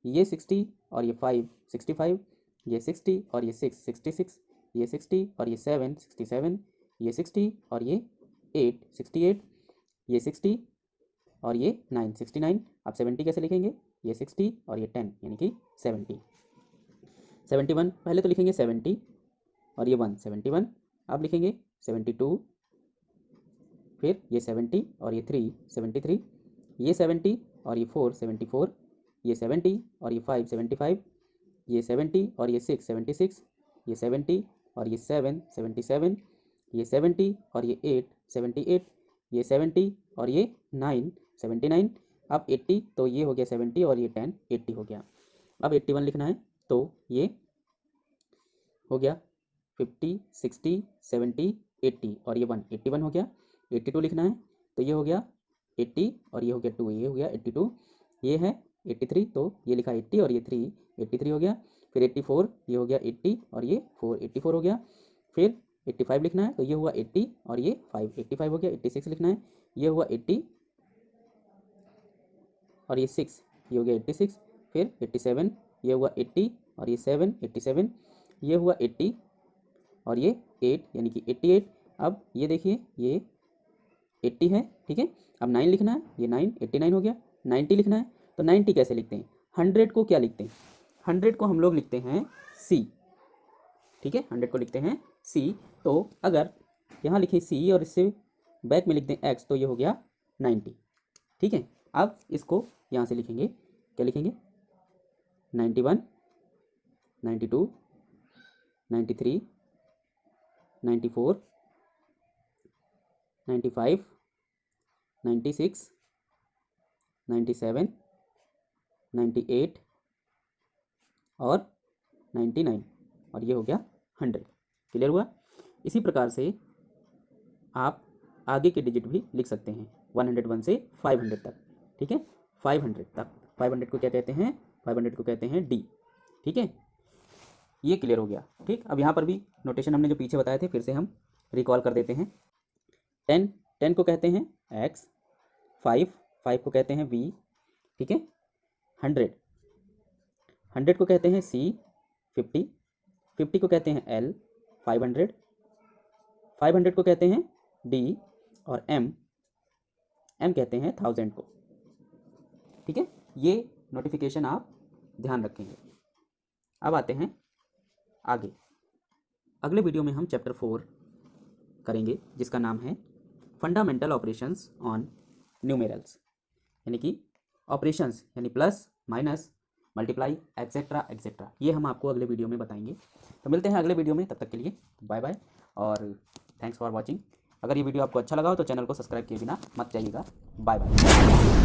ये 60 और ये 5 65, ये 60 और ये 6 66, ये 60 और ये 7 67, ये 60 और ये 8 68, ये 60 और ये 9 69। अब 70 कैसे लिखेंगे, ये 60 और ये 10 यानी कि 70। 71 पहले तो लिखेंगे 70 और ये 1 71, अब लिखेंगे 72, फिर ये 70 और ये 3 73, ये 70 और ये 4 74, ये 70 और ये 5 75, ये 70 और ये 6 76, ये 70 और ये 7 77, ये 70 और ये 8 78, ये 70 और ये 9 79। अब 80, तो ये हो गया 70 और ये 10 80 हो गया। अब 81 लिखना है, तो ये हो गया 50 60 70 80 और ये 1 81 हो गया। 82 लिखना है, तो ये हो गया 80 और ये हो गया 2, ये हो गया 82। ये है 83, तो ये लिखा 80 और ये 3 83 हो गया। फिर 84, ये हो गया 80 और ये 4 84 हो गया। फिर 85 लिखना है, तो ये हुआ 80 और ये 5 85 हो गया। 86 लिखना है, ये हुआ 80 और ये 6, ये हो गया 86। फिर 87, ये हुआ 80 और ये 7 87, ये हुआ 80 और ये 8 यानी कि 88। अब ये देखिए ये 80 है, ठीक है। अब 9 लिखना है, ये 9 89 हो गया। 90 लिखना है, तो 90 कैसे लिखते हैं, 100 को क्या लिखते हैं, 100 को हम लोग लिखते हैं सी। ठीक है, 100 को लिखते हैं सी। तो अगर यहाँ लिखे सी और इससे बैक में लिख दें एक्स, तो ये हो गया 90। ठीक है, अब इसको यहाँ से लिखेंगे, क्या लिखेंगे 91 92 93 94 95 96 97 98 और 99 और ये हो गया 100। क्लियर हुआ। इसी प्रकार से आप आगे के डिजिट भी लिख सकते हैं 101 से 500 तक। ठीक है, 500 तक, 500 को क्या कहते हैं, 500 को कहते हैं डी। ठीक है, ये क्लियर हो गया। ठीक, अब यहाँ पर भी नोटेशन हमने जो पीछे बताए थे फिर से हम रिकॉल कर देते हैं। 10 को कहते हैं एक्स, 5 को कहते हैं वी। ठीक है, 100 को कहते हैं सी, 50 को कहते हैं एल, 500 को कहते हैं डी, और एम कहते हैं 1000 को। ठीक है, ये नोटिफिकेशन आप ध्यान रखेंगे। अब आते हैं आगे। अगले वीडियो में हम चैप्टर 4 करेंगे जिसका नाम है फंडामेंटल ऑपरेशंस ऑन न्यूमेरल्स, यानी कि ऑपरेशंस यानी plus minus multiply etcetera etcetera, ये हम आपको अगले वीडियो में बताएंगे। तो मिलते हैं अगले वीडियो में, तब तक के लिए बाय बाय और थैंक्स फॉर वॉचिंग। अगर ये वीडियो आपको अच्छा लगा हो तो चैनल को सब्सक्राइब किए बिना मत जाइएगा। Bye bye.